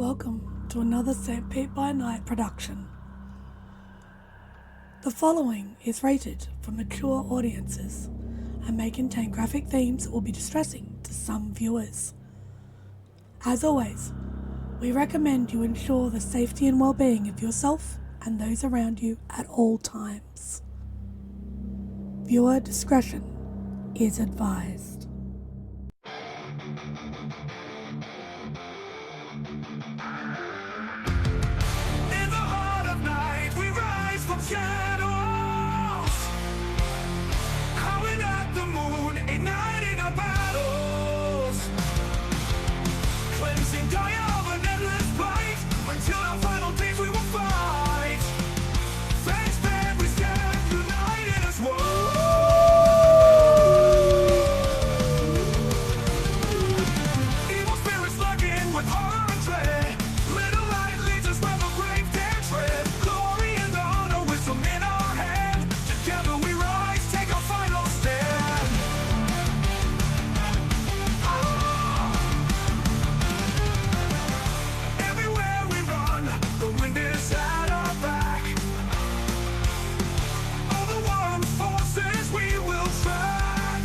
Welcome to another SPbN production. The following is rated for mature audiences and may contain graphic themes that will be distressing to some viewers. As always, we recommend you ensure the safety and well-being of yourself and those around you at all times. Viewer discretion is advised. In the heart of night, we rise from shadows, calling at the moon, igniting our battles, cleansing Gaia of an endless fight, until our final days we will fight. Thanks, man, we stand united as one. Evil spirits lurking with horror and dread. Little light leads us where the grave dare tread. Glory and honor, wisdom in our hand. Together we rise, take our final stand. Everywhere we run, the wind is at our back. All the warring forces we will track.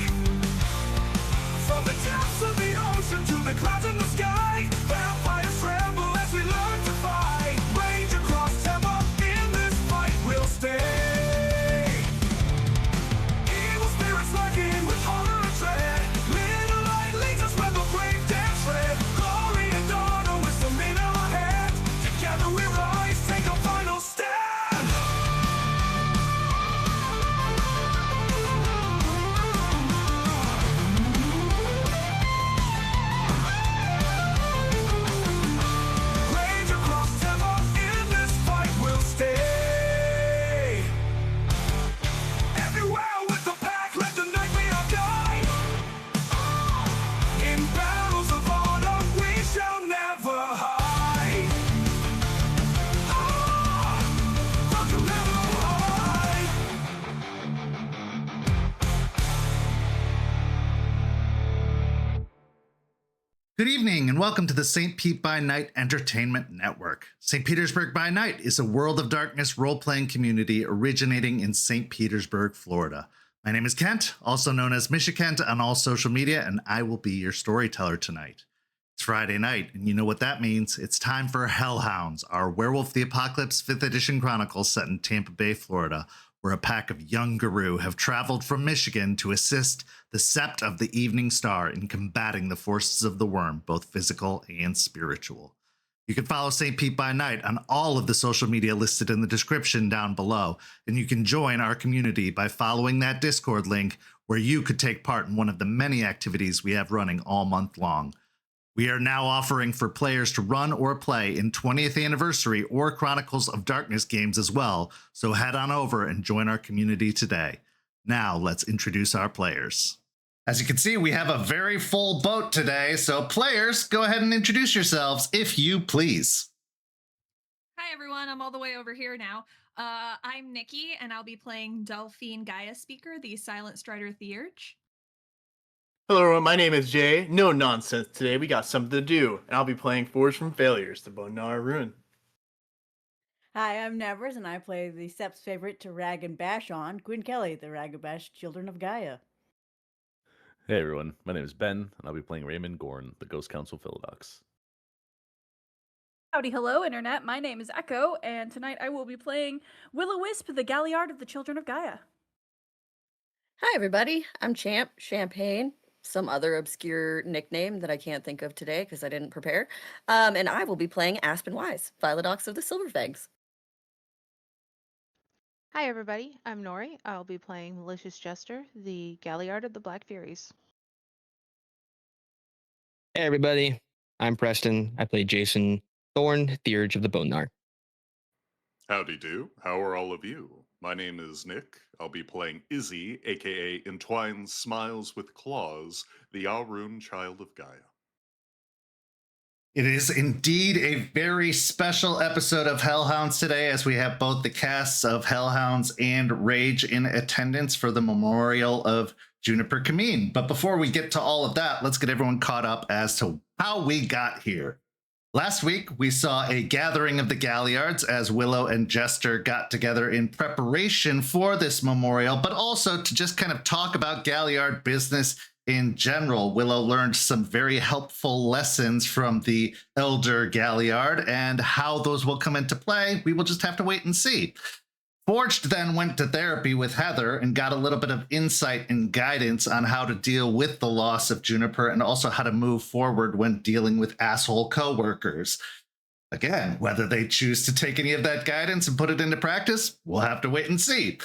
From the depths of the ocean to the clouds in the sky, vampires tremble as we learn to fight. Rage across Tampa, in this fight we'll stay. Evil spirits lurking with horror and dread. Little light leads us where the grave dare tread. Glory and honor, wisdom in our hand. Together we rise, take our final stand. Rage across Tampa, in this fight we'll stay. Everywhere with the pack, let the night be our guide. In battles of honor, we shall never hide. Rock will never hide. Good evening and welcome to the St. Pete by Night Entertainment Network. St. Petersburg by Night is a World of Darkness role-playing community originating in St. Petersburg, Florida. My name is Kent, also known as Kent on all social media, and I will be your storyteller tonight. It's Friday night, and you know what that means. It's time for Hounds, our Werewolf the Apocalypse 5th edition chronicle set in Tampa Bay, Florida, where a pack of young guru have traveled from Michigan to assist the Sept of the Evening Star in combating the forces of the worm, both physical and spiritual. You can follow St. Pete by Night on all of the social media listed in the description down below, and you can join our community by following that Discord link where you could take part in one of the many activities we have running all month long. We are now offering for players to run or play in 20th anniversary or Chronicles of Darkness games as well, so head on over and join our community today. Now let's introduce our players. As you can see, we have a very full boat today, so players, go ahead and introduce yourselves if you please. Hi everyone, I'm all the way over here now. I'm Nikki, and I'll be playing Delphine Gaia Speaker, the Silent Strider Theurge. Hello everyone, my name is Jay. No nonsense today, we got something to do, and I'll be playing Forged from Failures, the Bonar Ruin. Hi, I'm Nevers, and I play the Sept's favorite to rag and bash on, Gwyn Kelly, the Rag and Bash Children of Gaia. Hey everyone, my name is Ben, and I'll be playing Raymond Gorn, the Ghost Council Philodox. Howdy, hello, Internet. My name is Echo, and tonight I will be playing Will-O-Wisp, the Galliard of the Children of Gaia. Hi, everybody. I'm Champ Champagne, some other obscure nickname that I can't think of today because I didn't prepare. And I will be playing Aspen Wise, Philodox of the Silverfangs. Hi everybody, I'm Nori. I'll be playing Malicious Jester, the Galliard of the Black Furies. Hey everybody, I'm Preston. I play Jason Thorn, Theurge of the Bonar. Howdy do. How are all of you? My name is Nick. I'll be playing Izzy, aka Entwines Smiles with Claws, the Arun Child of Gaia. It is indeed a very special episode of Hellhounds today, as we have both the casts of Hellhounds and Rage in attendance for the memorial of Juniper commune. But before we get to all of that, let's get everyone caught up as to how we got here. Last week, we saw a gathering of the Galliards as Willow and Jester got together in preparation for this memorial, but also to just kind of talk about Galliard business in general. Willow learned some very helpful lessons from the Elder Galliard, and how those will come into play, we will just have to wait and see. Forged then went to therapy with Heather and got a little bit of insight and guidance on how to deal with the loss of Juniper and also how to move forward when dealing with asshole coworkers. Again, whether they choose to take any of that guidance and put it into practice, we'll have to wait and see.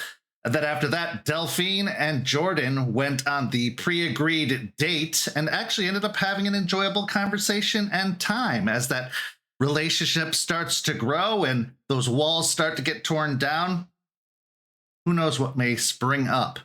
And then after that, Delphine and Jordan went on the pre-agreed date and actually ended up having an enjoyable conversation and time as that relationship starts to grow and those walls start to get torn down. Who knows what may spring up.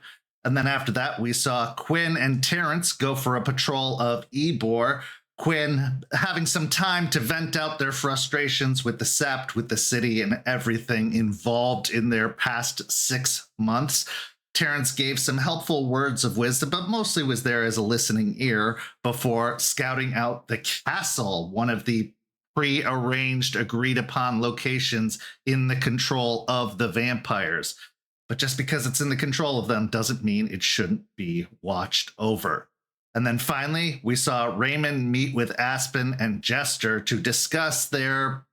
And then after that, we saw Quinn and Terrence go for a patrol of Ebor. Quinn having some time to vent out their frustrations with the Sept, with the city, and everything involved in their past 6 months. Terrence gave some helpful words of wisdom, but mostly was there as a listening ear before scouting out the castle, one of the pre-arranged, agreed-upon locations in the control of the vampires. But just because it's in the control of them doesn't mean it shouldn't be watched over. And then finally, we saw Raymond meet with Aspen and Jester to discuss their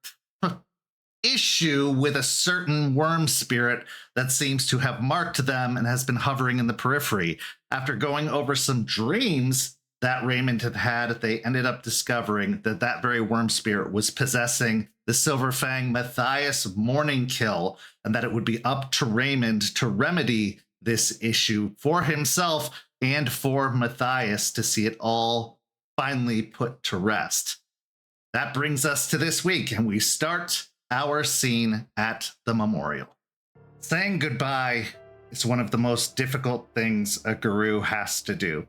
issue with a certain worm spirit that seems to have marked them and has been hovering in the periphery. After going over some dreams that Raymond had, they ended up discovering that that very worm spirit was possessing the Silverfang Matthias Morningkill, and that it would be up to Raymond to remedy this issue for himself and for Matthias to see it all finally put to rest. That brings us to this week, and we start our scene at the memorial. Saying goodbye is one of the most difficult things a guru has to do.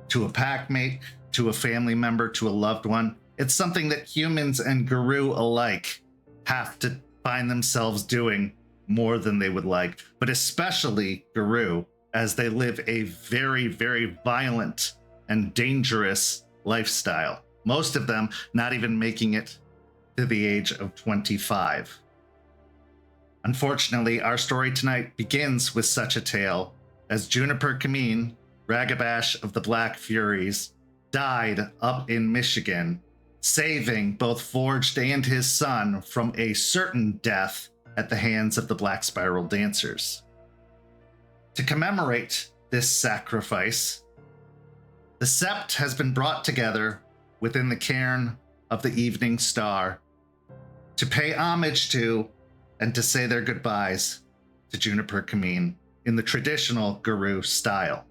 To a packmate, to a family member, to a loved one. It's something that humans and guru alike have to find themselves doing more than they would like, but especially guru, as they live a very, very violent and dangerous lifestyle. Most of them not even making it to the age of 25. Unfortunately, our story tonight begins with such a tale as Juniper commune, Ragabash of the Black Furies, died up in Michigan, saving both Forged and his son from a certain death at the hands of the Black Spiral Dancers. To commemorate this sacrifice, the Sept has been brought together within the cairn of the Evening Star to pay homage to and to say their goodbyes to Juniper commune in the traditional guru style.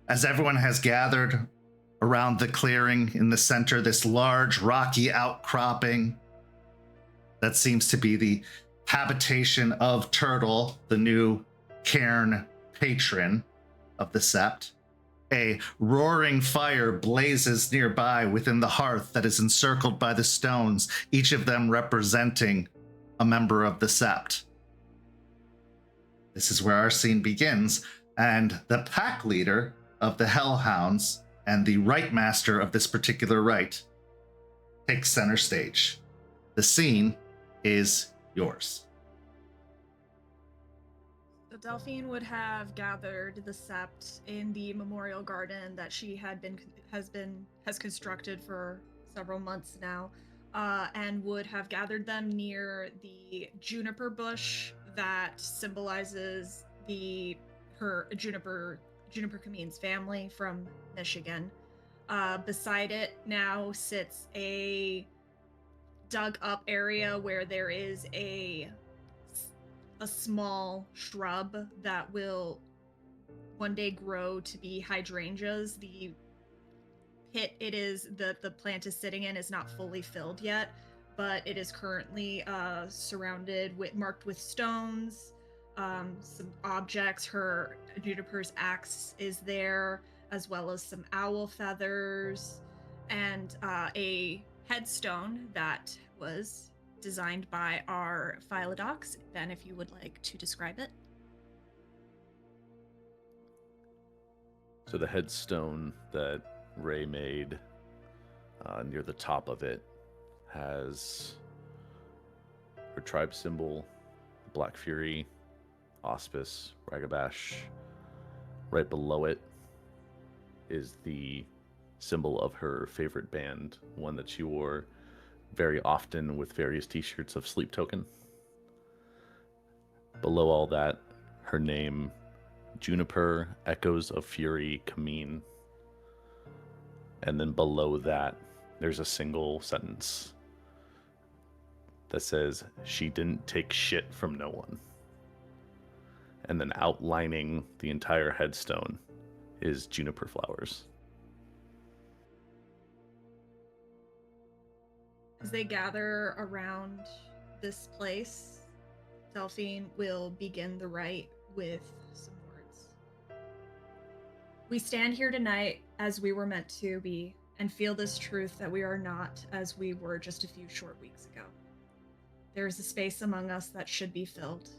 As everyone has gathered around the clearing in the center, this large rocky outcropping that seems to be the habitation of Turtle, the new cairn patron of the Sept. A roaring fire blazes nearby within the hearth that is encircled by the stones, each of them representing a member of the Sept. This is where our scene begins, and the pack leader of the Hellhounds and the Rite master of this particular rite takes center stage. The scene is yours. So Delphine would have gathered the Sept in the memorial garden that she has constructed for several months now, and would have gathered them near the juniper bush that symbolizes her Juniper commune's family from Michigan. Beside it now sits a dug up area where there is a small shrub that will one day grow to be hydrangeas. The pit the plant is sitting in is not fully filled yet, but it is currently marked with stones, some objects. Her Juniper's axe is there, as well as some owl feathers, and a headstone that was designed by our Philodox. Ben, if you would like to describe it. So the headstone that Ray made Near the top of it has her tribe symbol, Black Fury, Auspice, Ragabash. Right below it is the symbol of her favorite band, one that she wore very often with various t-shirts of Sleep Token. Below all that, her name, Juniper, Echoes of Fury, commune. And then below that, there's a single sentence that says, "She didn't take shit from no one." And then outlining the entire headstone is juniper flowers. As they gather around this place, Delphine will begin the rite with some words. We stand here tonight as we were meant to be, and feel this truth that we are not as we were just a few short weeks ago. There is a space among us that should be filled,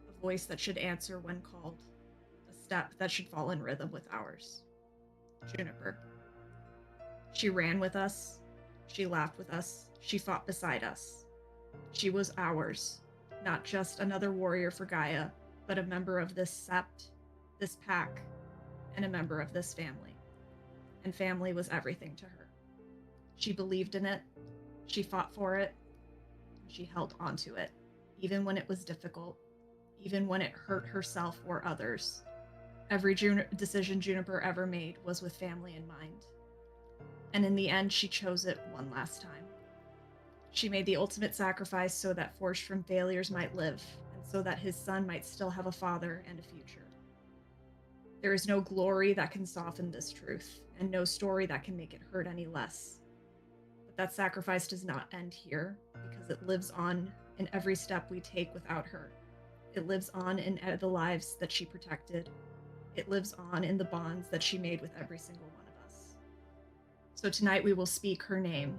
a voice that should answer when called, a step that should fall in rhythm with ours. Juniper. She ran with us, she laughed with us, she fought beside us. She was ours, not just another warrior for Gaia, but a member of this Sept, this pack, and a member of this family. And family was everything to her. She believed in it, she fought for it, and she held onto it, even when it was difficult, even when it hurt herself or others. Every decision Juniper ever made was with family in mind. And in the end, she chose it one last time. She made the ultimate sacrifice so that Forged from Failures might live, and so that his son might still have a father and a future. There is no glory that can soften this truth, and no story that can make it hurt any less. But that sacrifice does not end here, because it lives on in every step we take without her. It lives on in the lives that she protected. It lives on in the bonds that she made with every single one of us. So tonight we will speak her name.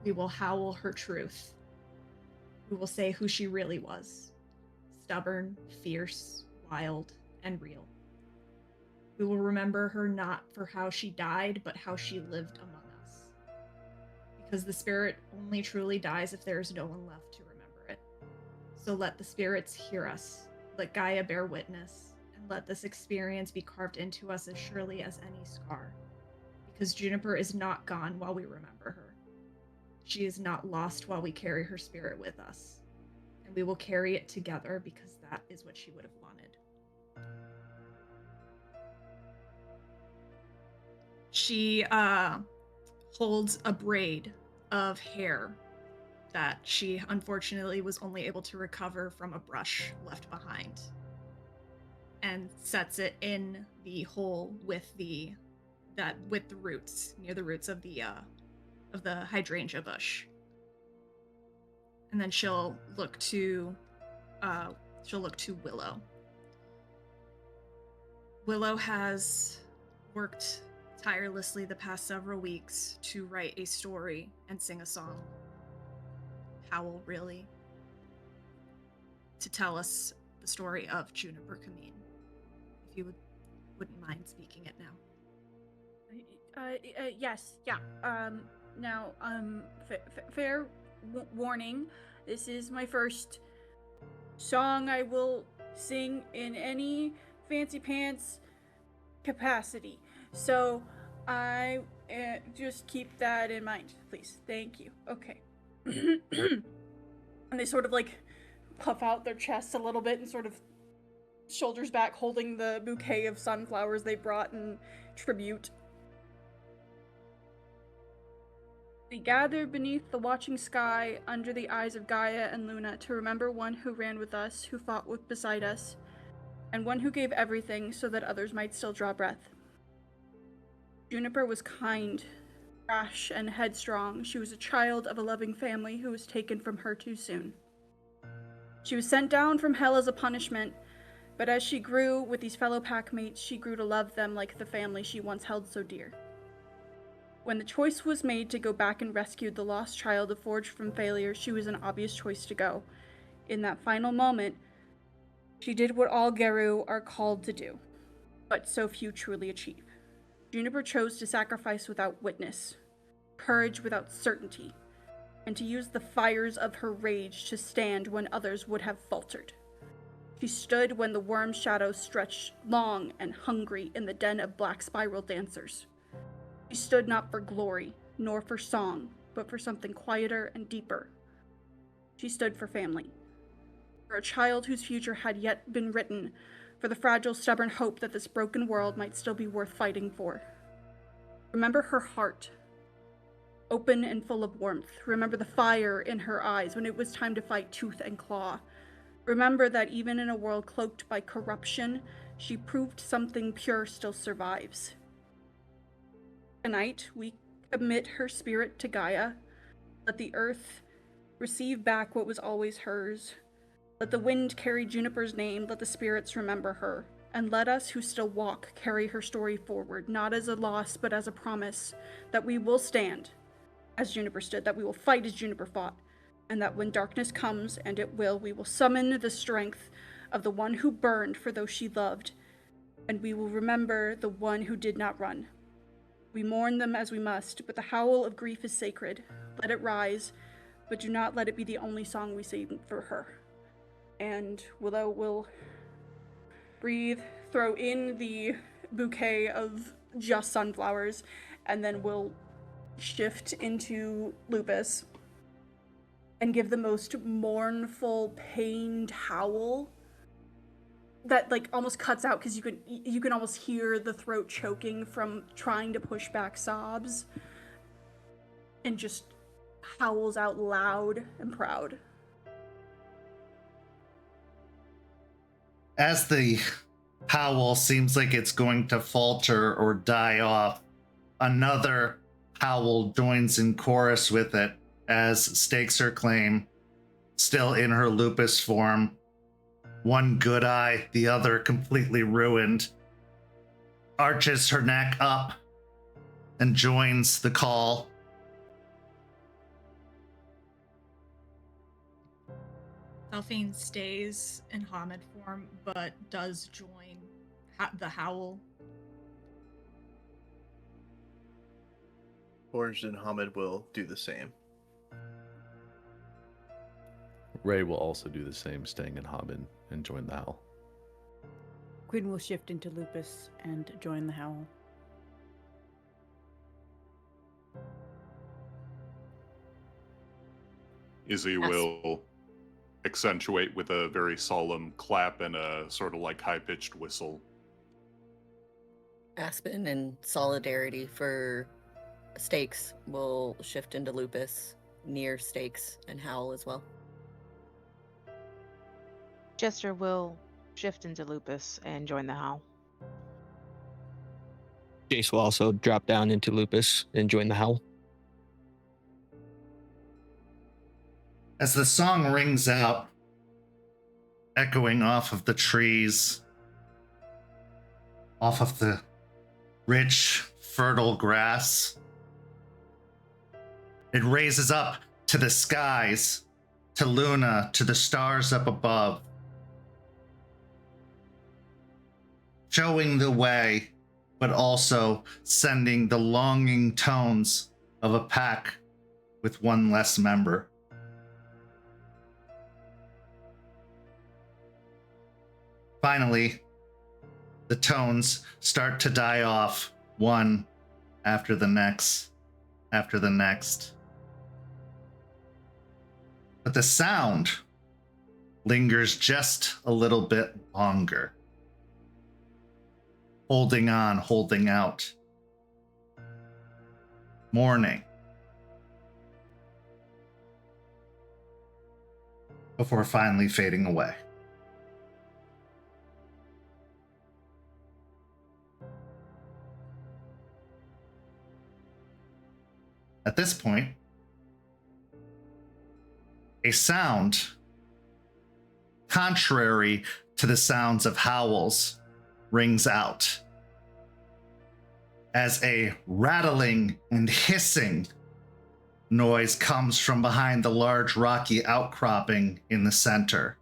We will howl her truth. We will say who she really was. Stubborn, fierce, wild, and real. We will remember her not for how she died, but how she lived among us. Because the spirit only truly dies if there is no one left to remember it. So let the spirits hear us. Let Gaia bear witness. And let this experience be carved into us as surely as any scar. Because Juniper is not gone while we remember her. She is not lost while we carry her spirit with us. And we will carry it together because that is what she would have wanted. She holds a braid of hair that she unfortunately was only able to recover from a brush left behind, and sets it in the hole with the roots, near the roots of the hydrangea bush. And then she'll look to Willow. Willow has worked tirelessly the past several weeks to write a story and sing a song. Howl, really. To tell us the story of Juniper commune. If you wouldn't mind speaking it now. Yes, yeah. Now, fair warning, this is my first song I will sing in any fancy pants capacity. So, I just keep that in mind, please. Thank you. Okay. And they sort of like puff out their chests a little bit and sort of shoulders back, holding the bouquet of sunflowers they brought in tribute. We gather beneath the watching sky, under the eyes of Gaia and Luna, to remember one who ran with us, who fought beside us, and one who gave everything so that others might still draw breath. Juniper was kind, rash, and headstrong. She was a child of a loving family who was taken from her too soon. She was sent down from hell as a punishment, but as she grew with these fellow packmates, she grew to love them like the family she once held so dear. When the choice was made to go back and rescue the lost child of Forged from Failure, she was an obvious choice to go. In that final moment, she did what all Geru are called to do, but so few truly achieve. Juniper chose to sacrifice without witness, courage without certainty, and to use the fires of her rage to stand when others would have faltered. She stood when the worm shadows stretched long and hungry in the den of black spiral dancers. She stood not for glory, nor for song, but for something quieter and deeper. She stood for family. For a child whose future had yet been written, for the fragile, stubborn hope that this broken world might still be worth fighting for. Remember her heart, open and full of warmth. Remember the fire in her eyes when it was time to fight tooth and claw. Remember that even in a world cloaked by corruption, she proved something pure still survives. Tonight, we commit her spirit to Gaia. Let the earth receive back what was always hers. Let the wind carry Juniper's name, let the spirits remember her. And let us who still walk carry her story forward, not as a loss, but as a promise that we will stand as Juniper stood, that we will fight as Juniper fought, and that when darkness comes, and it will, we will summon the strength of the one who burned for those she loved, and we will remember the one who did not run. We mourn them as we must, but the howl of grief is sacred. Let it rise, but do not let it be the only song we sing for her. And Willow will breathe, throw in the bouquet of just sunflowers, and then we'll shift into Lupus and give the most mournful, pained howl that like almost cuts out because you can almost hear the throat choking from trying to push back sobs, and just howls out loud and proud. As the howl seems like it's going to falter or die off, another howl joins in chorus with it as stakes her claim, still in her lupus form. One good eye, the other completely ruined, arches her neck up and joins the call. Delphine stays in Hamid form, but does join the howl. Orange and Hamid will do the same. Ray will also do the same, staying in Hamid and join the howl. Quinn will shift into Lupus and join the howl. Izzy will accentuate with a very solemn clap and a sort of like high-pitched whistle. Aspen, in solidarity for Stakes, will shift into Lupus near Stakes and howl as well. Jester will shift into Lupus and join the howl. Jace will also drop down into Lupus and join the howl. As the song rings out, echoing off of the trees, off of the rich, fertile grass, it raises up to the skies, to Luna, to the stars up above, showing the way, but also sending the longing tones of a pack with one less member. Finally, the tones start to die off, one after the next, after the next. But the sound lingers just a little bit longer. Holding on, holding out. Mourning. Before finally fading away. At this point, a sound contrary to the sounds of howls rings out as a rattling and hissing noise comes from behind the large rocky outcropping in the center.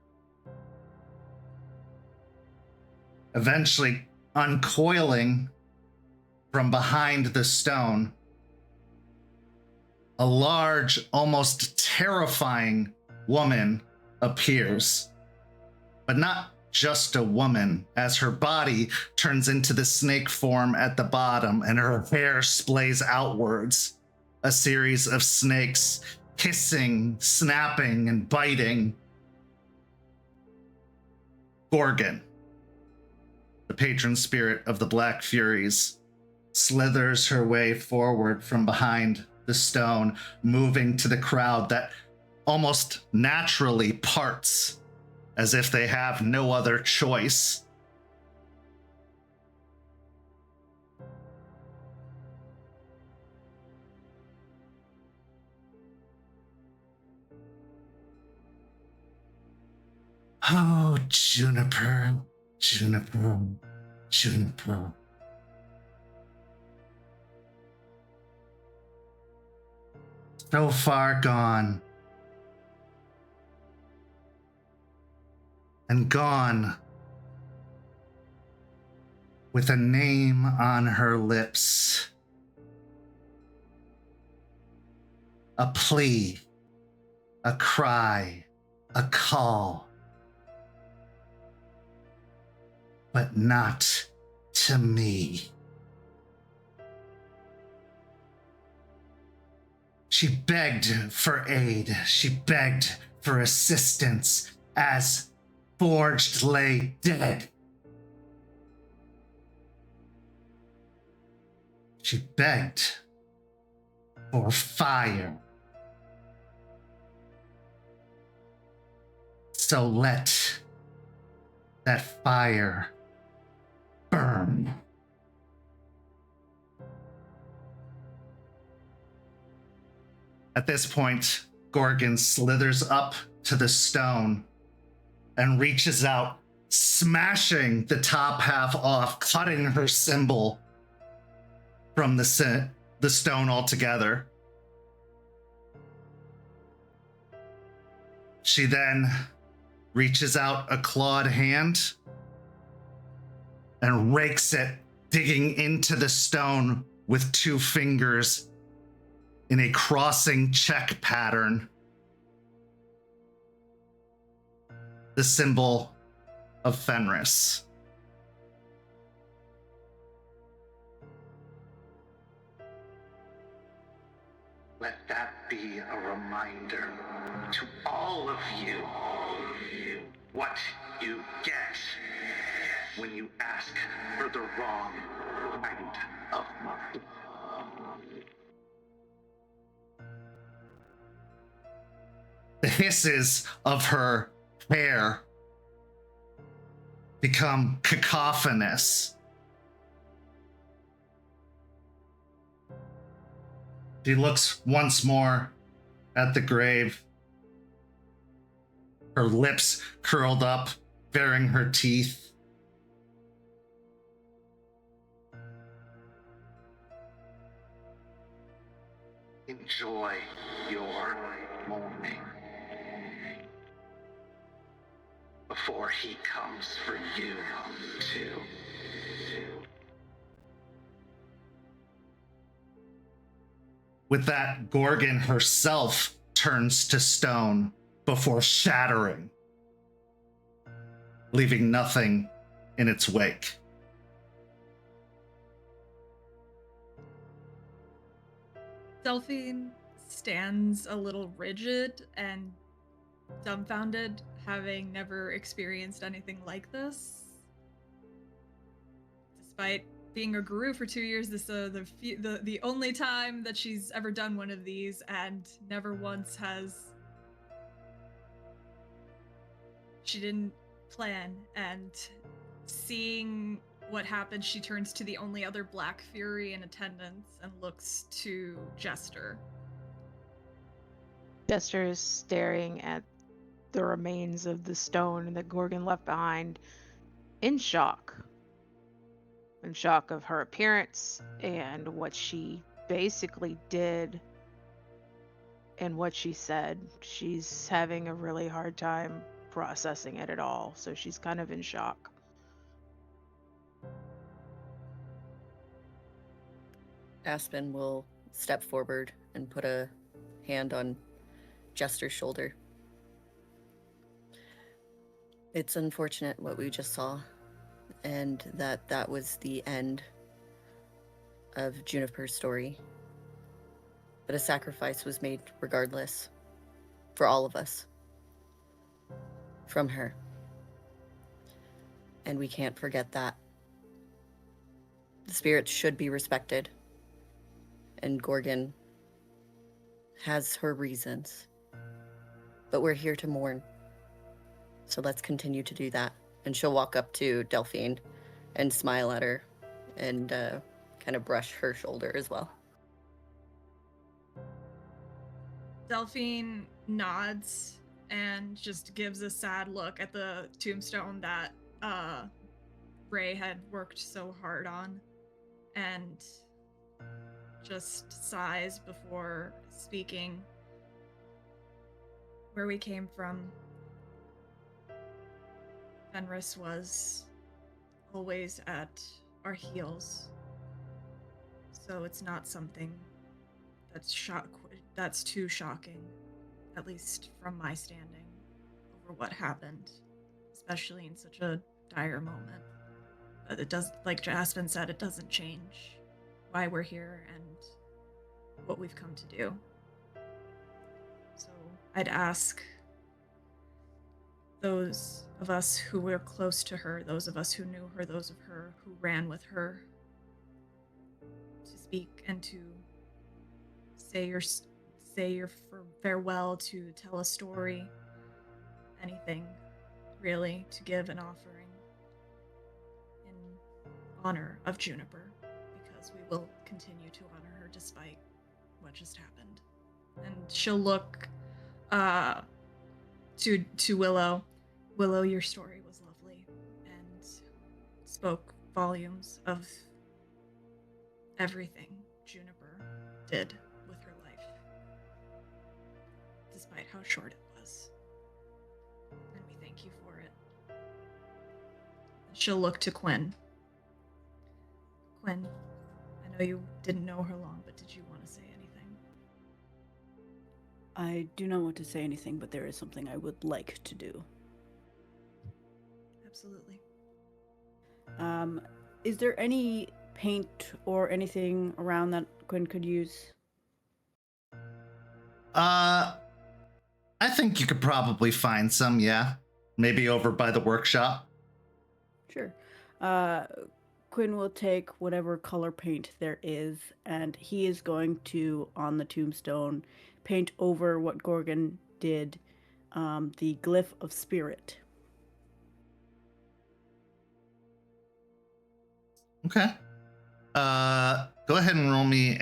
Eventually uncoiling from behind the stone a large, almost terrifying woman appears. But not just a woman, as her body turns into the snake form at the bottom and her hair splays outwards. A series of snakes hissing, snapping, and biting. Gorgon, the patron spirit of the Black Furies, slithers her way forward from behind the stone, moving to the crowd that almost naturally parts as if they have no other choice. Oh, Juniper, Juniper, Juniper. So far gone. And gone with a name on her lips. A plea, a cry, a call. But not to me. She begged for aid. She begged for assistance as Forged lay dead. She begged for fire. So let that fire burn. At this point, Gorgon slithers up to the stone and reaches out, smashing the top half off, cutting her symbol from the stone altogether. She then reaches out a clawed hand and rakes it, digging into the stone with 2 fingers in a crossing check pattern. The symbol of Fenris. Let that be a reminder to all of you what you get when you ask for the wrong kind of money. The hisses of her hair become cacophonous. She looks once more at the grave, her lips curled up, baring her teeth. Enjoy your mourning before he comes for you too. With that, Gorgon herself turns to stone before shattering, leaving nothing in its wake. Delphine stands a little rigid and dumbfounded, having never experienced anything like this. Despite being a guru for 2 years, this the only time that she's ever done one of these, and never once has she didn't plan. And seeing what happened, she turns to the only other Black Fury in attendance and looks to Jester. Jester is staring at the remains of the stone that Gorgon left behind in shock. In shock of her appearance and what she basically did and what she said. She's having a really hard time processing it at all, so she's kind of in shock. Aspen will step forward and put a hand on Jester's shoulder. It's unfortunate what we just saw, and that was the end of Juniper's story. But a sacrifice was made regardless, for all of us, from her. And we can't forget that. The spirits should be respected, and Gorgon has her reasons. But we're here to mourn. So let's continue to do that. And she'll walk up to Delphine and smile at her and kind of brush her shoulder as well. Delphine nods and just gives a sad look at the tombstone that Ray had worked so hard on, and just sighs before speaking. Where we came from, Fenris was always at our heels, so it's not something that's too shocking, at least from my standing, over what happened, especially in such a dire moment. But it does, like Jasmine said, it doesn't change why we're here and what we've come to do. So I'd ask those of us who were close to her, those of us who knew her, those of her who ran with her, to speak and to say your farewell, to tell a story, anything, really, to give an offering in honor of Juniper, because we will continue to honor her despite what just happened. And she'll look to Willow. Willow, your story was lovely and spoke volumes of everything Juniper did with her life, despite how short it was. And we thank you for it. She'll look to Quinn. Quinn, I know you didn't know her long, but did you want to say anything? I do not want to say anything, but there is something I would like to do. Absolutely. Is there any paint or anything around that Quinn could use? I think you could probably find some, yeah. Maybe over by the workshop. Sure. Quinn will take whatever color paint there is, and he is going to, on the tombstone, paint over what Gorgon did, the glyph of spirit. Okay. Go ahead and roll me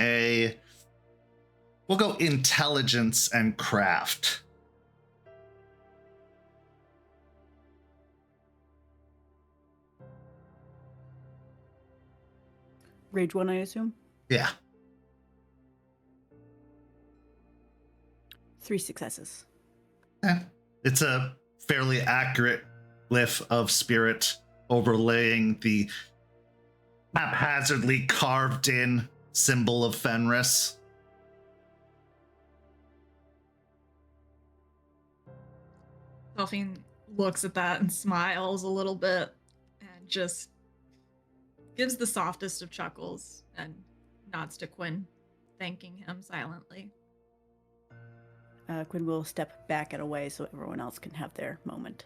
we'll go intelligence and craft. Rage 1, I assume? Yeah. 3 successes. Yeah. It's a fairly accurate glyph of spirit overlaying the haphazardly carved in symbol of Fenris. Delphine looks at that and smiles a little bit and just gives the softest of chuckles and nods to Quinn, thanking him silently. Quinn will step back and away so everyone else can have their moment.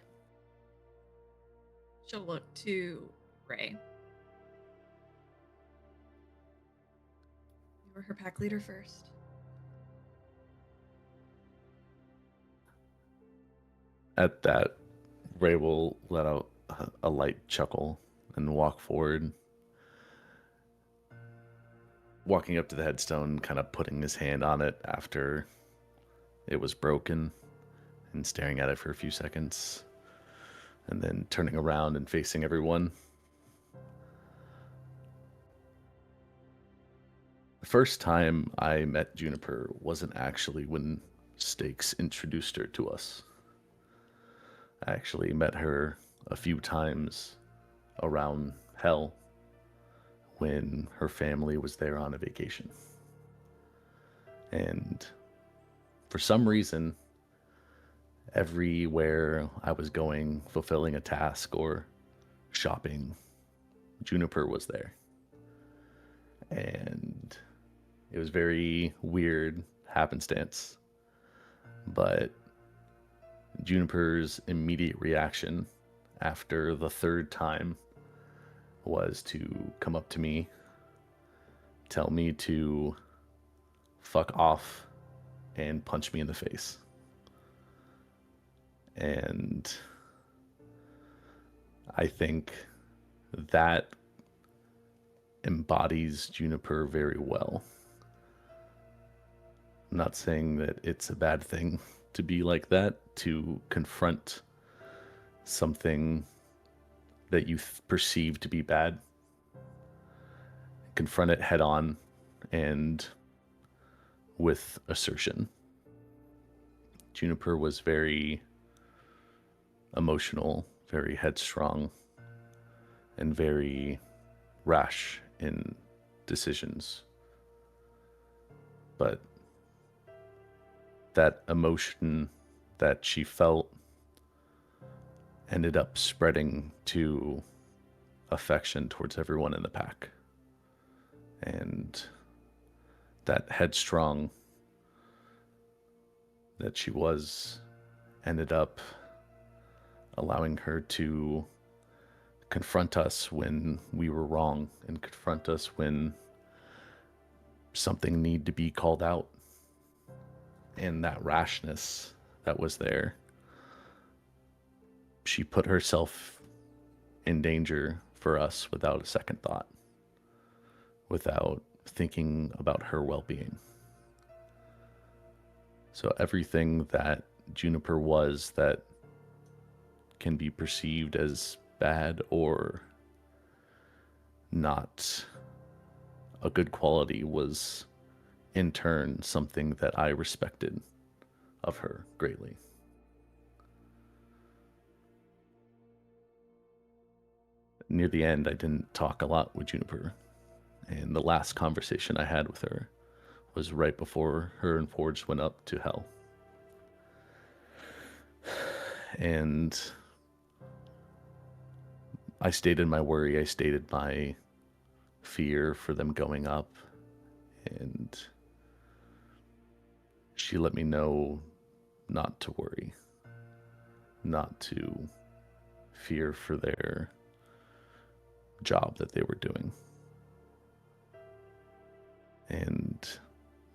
She'll look to Ray. You were her pack leader first. At that, Ray will let out a light chuckle and walk forward, walking up to the headstone, kind of putting his hand on it after it was broken and staring at it for a few seconds, and then turning around and facing everyone. The first time I met Juniper wasn't actually when Stakes introduced her to us. I actually met her a few times around Hell when her family was there on a vacation. And for some reason, everywhere I was going, fulfilling a task or shopping, Juniper was there. And it was very weird happenstance. But Juniper's immediate reaction after the third time was to come up to me, tell me to fuck off, and punch me in the face. And I think that embodies Juniper very well. I'm not saying that it's a bad thing to be like that, to confront something that you perceive to be bad, confront it head on and with assertion. Juniper was very emotional, very headstrong, and very rash in decisions. But that emotion that she felt ended up spreading to affection towards everyone in the pack. And that headstrong that she was ended up allowing her to confront us when we were wrong and confront us when something needed to be called out. And that rashness that was there, she put herself in danger for us without a second thought, without thinking about her well-being. So everything that Juniper was that can be perceived as bad or not a good quality was in turn something that I respected of her greatly. Near the end, I didn't talk a lot with Juniper, and the last conversation I had with her was right before her and Forge went up to hell. And I stated my worry, I stated my fear for them going up, and she let me know not to worry, not to fear for their job that they were doing. And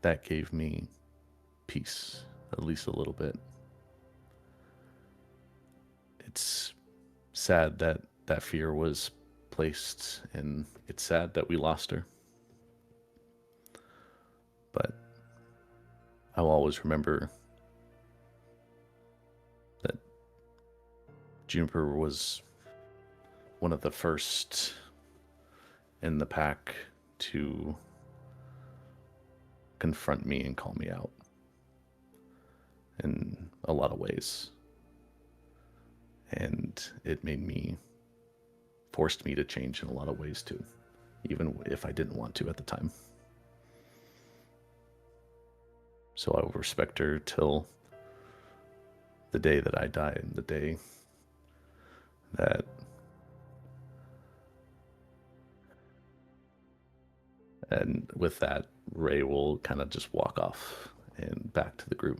that gave me peace, at least a little bit. It's sad that that fear was placed, and it's sad that we lost her. But I'll always remember that Juniper was one of the first in the pack to confront me and call me out in a lot of ways. And it forced me to change in a lot of ways too, even if I didn't want to at the time. So I will respect her till the day that I die, and the day that and with that, Ray will kind of just walk off and back to the group.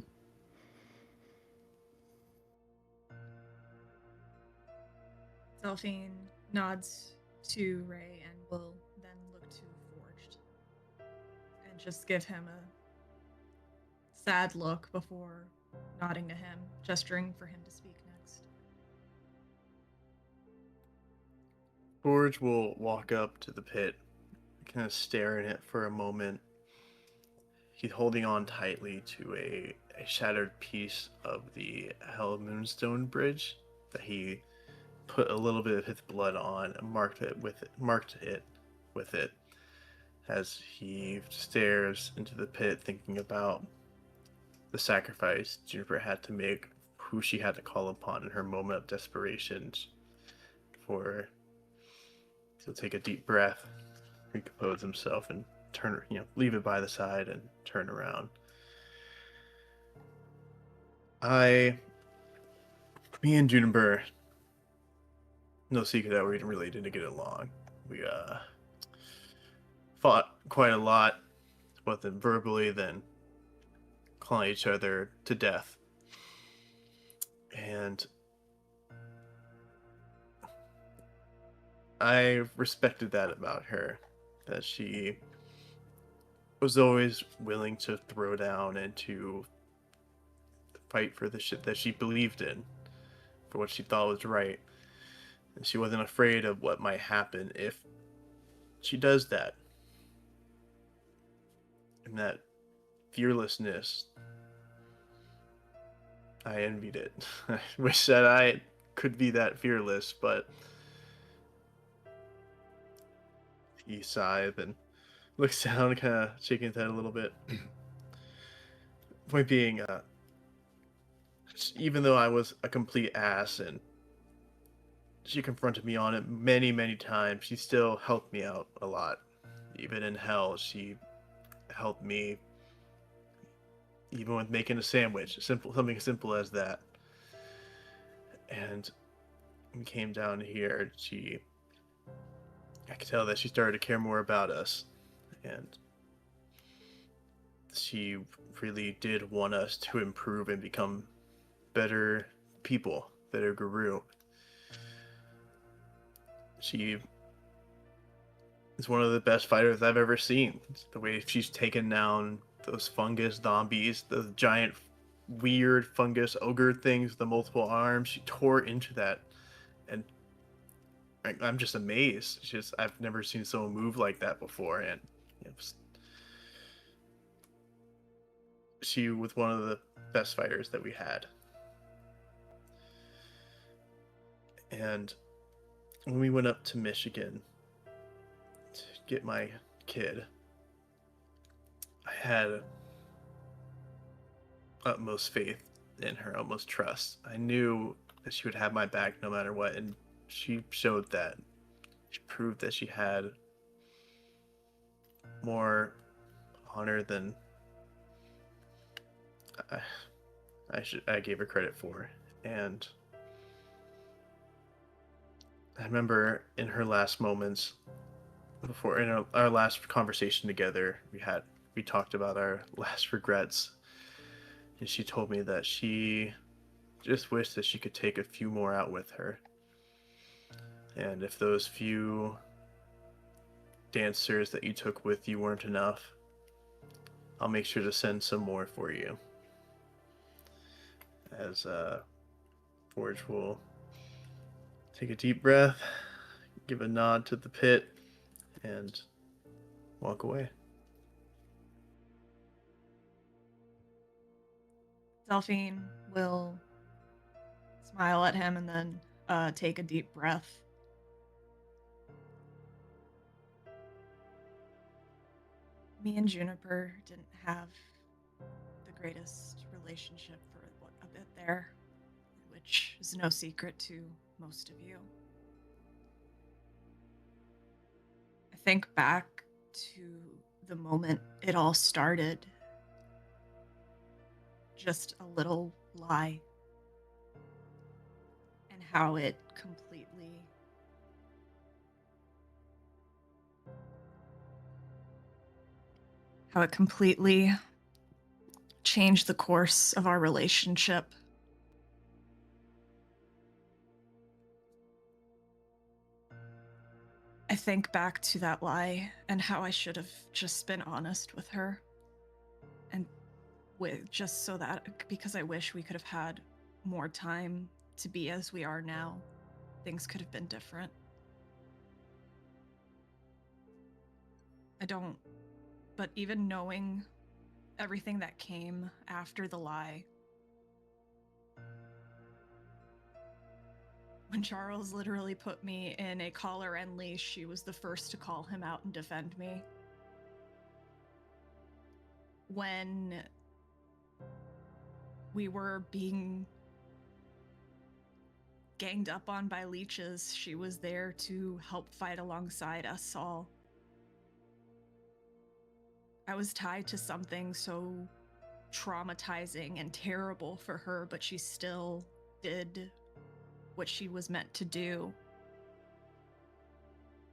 Delphine nods to Ray and will then look to Forged and just give him a sad look before nodding to him, gesturing for him to speak next. Forge will walk up to the pit, kind of stare in it for a moment. He's holding on tightly to a shattered piece of the Hell Moonstone bridge that he put a little bit of his blood on and marked it with it as he stares into the pit, thinking about the sacrifice Juniper had to make, who she had to call upon in her moment of desperation. He'll take a deep breath, recompose himself, and leave it by the side and turn around. Me and Juniper, no secret that we really didn't get along. We fought quite a lot, both then verbally, then calling each other to death. And I respected that about her, that she was always willing to throw down and to fight for the shit that she believed in, for what she thought was right. And she wasn't afraid of what might happen if she does that. And that fearlessness, I envied it. I wish that I could be that fearless, but he sighs and looks down, kind of shaking his head a little bit. Point being, even though I was a complete ass and she confronted me on it many, many times, she still helped me out a lot. Even in hell, she helped me, even with making a sandwich, something simple as that. And we came down here, I could tell that she started to care more about us, and she really did want us to improve and become better people, better guru. She is one of the best fighters I've ever seen. The way she's taken down those fungus zombies, those giant weird fungus ogre things, the multiple arms, she tore into that, and I'm just amazed. I've never seen someone move like that before, and she was one of the best fighters that we had. And when we went up to Michigan to get my kid, I had utmost faith in her, utmost trust. I knew that she would have my back no matter what, and she showed that. She proved that she had more honor than I gave her credit for. And I remember in her last moments, in our last conversation together, we talked about our last regrets, and she told me that she just wished that she could take a few more out with her, and if those few dancers that you took with you weren't enough, I'll make sure to send some more for you. As Forge will take a deep breath, give a nod to the pit, and walk away. Delphine will smile at him and then take a deep breath. Me and Juniper didn't have the greatest relationship for a bit there, which is no secret to most of you. I think back to the moment it all started. Just a little lie. And how it completely changed the course of our relationship. I think back to that lie and how I should have just been honest with her. And just so that, because I wish we could have had more time to be as we are now, things could have been different. But even knowing everything that came after the lie, when Charles literally put me in a collar and leash, she was the first to call him out and defend me. When we were being ganged up on by leeches, she was there to help fight alongside us all. I was tied to something so traumatizing and terrible for her, but she still did what she was meant to do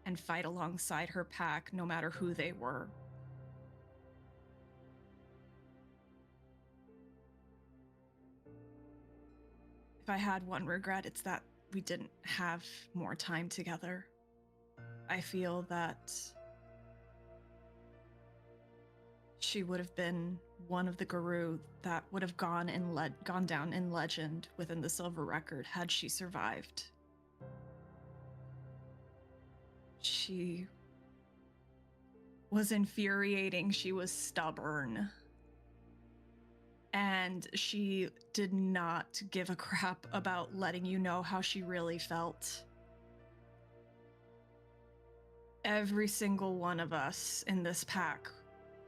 and fight alongside her pack, no matter who they were. If I had one regret, it's that we didn't have more time together. I feel that she would have been one of the Guru that would have gone down in legend within the Silver Record had she survived. She was infuriating. She was stubborn. And she did not give a crap about letting you know how she really felt. Every single one of us in this pack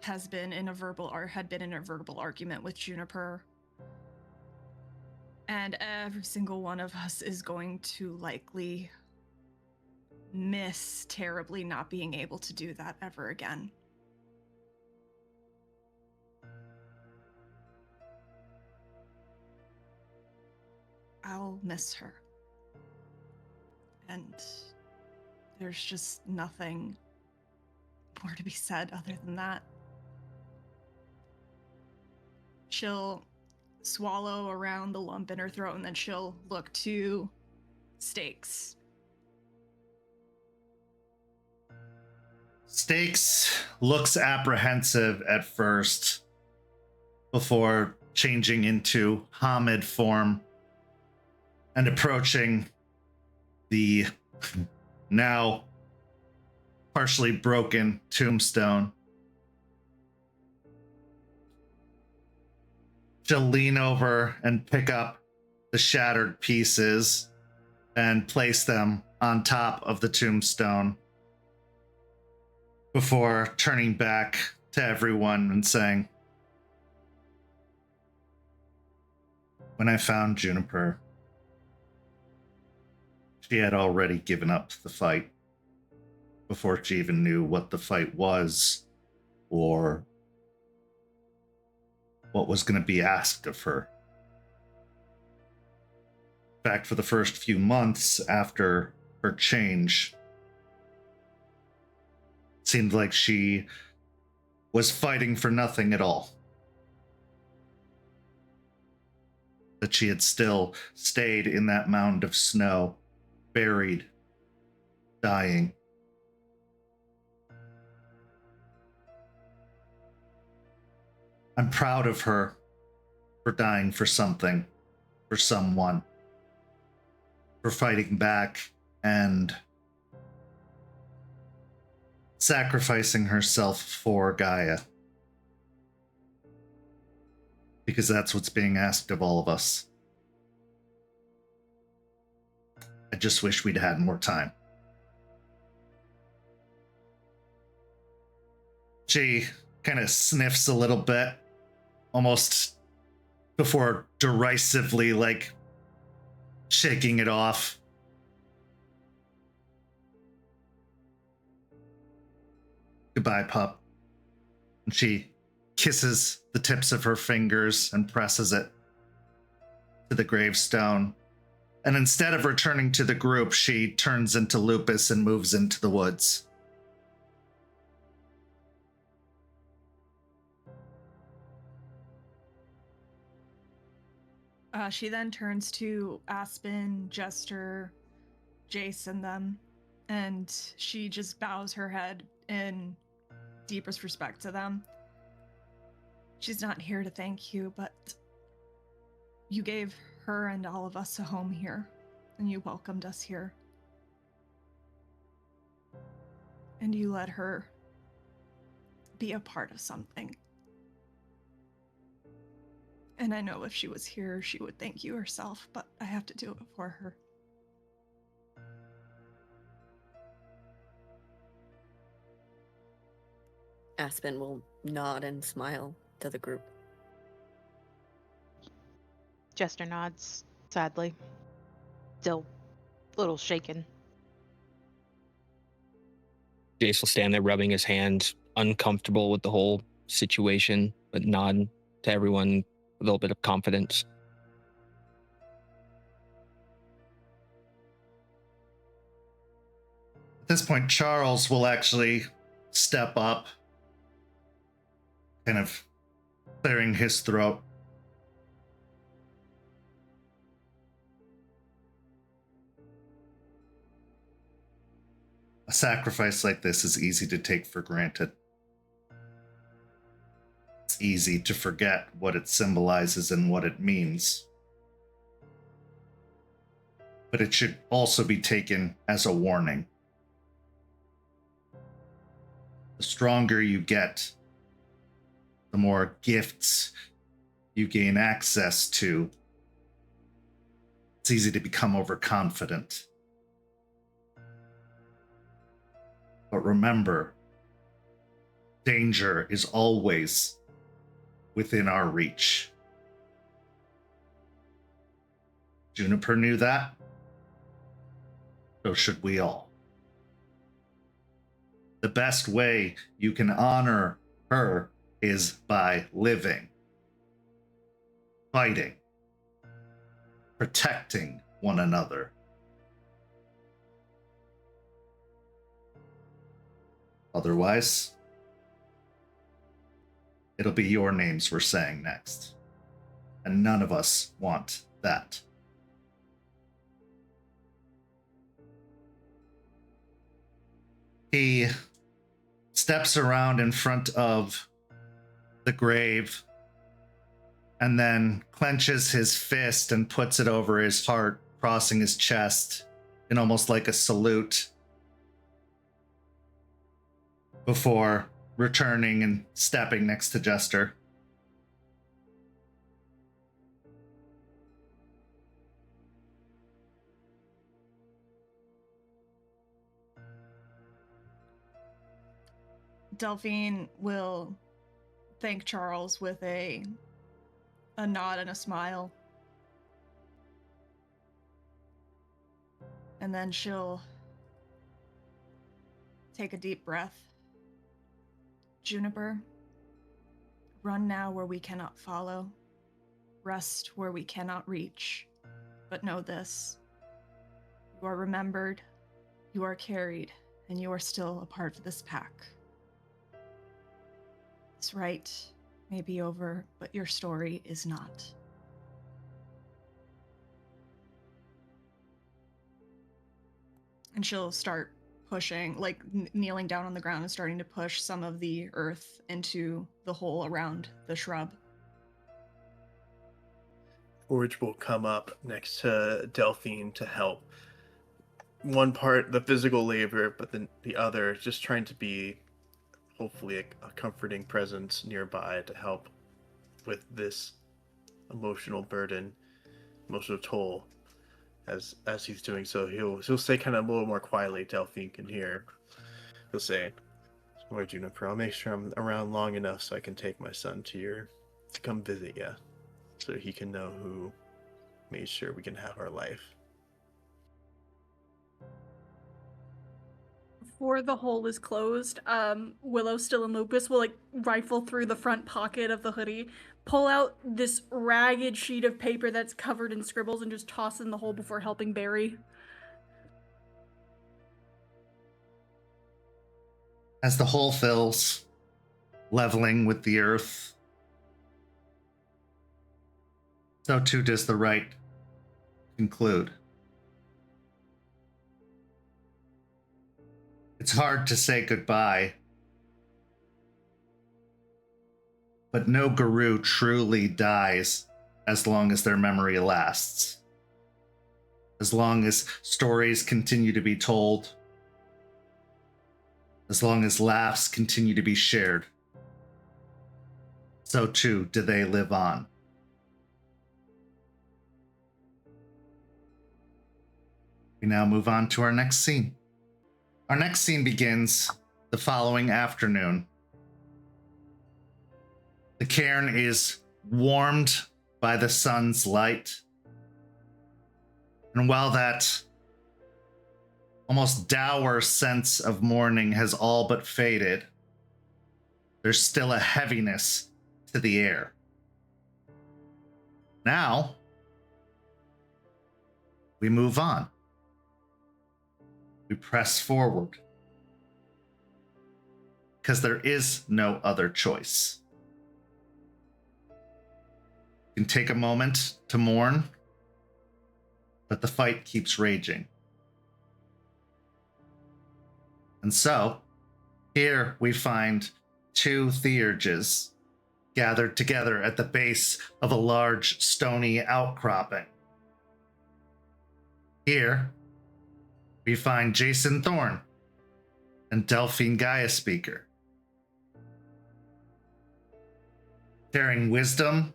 had been in a verbal argument with Juniper. And every single one of us is going to likely miss terribly not being able to do that ever again. I'll miss her. And there's just nothing more to be said other than that. She'll swallow around the lump in her throat, and then she'll look to Stakes. Stakes looks apprehensive at first before changing into Hamid form and approaching the now partially broken tombstone. She'll lean over and pick up the shattered pieces and place them on top of the tombstone before turning back to everyone and saying, "When I found Juniper, she had already given up the fight before she even knew what the fight was or what was going to be asked of her. In fact, for the first few months after her change, it seemed like she was fighting for nothing at all. That she had still stayed in that mound of snow, buried, dying. I'm proud of her for dying for something, for someone, for fighting back and sacrificing herself for Gaia. Because that's what's being asked of all of us. I just wish we'd had more time." She kind of sniffs a little bit, almost before derisively, like, shaking it off. "Goodbye, pup." And she kisses the tips of her fingers and presses it to the gravestone. And instead of returning to the group, she turns into Lupus and moves into the woods. She then turns to Aspen, Jester, Jace, and them, and she just bows her head in deepest respect to them. She's not here to thank you, but you gave her and all of us a home here, and you welcomed us here. And you let her be a part of something. And I know if she was here, she would thank you herself, but I have to do it for her. Aspen will nod and smile to the group. Jester nods, sadly. Still a little shaken. Jace will stand there rubbing his hands, uncomfortable with the whole situation, but nod to everyone a little bit of confidence. At this point, Charles will actually step up, kind of clearing his throat. A sacrifice like this is easy to take for granted. It's easy to forget what it symbolizes and what it means. But it should also be taken as a warning. The stronger you get, the more gifts you gain access to. It's easy to become overconfident. But remember, danger is always within our reach. Juniper knew that. So should we all. The best way you can honor her is by living, fighting, protecting one another. Otherwise, it'll be your names we're saying next. And none of us want that. He steps around in front of the grave and then clenches his fist and puts it over his heart, crossing his chest in almost like a salute, before returning and stepping next to Jester. Delphine will thank Charles with a nod and a smile. And then she'll take a deep breath. Juniper, run now where we cannot follow, rest where we cannot reach. But know this, you are remembered, you are carried, and you are still a part of this pack. This Rite may be over, but your story is not. And she'll start pushing, like kneeling down on the ground and starting to push some of the earth into the hole around the shrub. Forge will come up next to Delphine to help. One part, the physical labor, but then the other, just trying to be hopefully a comforting presence nearby to help with this emotional burden, emotional toll. As he's doing so, he'll say kind of a little more quietly, Delphine can hear. He'll say, "Lord Juniper, I'll make sure I'm around long enough so I can take my son to come visit you, so he can know who made sure we can have our life." Before the hole is closed, Willow, still in Lupus, will rifle through the front pocket of the hoodie, pull out this ragged sheet of paper that's covered in scribbles, and just toss it in the hole before helping Barry. As the hole fills, leveling with the earth, so too does the Rite conclude. It's hard to say goodbye, but no guru truly dies as long as their memory lasts. As long as stories continue to be told, as long as laughs continue to be shared, so too do they live on. We now move on to our next scene. Our next scene begins the following afternoon. The cairn is warmed by the sun's light. And while that almost dour sense of morning has all but faded, there's still a heaviness to the air. Now, we move on. We press forward. Because there is no other choice. You can take a moment to mourn, but the fight keeps raging. And so, here we find two theurges gathered together at the base of a large stony outcropping. Here, we find Jason Thorne and Delphine Gaia Speaker, sharing wisdom,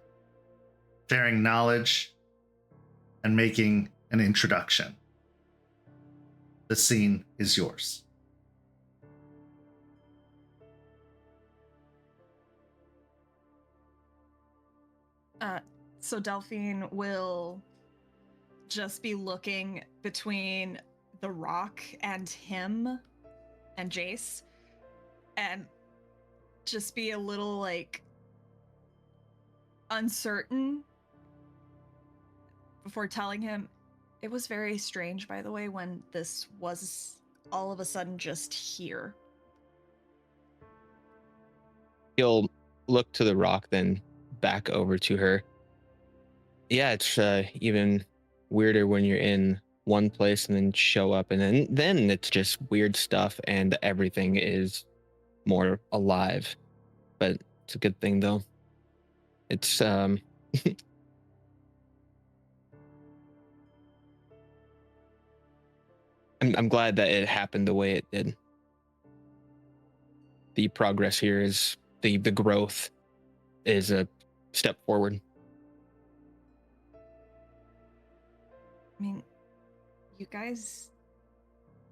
sharing knowledge, and making an introduction. The scene is yours. So Delphine will just be looking between the rock and him and Jace and just be a little like uncertain before telling him it was very strange, by the way, when this was all of a sudden just here. He'll look to the rock, then back over to her. Yeah, it's even weirder when you're in one place and then show up, and then it's just weird stuff, and everything is more alive. But it's a good thing, though. It's I'm glad that it happened the way it did. The progress here is the growth is a step forward. I mean, you guys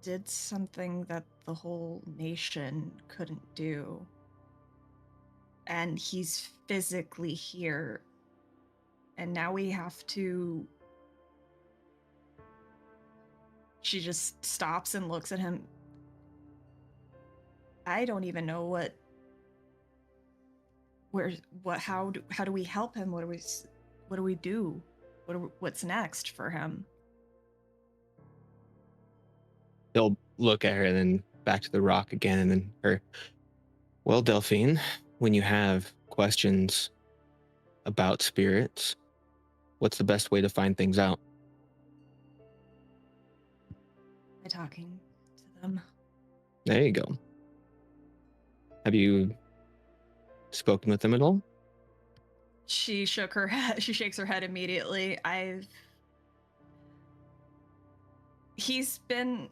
did something that the whole nation couldn't do. And he's physically here. And now we have to... She just stops and looks at him. I don't even know how do we help him? What do we do? What's next for him? He'll look at her and then back to the rock again, and then her. Well, Delphine, when you have questions about spirits, what's the best way to find things out? By talking to them. There you go. Have you spoken with them at all? She shook her head. She shakes her head immediately. He's been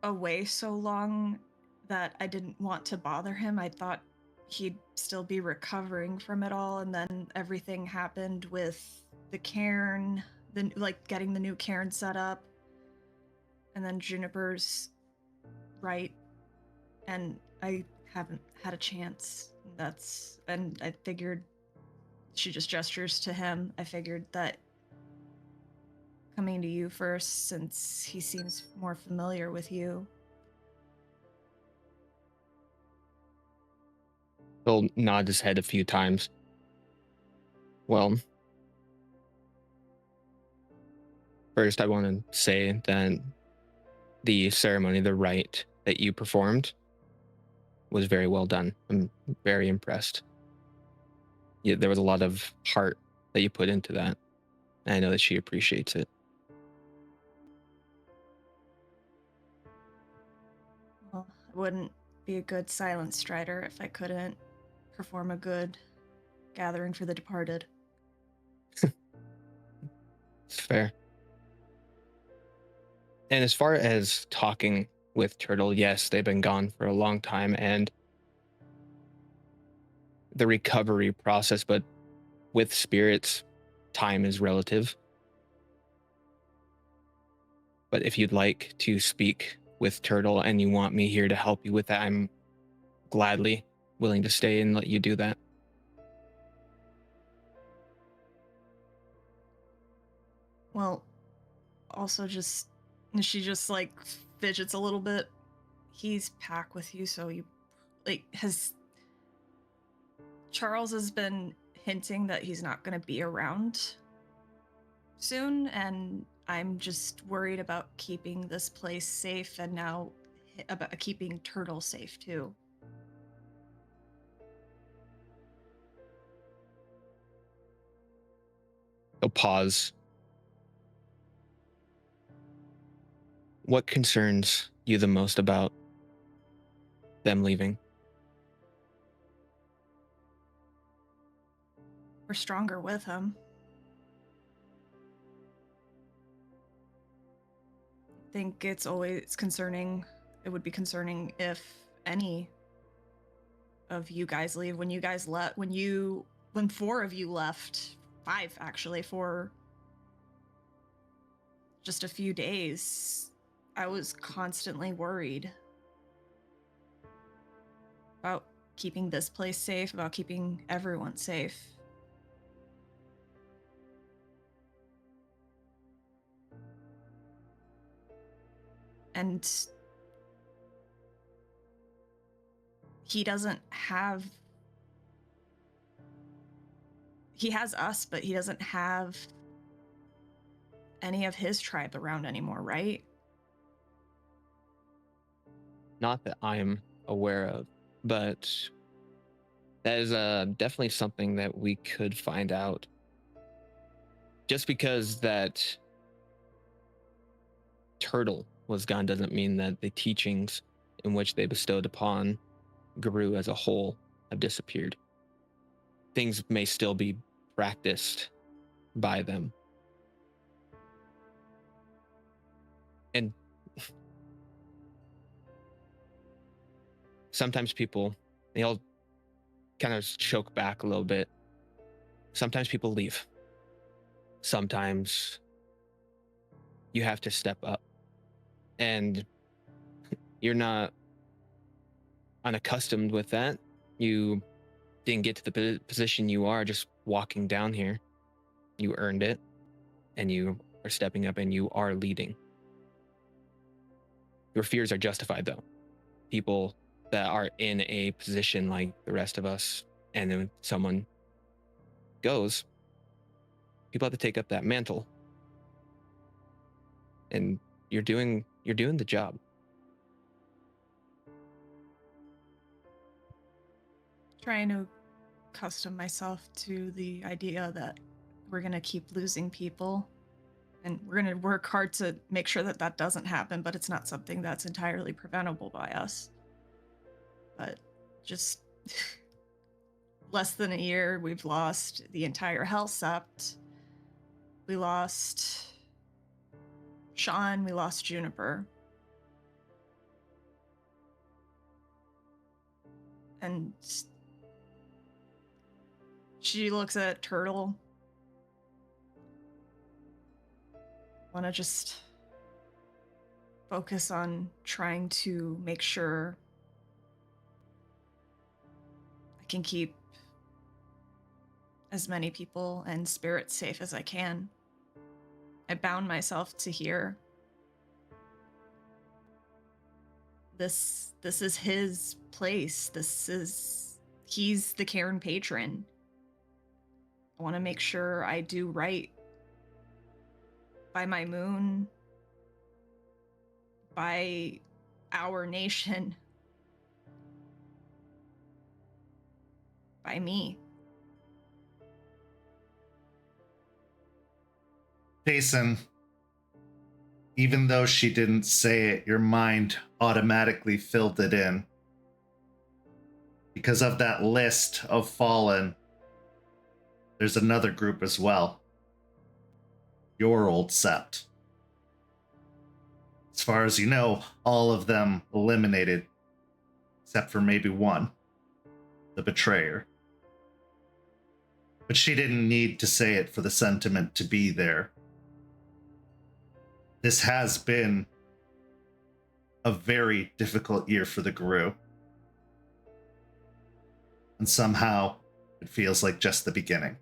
away so long that I didn't want to bother him. I thought he'd still be recovering from it all, and then everything happened with the cairn, getting the new cairn set up, and then Juniper's Rite, and I haven't had a chance. And I figured, she just gestures to him. I figured that coming to you first, since he seems more familiar with you. He'll nod his head a few times. Well, first I want to say that the ceremony, the rite that you performed, was very well done. I'm very impressed. Yeah, there was a lot of heart that you put into that. And I know that she appreciates it. Well, I wouldn't be a good silent strider if I couldn't perform a good gathering for the departed. It's fair. And as far as talking with Turtle, yes, they've been gone for a long time, and the recovery process, but with spirits, time is relative. But if you'd like to speak with Turtle and you want me here to help you with that, I'm gladly willing to stay and let you do that. Well, also she just like fidgets a little bit. He's packed with you, so you Charles has been hinting that he's not going to be around soon, and I'm just worried about keeping this place safe, and now about keeping Turtle safe too. He'll pause. What concerns you the most about them leaving? We're stronger with him. I think it's always concerning. It would be concerning if any of you guys leave. When you guys left, when 4 of you left, 5 actually, for just a few days, I was constantly worried about keeping this place safe, about keeping everyone safe. And he doesn't have... He has us, but he doesn't have any of his tribe around anymore, right? Not that I'm aware of, but that is definitely something that we could find out. Just because that turtle was gone doesn't mean that the teachings in which they bestowed upon Guru as a whole have disappeared. Things may still be practiced by them. And sometimes people, they all kind of choke back a little bit. Sometimes people leave. Sometimes you have to step up. And you're not unaccustomed with that. You didn't get to the position you are just walking down here. You earned it, and you are stepping up, and you are leading. Your fears are justified, though. People that are in a position like the rest of us, and then someone goes, people have to take up that mantle. And you're doing the job. Trying to accustom myself to the idea that we're going to keep losing people, and we're going to work hard to make sure that that doesn't happen, but it's not something that's entirely preventable by us. But just less than a year, we've lost the entire Hell Sept. We lost Sean, we lost Juniper. And she looks at Turtle. Want to just focus on trying to make sure I can keep as many people and spirits safe as I can. I bound myself to here. This is his place. He's the Cairn patron. I want to make sure I do right by my moon, by our nation, by me. Jason, even though she didn't say it, your mind automatically filled it in. Because of that list of fallen, there's another group as well. Your old Sept. As far as you know, all of them eliminated, except for maybe one, the betrayer. But she didn't need to say it for the sentiment to be there. This has been a very difficult year for the Guru. And somehow, it feels like just the beginning.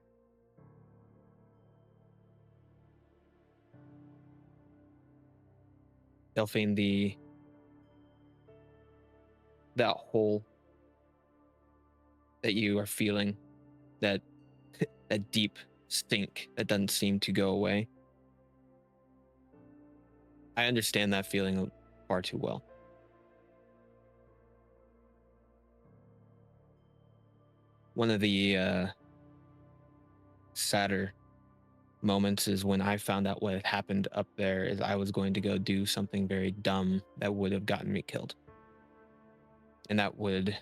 Delphine, that hole that you are feeling, that deep stink that doesn't seem to go away, I understand that feeling far too well. One of the sadder moments is when I found out what had happened up there is I was going to go do something very dumb that would have gotten me killed. And that would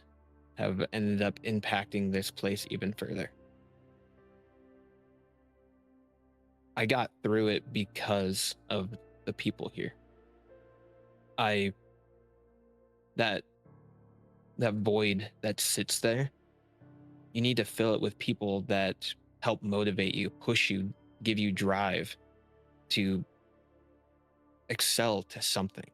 have ended up impacting this place even further. I got through it because of the people here. That void that sits there, you need to fill it with people that help motivate you, push you, give you drive to excel to something.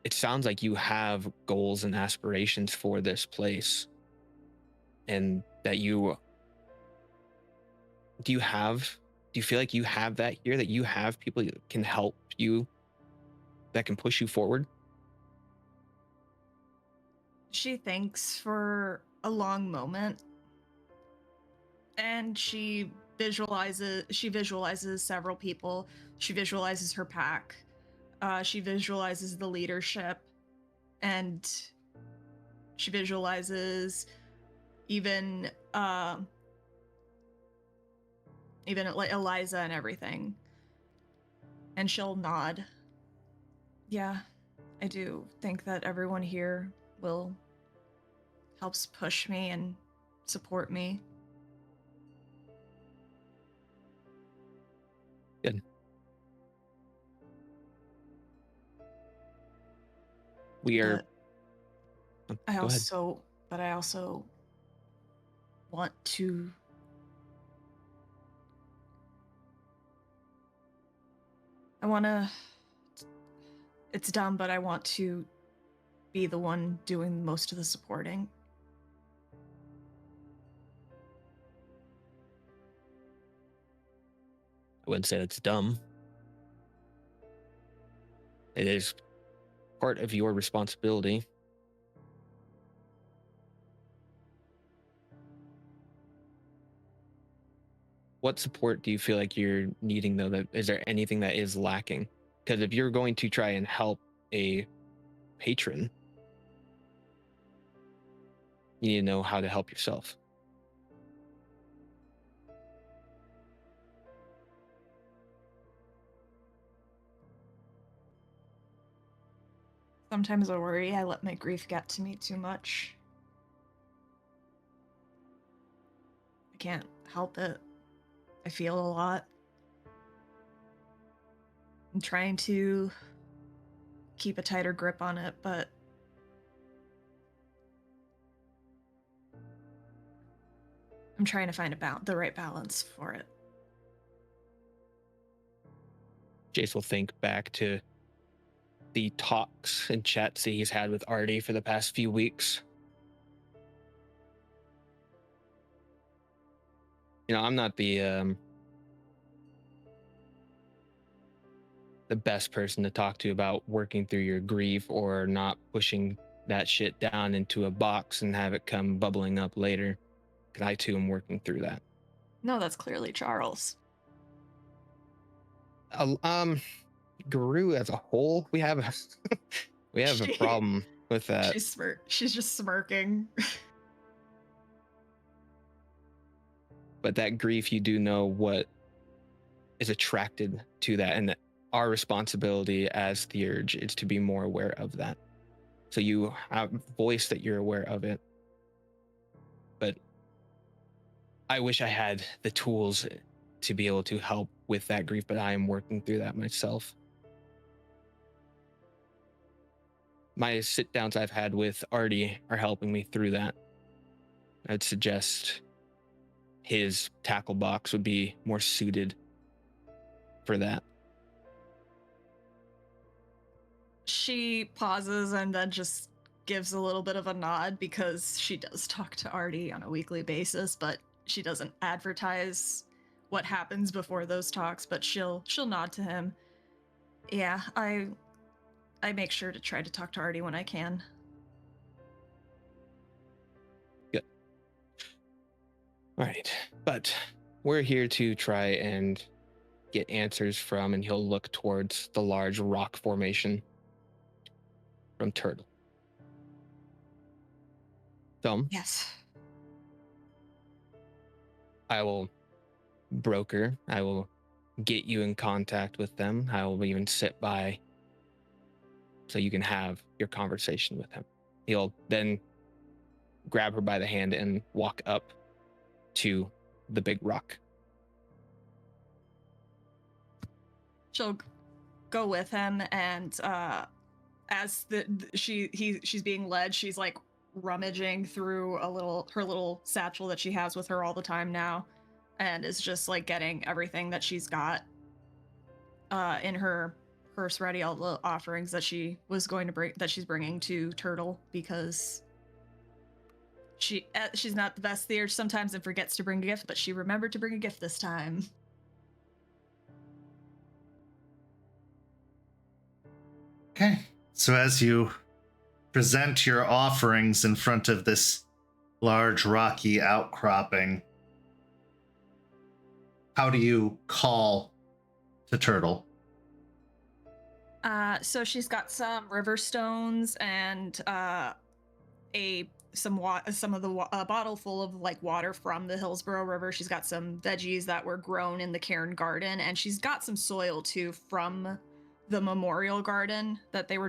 It sounds like you have goals and aspirations for this place, and that you do you feel like you have that here, that you have people that can help you, that can push you forward? She thinks for a long moment, and she visualizes several people. She visualizes her pack. She visualizes the leadership, and she visualizes even like Eliza and everything. And she'll nod. Yeah, I do think that everyone here helps push me and support me. Good. We are. I Go ahead. also want to. It's dumb, but I want to be the one doing most of the supporting. I wouldn't say that's dumb. It is part of your responsibility. What support do you feel like you're needing, though? Is there anything that is lacking? Because if you're going to try and help a patron, you need to know how to help yourself. Sometimes I worry I let my grief get to me too much. I can't help it. I feel a lot. I'm trying to keep a tighter grip on it, but I'm trying to find the right balance for it. Jace will think back to the talks and chats that he's had with Artie for the past few weeks. You know, I'm not the best person to talk to about working through your grief or not pushing that shit down into a box and have it come bubbling up later. Because I too am working through that. No, that's clearly Charles. Guru as a whole, we have a problem with that. She's just smirking. But that grief, you do know what is attracted to that, and our responsibility as the Urge is to be more aware of that. So you have voice that you're aware of it. But I wish I had the tools to be able to help with that grief, but I am working through that myself. My sit downs I've had with Artie are helping me through that. I'd suggest his tackle box would be more suited for that. She pauses and then just gives a little bit of a nod because she does talk to Artie on a weekly basis, but she doesn't advertise what happens before those talks, but she'll nod to him. Yeah, I make sure to try to talk to Artie when I can. Good. All right, but we're here to try and get answers from, and he'll look towards the large rock formation from Turtle. So Yes. I will broker. I will get you in contact with them. I will even sit by so you can have your conversation with him. He'll then grab her by the hand and walk up to the big rock. She'll go with him, and as she's being led, she's like rummaging through her little satchel that she has with her all the time now, and is just like getting everything that she's got in her purse ready, all the offerings that she was going to bring, that she's bringing to Turtle, because she's not the best theater sometimes and forgets to bring a gift, but she remembered to bring a gift this time. Okay. So as you present your offerings in front of this large rocky outcropping, how do you call to Turtle? So she's got some river stones and some of the bottle full of like water from the Hillsborough River. She's got some veggies that were grown in the Cairn Garden, and she's got some soil too from the Memorial Garden that they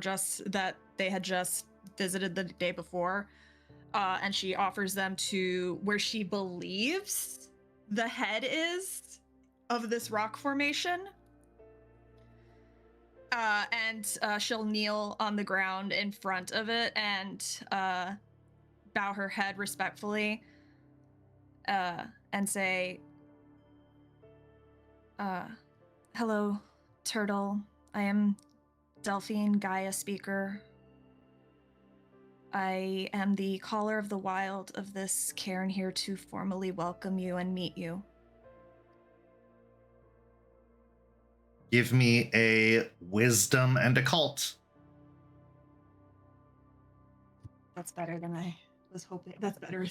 had just visited the day before. And she offers them to where she believes the head is of this rock formation. And she'll kneel on the ground in front of it and bow her head respectfully and say, hello, Turtle. I am Delphine Gaia Speaker. I am the caller of the wild of this cairn here to formally welcome you and meet you. Give me a wisdom and occult. That's better than I was hoping. That's better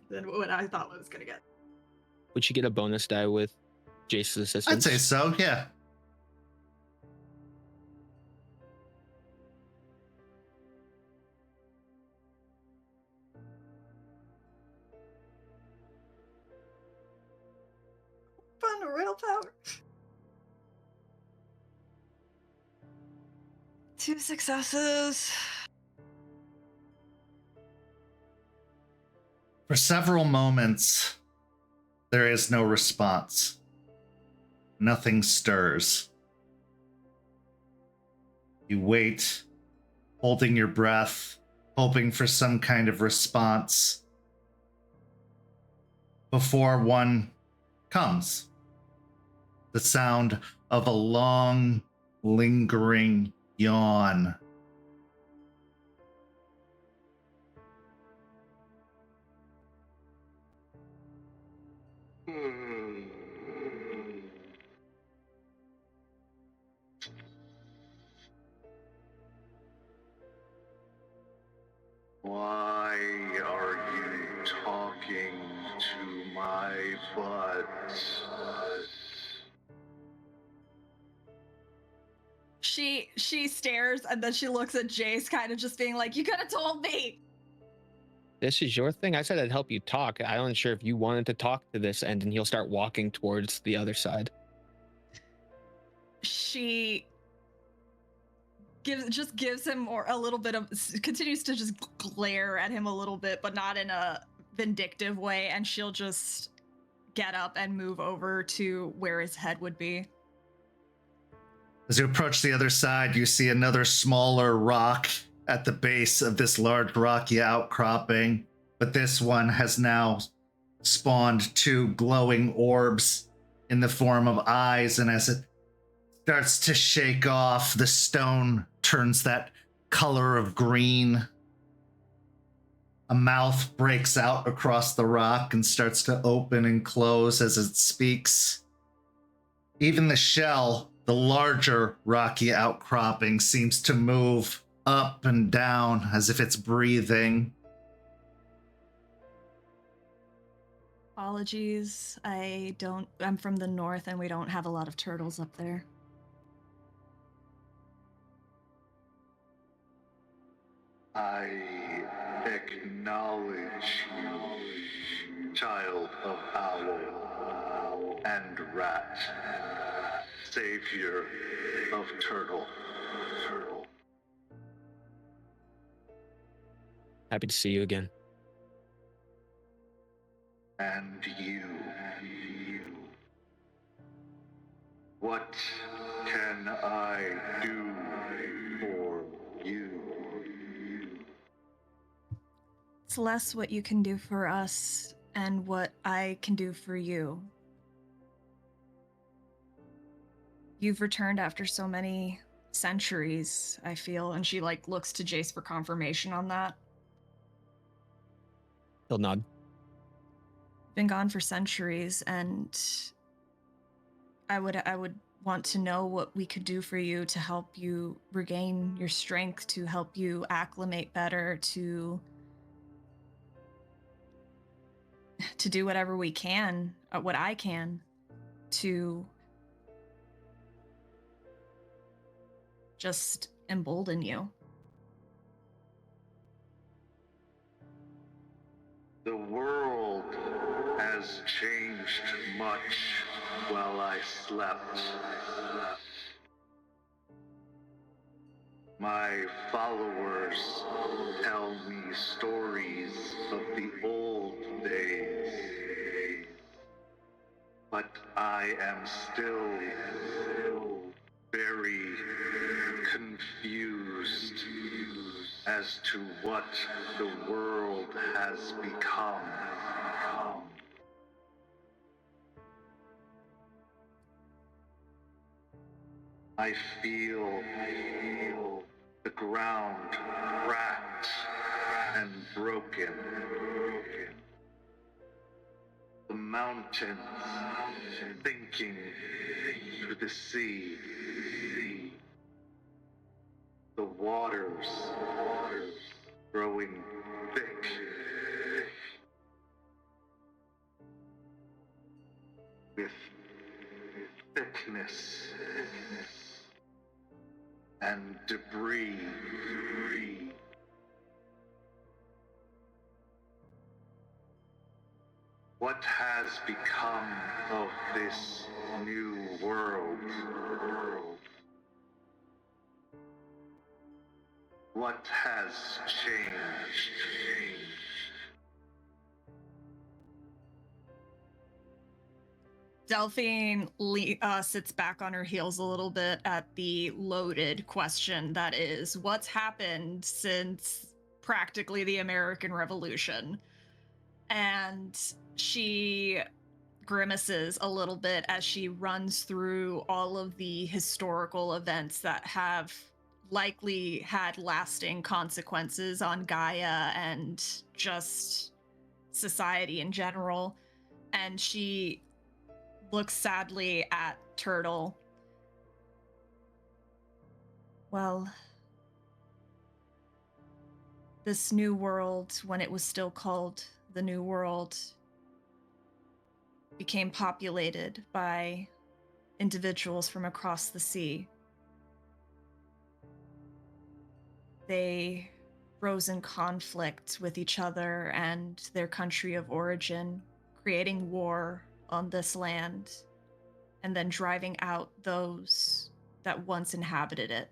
than what I thought I was going to get. Would you get a bonus die with Jace's assistance? I'd say so, yeah. Fun, real power. 2 successes. For several moments, there is no response. Nothing stirs. You wait, holding your breath, hoping for some kind of response, before one comes. The sound of a long, lingering yawn. Why are you talking to my butt? She stares, and then she looks at Jace, kind of just being like, you could have told me. This is your thing. I said I'd help you talk. I'm not sure if you wanted to talk to this end, and he'll start walking towards the other side. She gives him a little bit of, continues to just glare at him a little bit, but not in a vindictive way, and she'll just get up and move over to where his head would be. As you approach the other side, you see another smaller rock at the base of this large rocky outcropping, but this one has now spawned 2 glowing orbs in the form of eyes, and as it starts to shake off, the stone turns that color of green. A mouth breaks out across the rock and starts to open and close as it speaks. Even the shell, the larger rocky outcropping, seems to move up and down as if it's breathing. Apologies. I'm from the north and we don't have a lot of turtles up there. I acknowledge you, child of owl and rat, savior of turtle. Happy to see you again. And you. What can I do for you? It's less what you can do for us and what I can do for you. You've returned after so many centuries, I feel, and she looks to Jace for confirmation on that. He'll nod. Been gone for centuries, and I would want to know what we could do for you to help you regain your strength, to help you acclimate better, to do whatever we can, what I can, to just embolden you. The world has changed much while I slept. My followers tell me stories of the old days, but I am still very confused as to what the world has become. I feel the ground cracked and broken. The mountains sinking to the sea. The waters growing thick. With thickness and debris. What has become of this new world? What has changed? Delphine sits back on her heels a little bit at the loaded question that is, what's happened since practically the American Revolution? And she grimaces a little bit as she runs through all of the historical events that have likely had lasting consequences on Gaia and just society in general. And she looks sadly at Turtle. Well, this new world, when it was still called the New World, became populated by individuals from across the sea. They rose in conflict with each other and their country of origin, creating war on this land, and then driving out those that once inhabited it,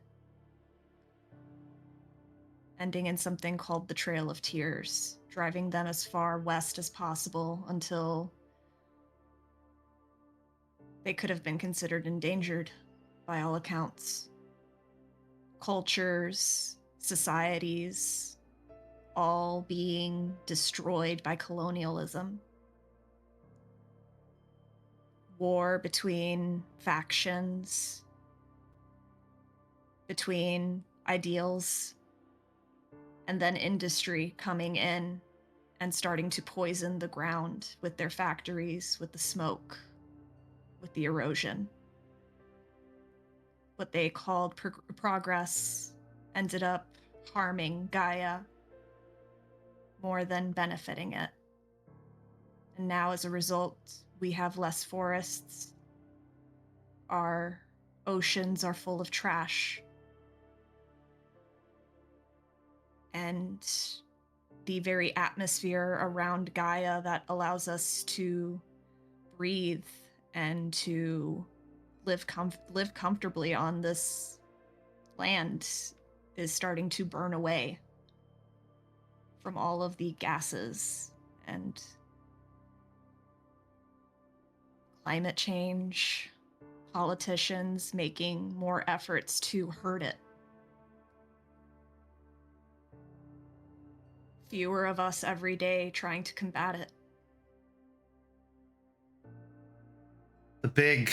ending in something called the Trail of Tears, driving them as far west as possible until they could have been considered endangered by all accounts. Cultures, societies, all being destroyed by colonialism. War between factions, between ideals, and then industry coming in and starting to poison the ground with their factories, with the smoke, with the erosion. What they called progress ended up harming Gaia more than benefiting it. And now, as a result, we have less forests. Our oceans are full of trash. And the very atmosphere around Gaia that allows us to breathe and to live comfortably on this land is starting to burn away from all of the gases and climate change, politicians making more efforts to hurt it. Fewer of us every day trying to combat it. The big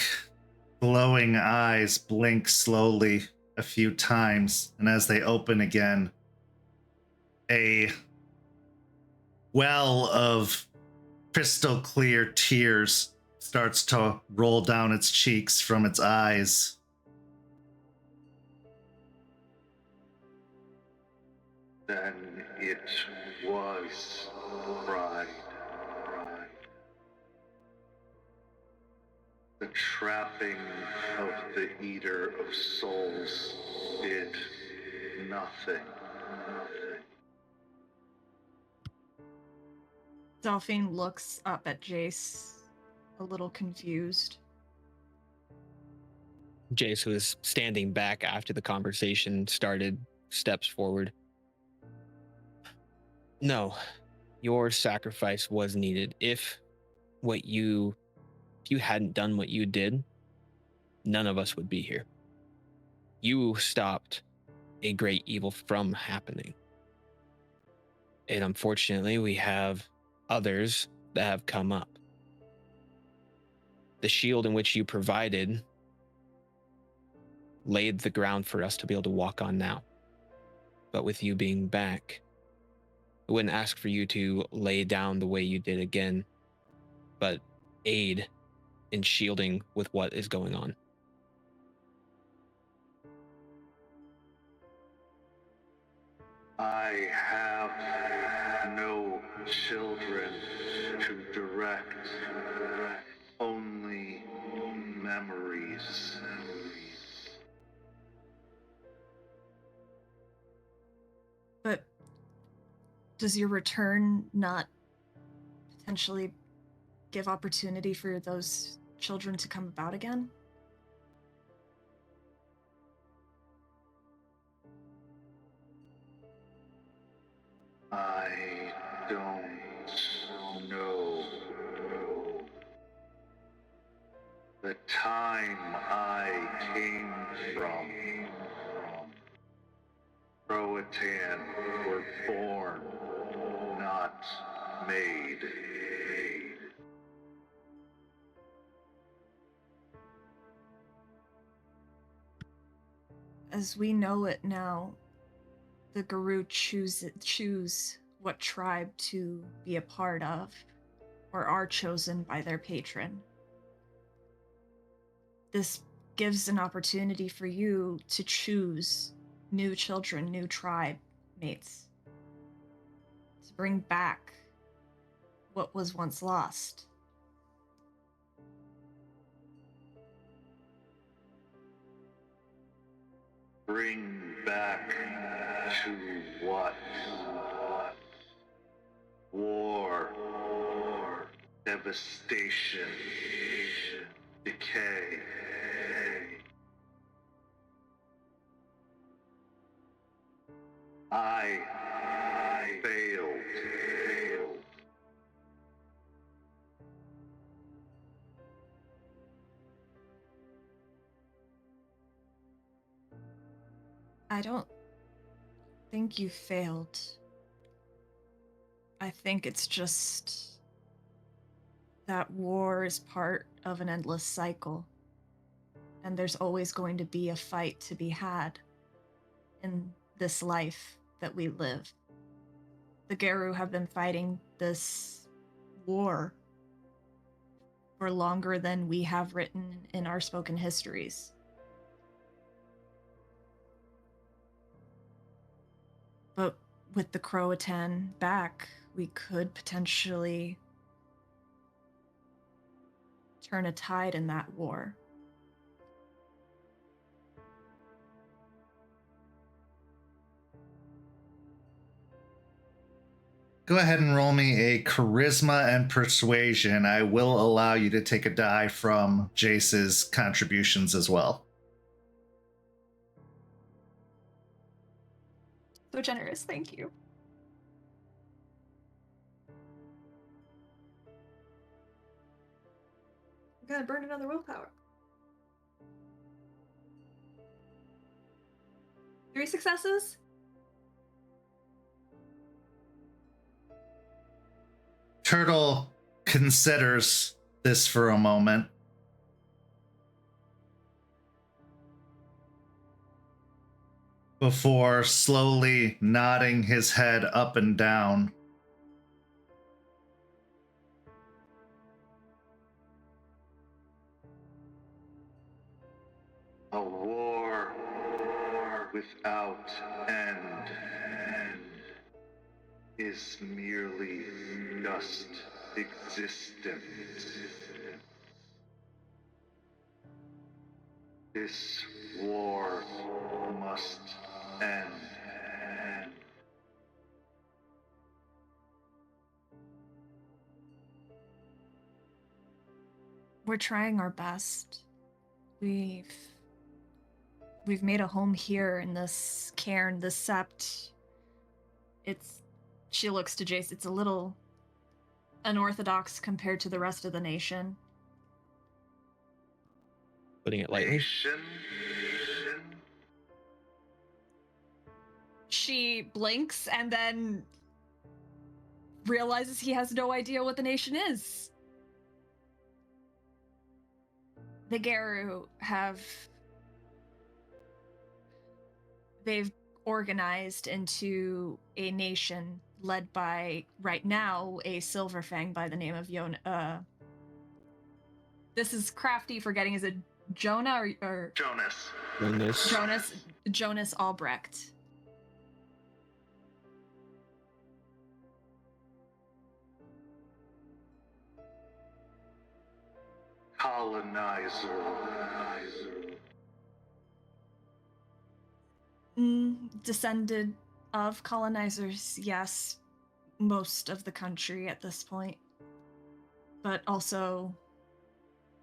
glowing eyes blink slowly a few times, and as they open again, a well of crystal clear tears starts to roll down its cheeks from its eyes. Then it was Rite. The trapping of the Eater of Souls did nothing. Delphine looks up at Jace, a little confused. Jace, who is standing back after the conversation started, steps forward. No, your sacrifice was needed. If you hadn't done what you did, none of us would be here. You stopped a great evil from happening. And unfortunately, we have others that have come up. The shield in which you provided laid the ground for us to be able to walk on now. But with you being back, I wouldn't ask for you to lay down the way you did again, but aid in shielding with what is going on. I have no children to direct, only memories. But does your return not potentially give opportunity for those children to come about again? I don't know. The time I came from, Croatan were born, not made. As we know it now, the Guru choose what tribe to be a part of, or are chosen by their patron. This gives an opportunity for you to choose new children, new tribe mates, to bring back what was once lost. Bring back to what? War, devastation, decay. I failed. I don't think you failed. I think it's just that war is part of an endless cycle. And there's always going to be a fight to be had in this life that we live. The Geru have been fighting this war for longer than we have written in our spoken histories. But with the Croatan back, we could potentially turn a tide in that war. Go ahead and roll me a charisma and persuasion. I will allow you to take a die from Jace's contributions as well. So generous, thank you. I'm gonna burn another willpower. 3 successes? Turtle considers this for a moment. Before slowly nodding his head up and down. A war without end is merely just existence. This war must end. We're trying our best. We've made a home here in this cairn, this Sept. She looks to Jace, it's a little unorthodox compared to the rest of the nation. Putting it lightly. Nation? She blinks and then realizes he has no idea what the nation is. The Garu they've organized into a nation led by, right now, a Silverfang by the name of this is crafty forgetting, is it Jonah or Jonas Albrecht. Colonizer. Descended of colonizers, yes. Most of the country at this point. But also,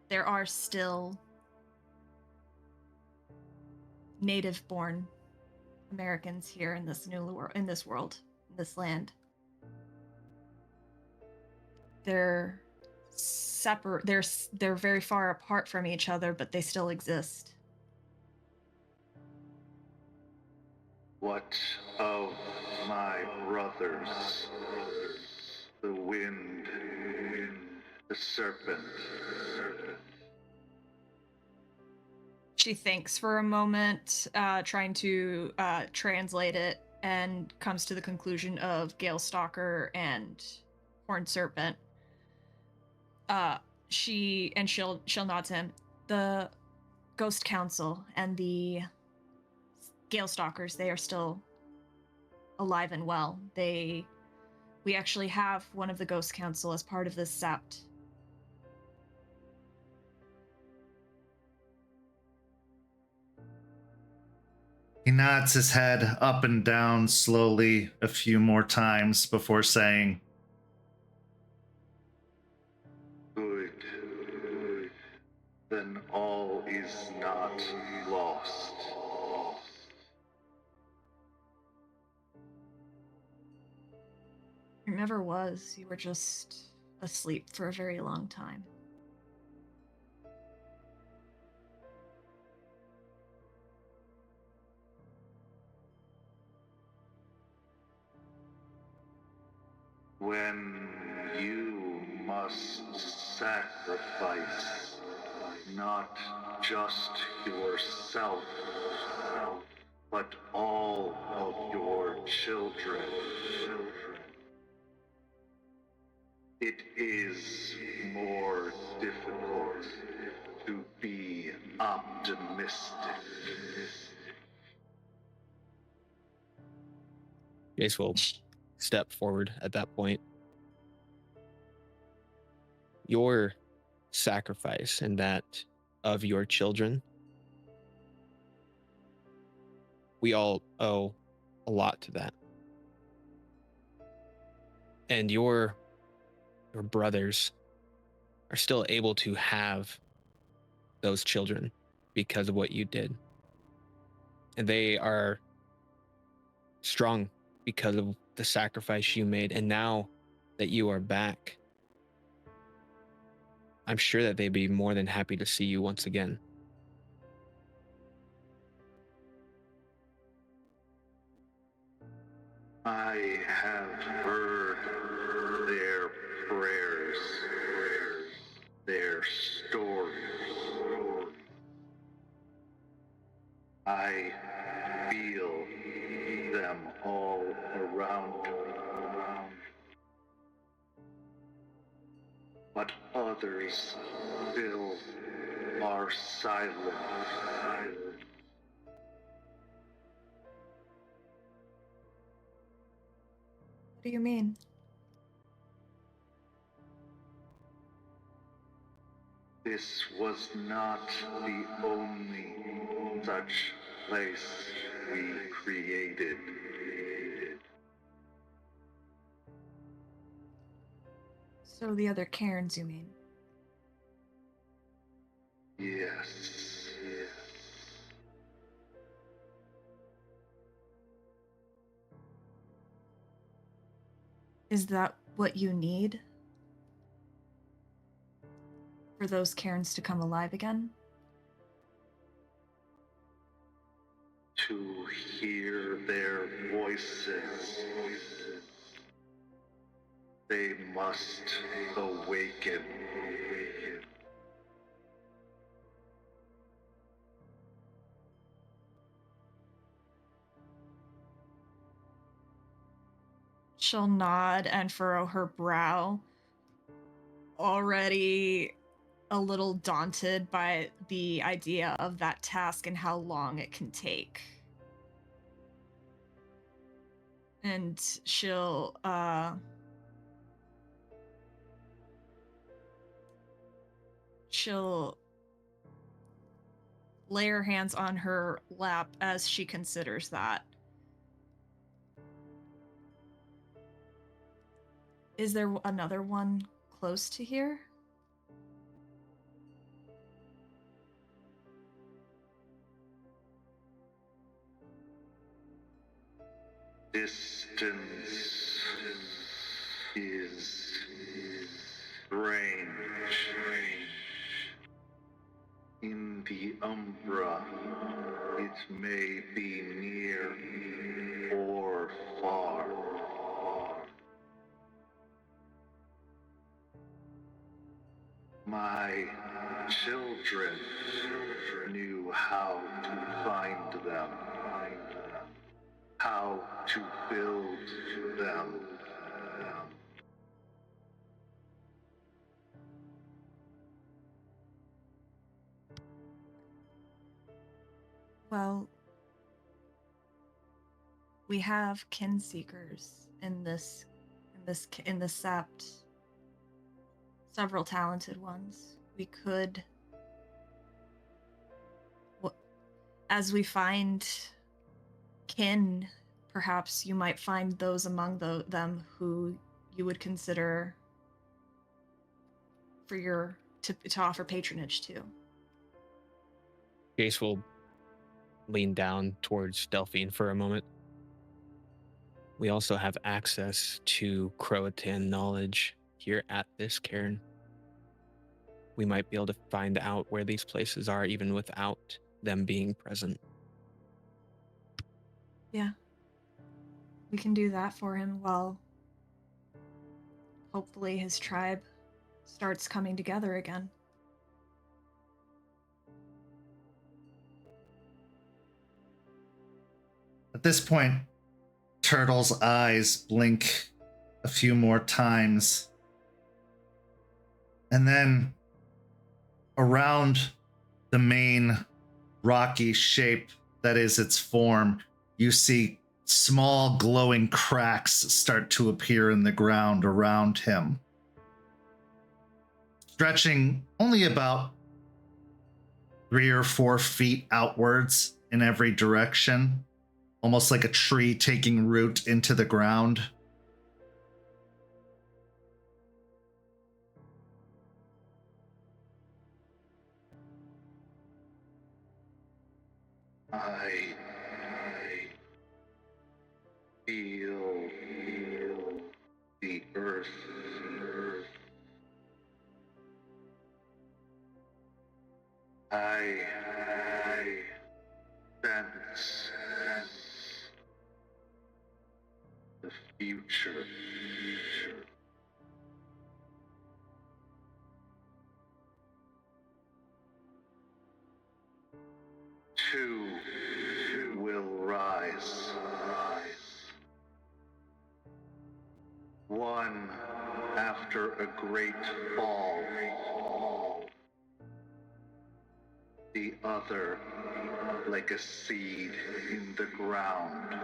there are still native-born Americans here in this in this world, in this land. They're separate. They're very far apart from each other, but they still exist. What of my brothers? The wind, the serpent. She thinks for a moment, trying to translate it, and comes to the conclusion of Gale Stalker and Horned Serpent. She'll nod to him. The Ghost Council and the Gale Stalkers, they are still alive and well. We actually have one of the Ghost Council as part of this Sept. He nods his head up and down slowly a few more times before saying, Good. Then all is not lost. It never was. You were just asleep for a very long time. When you must sacrifice not just yourself, but all of your children. It is more difficult to be optimistic. Jace will step forward at that point. Your sacrifice and that of your children. We all owe a lot to that. And your brothers are still able to have those children because of what you did. And they are strong because of the sacrifice you made. And now that you are back, I'm sure that they'd be more than happy to see you once again. I have heard their prayers, their stories. I feel them all around me. But others still are silent. What do you mean? This was not the only such place we created. So the other cairns, you mean? Yes. Is that what you need? For those cairns to come alive again? To hear their voices. They must awaken. She'll nod and furrow her brow, already a little daunted by the idea of that task and how long it can take. And she'll lay her hands on her lap as she considers that. Is there another one close to here? Distance is strange. In the Umbra, it may be near or far. My children knew how to find them, how to build them. Well, we have kin seekers in the Sept. Several talented ones. We could, as we find kin, perhaps you might find those among them who you would consider for to offer patronage to. Jace will lean down towards Delphine for a moment. We also have access to Croatan knowledge here at this cairn. We might be able to find out where these places are even without them being present. Yeah. We can do that for him while hopefully his tribe starts coming together again. At this point, Turtle's eyes blink a few more times. And then around the main rocky shape that is its form, you see small glowing cracks start to appear in the ground around him. stretching only about 3 or 4 feet outwards in every direction, almost like a tree taking root into the ground. I feel the earth. I sense the future. Two will rise. One after a great fall. The other like a seed in the ground.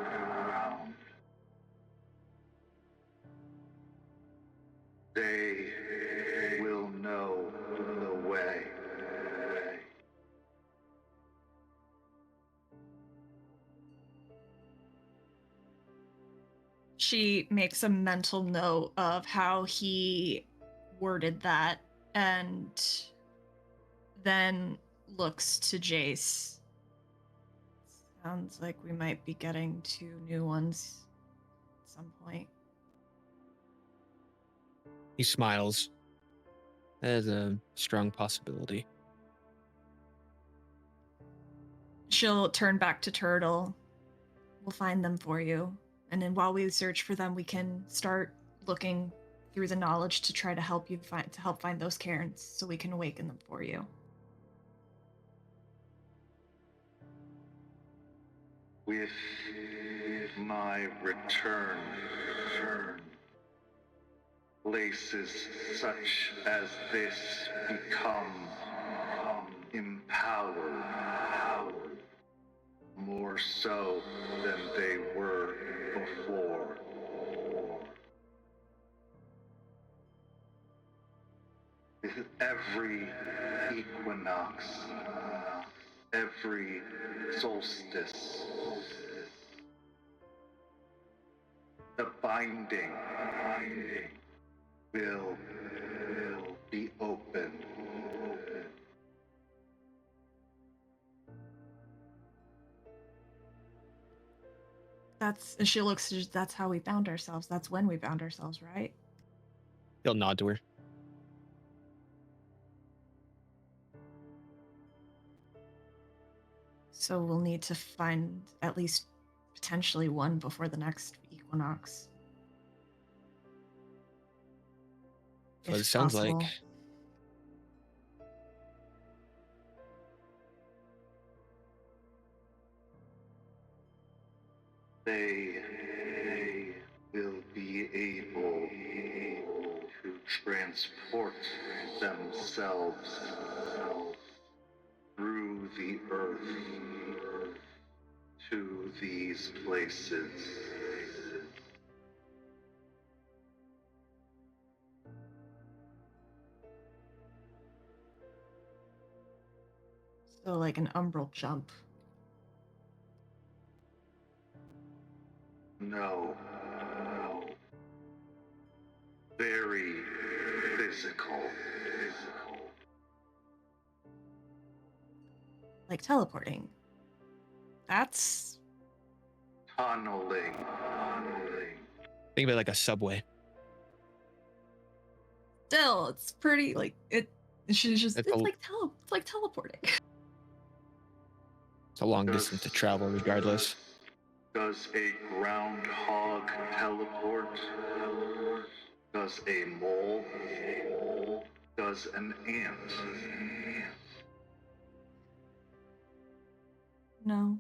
They will know the way. She makes a mental note of how he worded that and then looks to Jace. Sounds like we might be getting 2 new ones at some point. He smiles. That is a strong possibility. She'll turn back to Turtle. We'll find them for you. And then while we search for them, we can start looking through the knowledge to try to help you find those cairns so we can awaken them for you. With my return, places such as this become empowered, more so than they were before. With every equinox, every solstice, the binding will be open. She looks, that's how we bound ourselves. That's when we bound ourselves, right? He'll nod to her. So we'll need to find at least potentially one before the next equinox. So it If sounds possible. like They will be able to transport themselves through the earth to these places. So like an umbral jump. No. Very physical. Like teleporting. That's Tunneling. think of it like a subway. still, it's pretty like it. She's just It's it's a- like teleporting. It's a long distance to travel regardless. Does a groundhog teleport? Does a mole? Does an ant? No.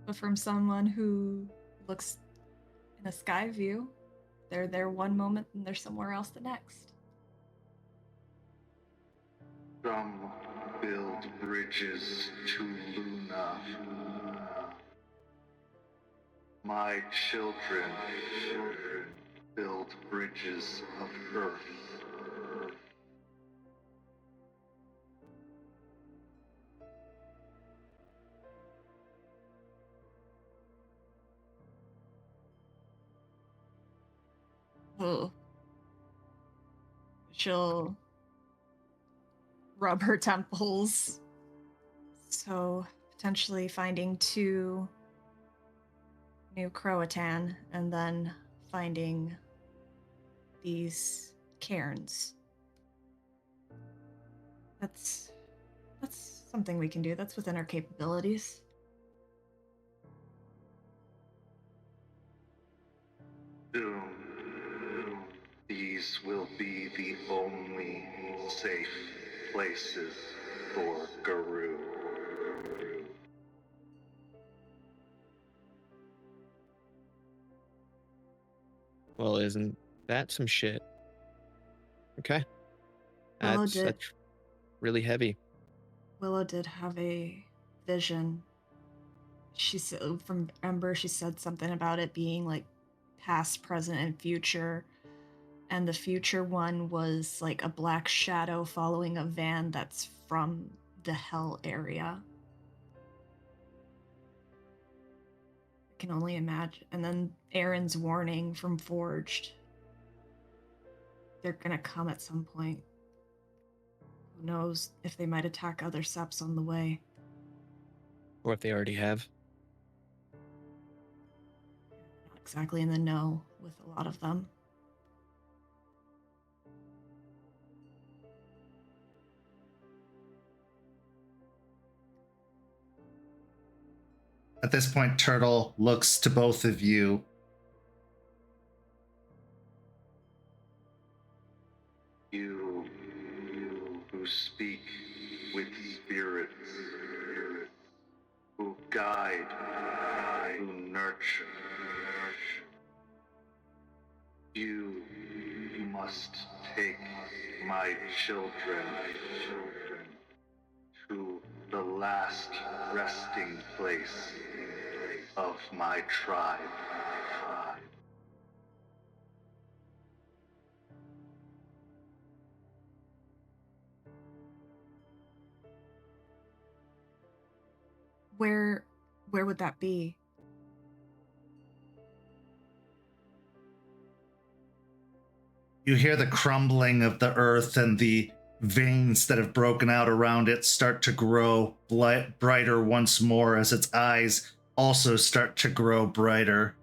But from someone who looks in a sky view, they're there one moment and they're somewhere else the next. Some build bridges to Luna. My children build bridges of Earth. Oh. She'll rub her temples. So, potentially finding 2 new Croatan and then finding these cairns. That's something we can do. That's within our capabilities. Soon, these will be the only safe places for Guru. Well, isn't that some shit? Okay. Willow That's really heavy. Willow did have a vision. She said from Ember, she said something about it being like past, present, and future. And the future one was like a black shadow following a van that's from the hell area. I can only imagine. And then Aaron's warning from Forged. They're gonna come at some point. Who knows if they might attack other Septs on the way. Or if they already have. Not exactly in the know with a lot of them. At this point, Turtle looks to both of you. You who speak with spirits, who guide, who nurture. You must take my children to the last resting place of my tribe. Where would that be? You hear the crumbling of the earth and the veins that have broken out around it start to grow brighter once more as its eyes also start to grow brighter.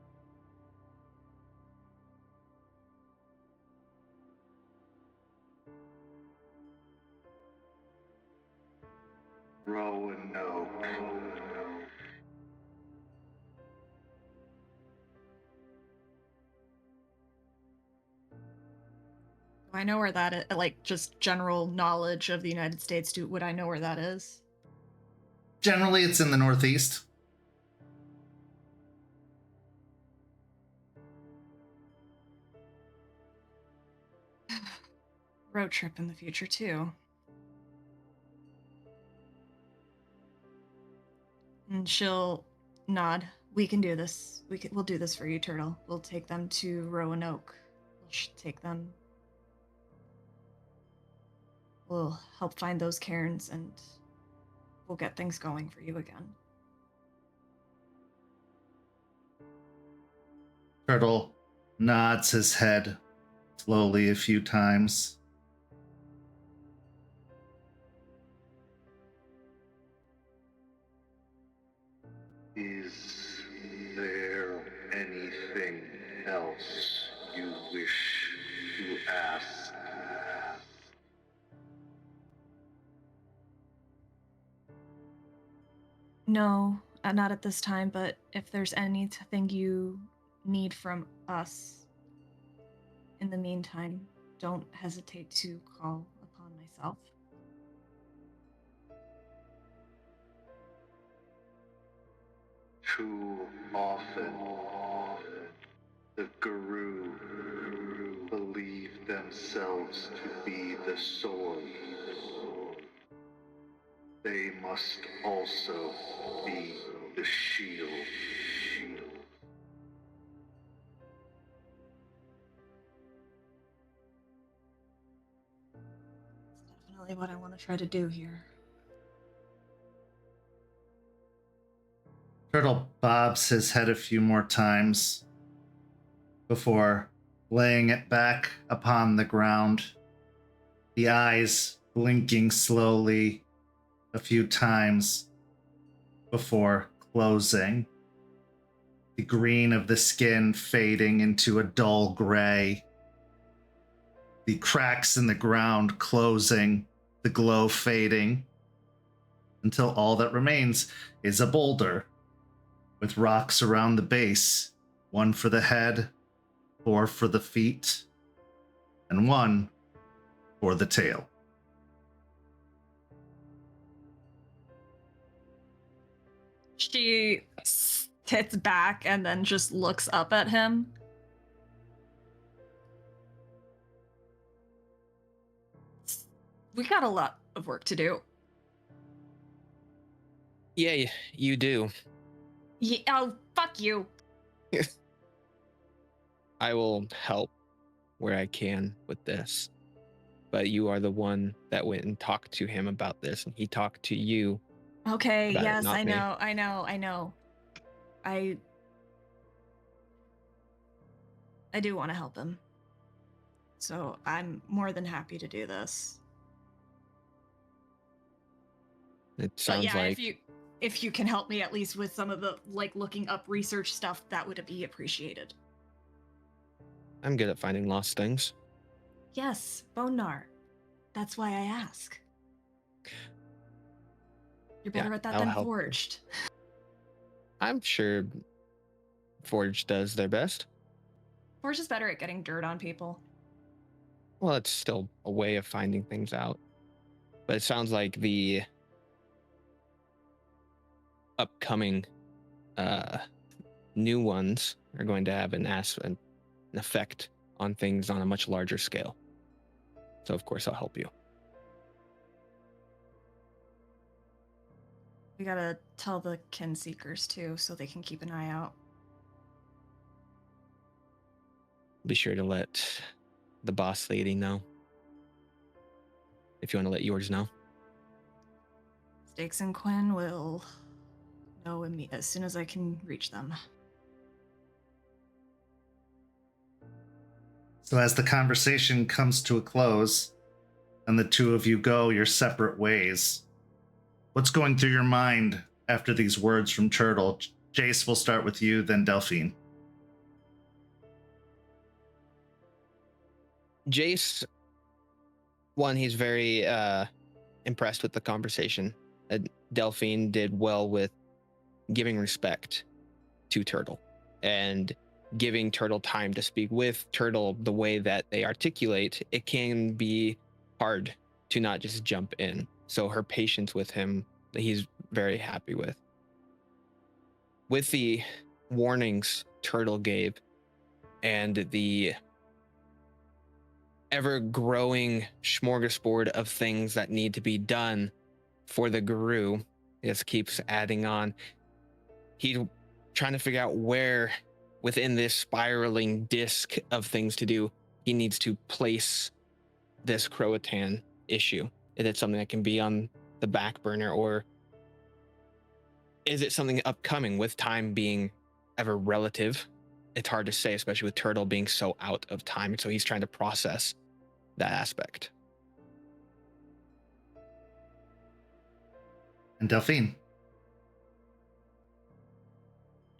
Roanoke. I know where that is. Like, just general knowledge of the United States. Would I know where that is? Generally, it's in the northeast. Road trip in the future, too. And she'll nod. We can do this. We'll do this for you, Turtle. We'll take them to Roanoke. We'll take them. We'll help find those cairns, and we'll get things going for you again. Turtle nods his head slowly a few times. Is there anything else you wish to ask? No, not at this time, but if there's anything you need from us in the meantime, don't hesitate to call upon myself. Too often, the Guru believe themselves to be the sword. They must also be the shield. That's definitely what I want to try to do here. Turtle bobs his head a few more times before laying it back upon the ground, the eyes blinking slowly a few times before closing, the green of the skin fading into a dull gray, the cracks in the ground closing, the glow fading, until all that remains is a boulder with rocks around the base, 1 for the head, 4 for the feet, and 1 for the tail. She sits back and then just looks up at him. We got a lot of work to do. Yeah, you do. Yeah, oh, fuck you. I will help where I can with this. But you are the one that went and talked to him about this, and he talked to you. Okay, about it, yes, not I me. know. I do want to help him. So I'm more than happy to do this. It But sounds yeah, like if you can help me at least with some of the looking up research stuff, that would be appreciated. I'm good at finding lost things. Yes, Bonar. That's why I ask. You're better at that I'll than help you. Forged. I'm sure Forge does their best. Forged is better at getting dirt on people. Well, it's still a way of finding things out. But it sounds like the upcoming new ones are going to have an effect on things on a much larger scale. So of course I'll help you. We gotta tell the kin seekers too, so they can keep an eye out. Be sure to let the boss lady know. If you want to let yours know. Stakes and Quinn will know as soon as I can reach them. So as the conversation comes to a close and the two of you go your separate ways, what's going through your mind after these words from Turtle? Jace, we'll start with you, then Delphine. Jace, one, he's very impressed with the conversation. Delphine did well with giving respect to Turtle and giving Turtle time to speak. With Turtle, the way that they articulate, it can be hard to not just jump in. So her patience with him, he's very happy with. With the warnings Turtle gave and the ever-growing smorgasbord of things that need to be done for the Guru, it keeps adding on. He's trying to figure out where within this spiraling disc of things to do, he needs to place this Croatan issue. Is it something that can be on the back burner, or is it something upcoming? With time being ever relative, it's hard to say, especially with Turtle being so out of time. So he's trying to process that aspect. And Delphine.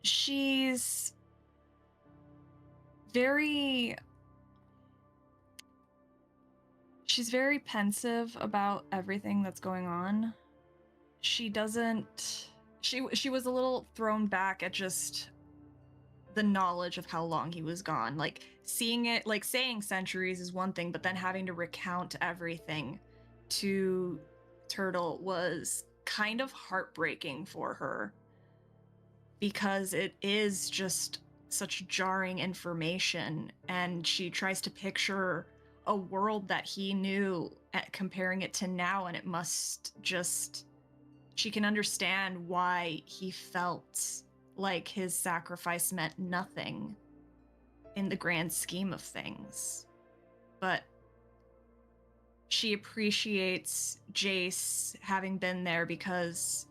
She's very pensive about everything that's going on. She was a little thrown back at just the knowledge of how long he was gone. Like seeing it, like saying centuries is one thing, but then having to recount everything to Turtle was kind of heartbreaking for her, because it is just such jarring information, and she tries to picture a world that he knew, comparing it to now, and it must just, she can understand why he felt like his sacrifice meant nothing in the grand scheme of things. But she appreciates Jace having been there, because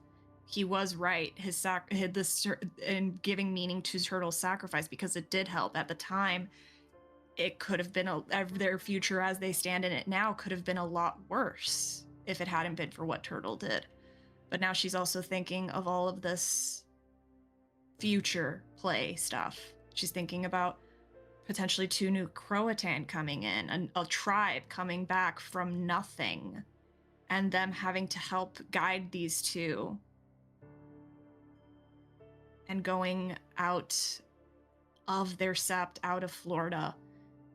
he was right. In giving meaning to Turtle's sacrifice, because it did help at the time. it could have been their future as they stand in it now could have been a lot worse if it hadn't been for what Turtle did. But now she's also thinking of all of this future play stuff. She's thinking about potentially 2 new Croatan coming in, and a tribe coming back from nothing, and them having to help guide these 2. And going out of their Sept, out of Florida,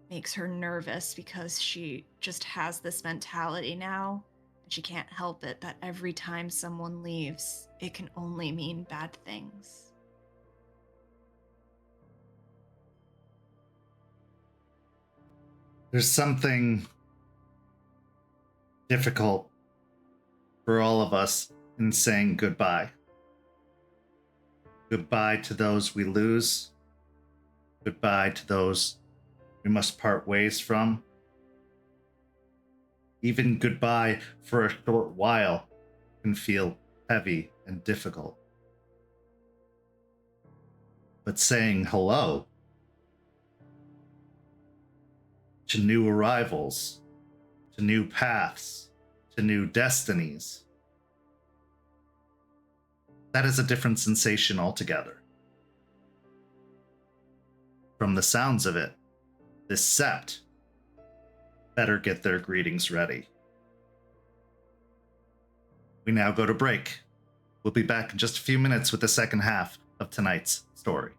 makes her nervous because she just has this mentality now, and she can't help it, that every time someone leaves, it can only mean bad things. There's something difficult for all of us in saying goodbye. Goodbye to those we lose. Goodbye to those we must part ways from. Even goodbye for a short while can feel heavy and difficult. But saying hello to new arrivals, to new paths, to new destinies, that is a different sensation altogether. From the sounds of it, this Sept better get their greetings ready. We now go to break. We'll be back in just a few minutes with the second half of tonight's story.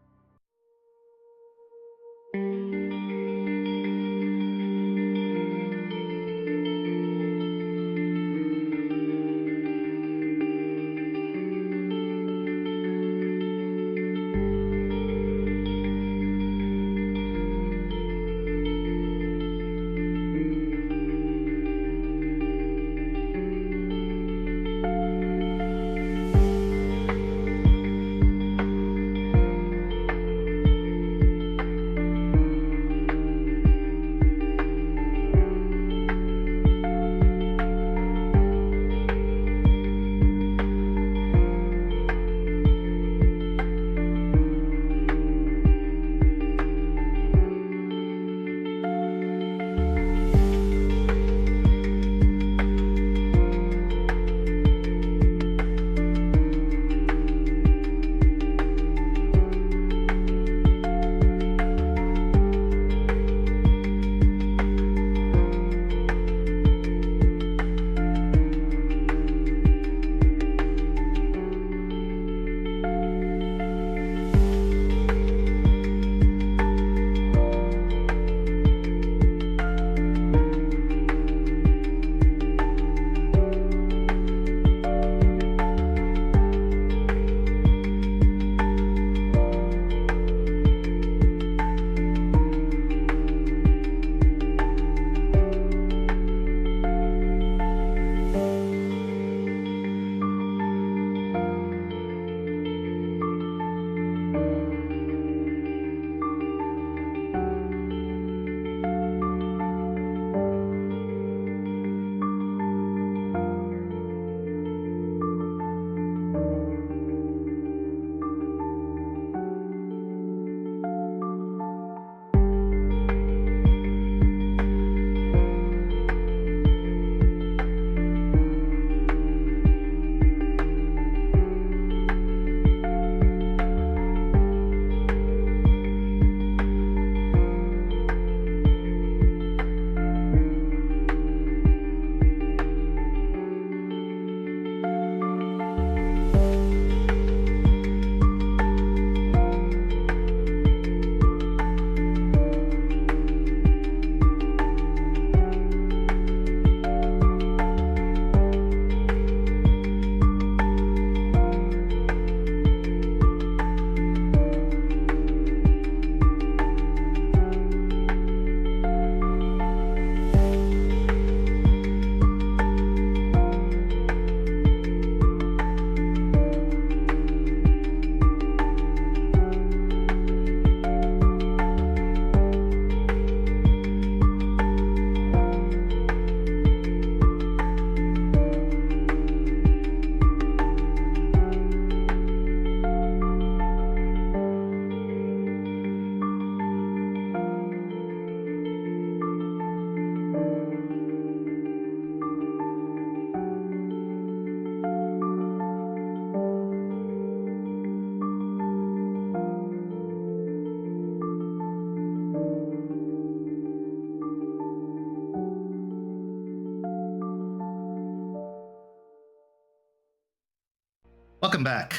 Welcome back.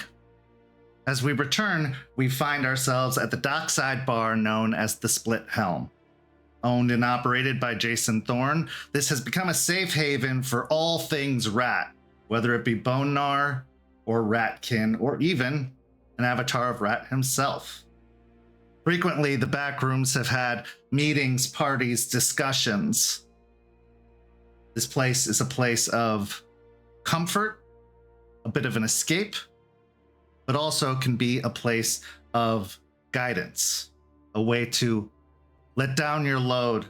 As we return, we find ourselves at the dockside bar known as the Split Helm. Owned and operated by Jason Thorne, this has become a safe haven for all things rat, whether it be Bone Gnar or Ratkin, or even an avatar of Rat himself. Frequently, the back rooms have had meetings, parties, discussions. This place is a place of comfort, a bit of an escape, but also can be a place of guidance, a way to let down your load,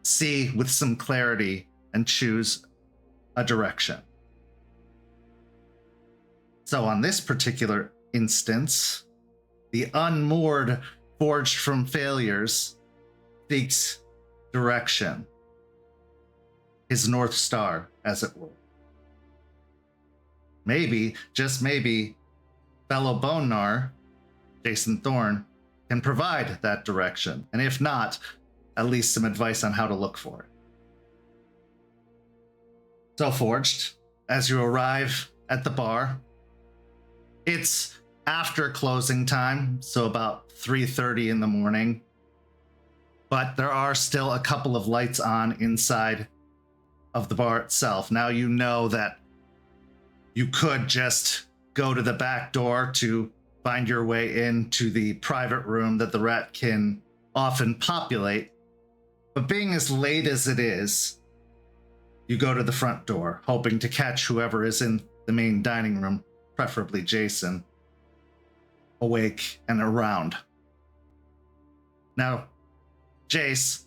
see with some clarity, and choose a direction. So on this particular instance, the unmoored, forged from failures, seeks direction. His North Star, as it were. Maybe, just maybe, fellow Bone Gnar, Jason Thorne, can provide that direction. And if not, at least some advice on how to look for it. So Forged, as you arrive at the bar, it's after closing time, so about 3:30 in the morning. But there are still a couple of lights on inside of the bar itself. Now you know that you could just go to the back door to find your way into the private room that the rat can often populate. But being as late as it is, you go to the front door, hoping to catch whoever is in the main dining room, preferably Jason, awake and around. Now, Jace,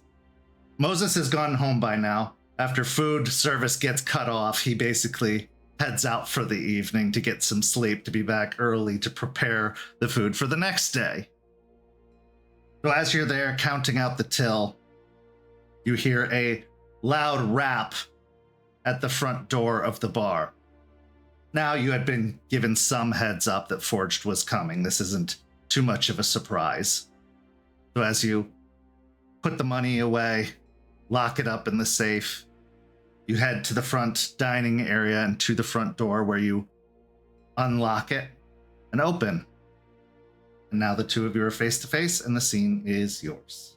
Moses has gone home by now. After food service gets cut off, he basically heads out for the evening to get some sleep, to be back early to prepare the food for the next day. So as you're there counting out the till, you hear a loud rap at the front door of the bar. Now you had been given some heads up that Forged was coming. This isn't too much of a surprise. So as you put the money away, lock it up in the safe, you head to the front dining area and to the front door where you unlock it and open. And now the two of you are face to face and the scene is yours.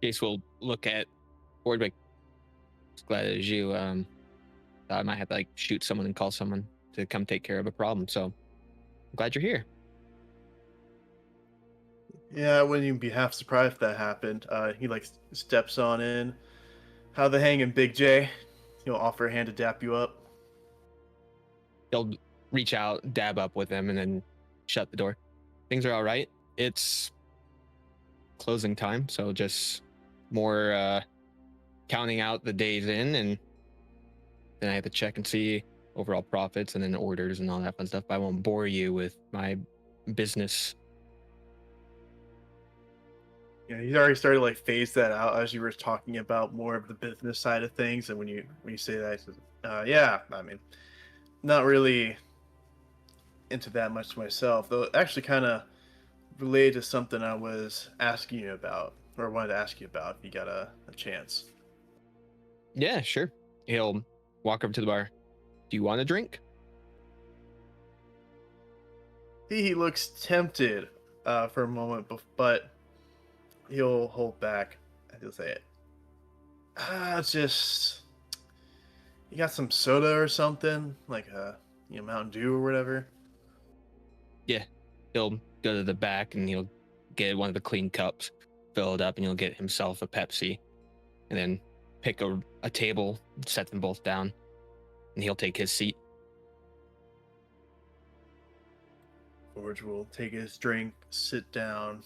Jace will look at Ford like, glad as you. I might have to like shoot someone and call someone to come take care of a problem. So I'm glad you're here. Yeah, I wouldn't even be half surprised if that happened. He like steps on in. How the hanging, Big J? He'll offer a hand to dap you up. He'll reach out, dab up with him, and then shut the door. Things are all right. It's closing time, so just more counting out the days in, and then I have to check and see overall profits and then orders and all that fun stuff. But I won't bore you with my business. Yeah, he's already started to like phase that out as you were talking about more of the business side of things. And when you say that, he says, yeah, I mean, not really into that much myself, though. Actually, kind of related to something I was asking you about, or wanted to ask you about, if you got a chance. Yeah, sure. He'll walk up to the bar. Do you want a drink? He looks tempted for a moment, but he'll hold back. He'll say, it's just, you got some soda or something, like Mountain Dew or whatever. Yeah, he'll go to the back and he'll get one of the clean cups, fill it up, and he'll get himself a Pepsi, and then pick a table, set them both down, and he'll take his seat. Forge will take his drink, sit down,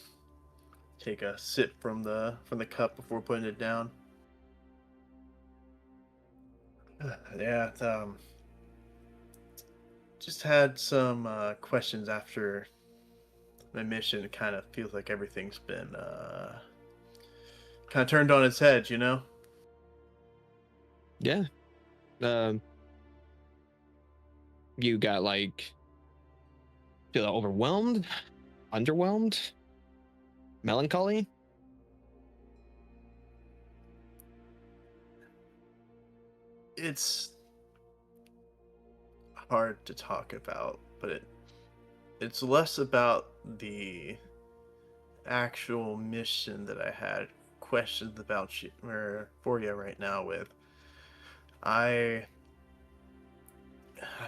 take a sip from the cup before putting it down. Yeah, just had some questions after my mission. It kind of feels like everything's been kind of turned on its head, you know? Yeah. You got like, feel overwhelmed, underwhelmed, melancholy? It's hard to talk about, but it's less about the actual mission that I had questions about you or for you right now with. I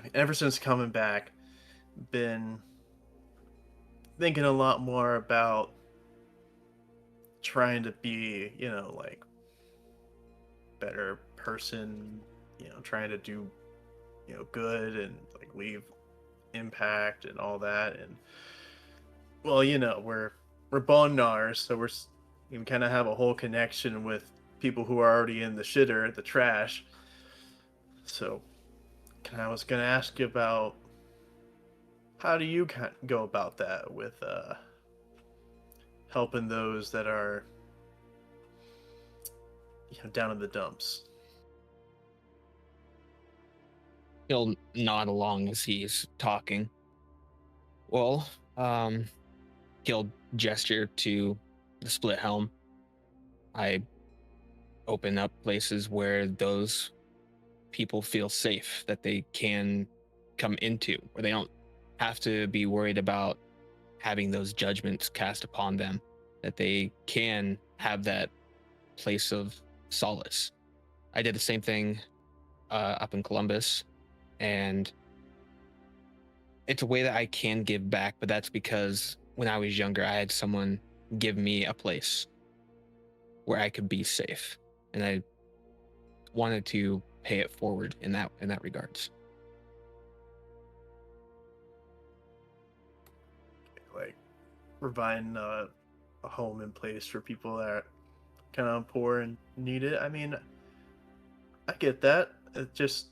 mean, ever since coming back, been thinking a lot more about trying to be, like better person, trying to do, good and like leave impact and all that. And well, we're Bonnars, so we kind of have a whole connection with people who are already in the shitter, the trash. So I was gonna ask you about how do you go about that with helping those that are down in the dumps. He'll nod along as he's talking. Well, he'll gesture to the Split Helm. I open up places where those people feel safe, that they can come into, where they don't have to be worried about having those judgments cast upon them, that they can have that place of solace. I did the same thing up in Columbus, and it's a way that I can give back, but that's because when I was younger, I had someone give me a place where I could be safe, and I wanted to pay it forward in that regards. Like providing a home in place for people that are kind of poor and need it. I mean, I get that. It's just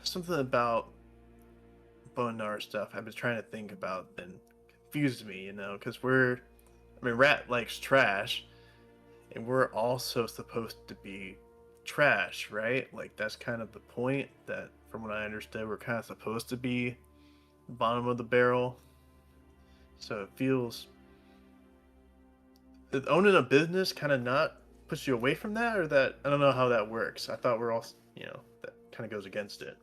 something about Bonar stuff I've been trying to think about and confused me, because Rat likes trash, and we're also supposed to be trash, right? Like, that's kind of the point, that from what I understood, we're kind of supposed to be bottom of the barrel. So it feels, is owning a business kind of not puts you away from that, or that, I don't know how that works. I thought we're all, that kind of goes against it.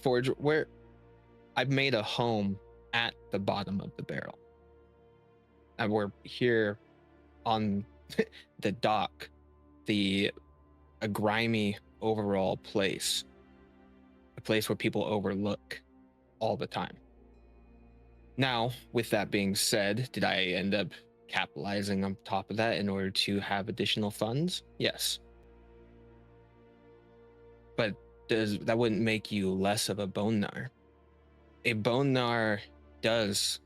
Forge, where I've made a home at the bottom of the barrel. And we're here on the dock, a grimy overall place, a place where people overlook all the time. Now, with that being said, did I end up capitalizing on top of that in order to have additional funds? Yes. But that wouldn't make you less of a Bonar. A Bonar does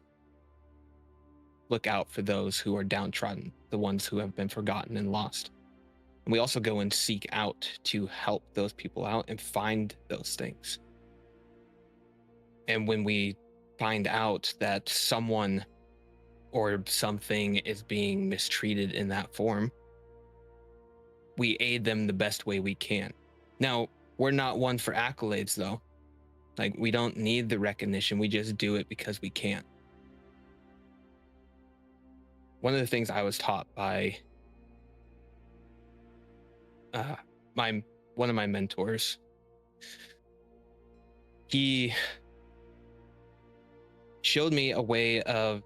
look out for those who are downtrodden, the ones who have been forgotten and lost. And we also go and seek out to help those people out and find those things. And when we find out that someone or something is being mistreated in that form, we aid them the best way we can. Now, we're not one for accolades, though. Like, we don't need the recognition. We just do it because we can. One of the things I was taught by one of my mentors, he showed me a way of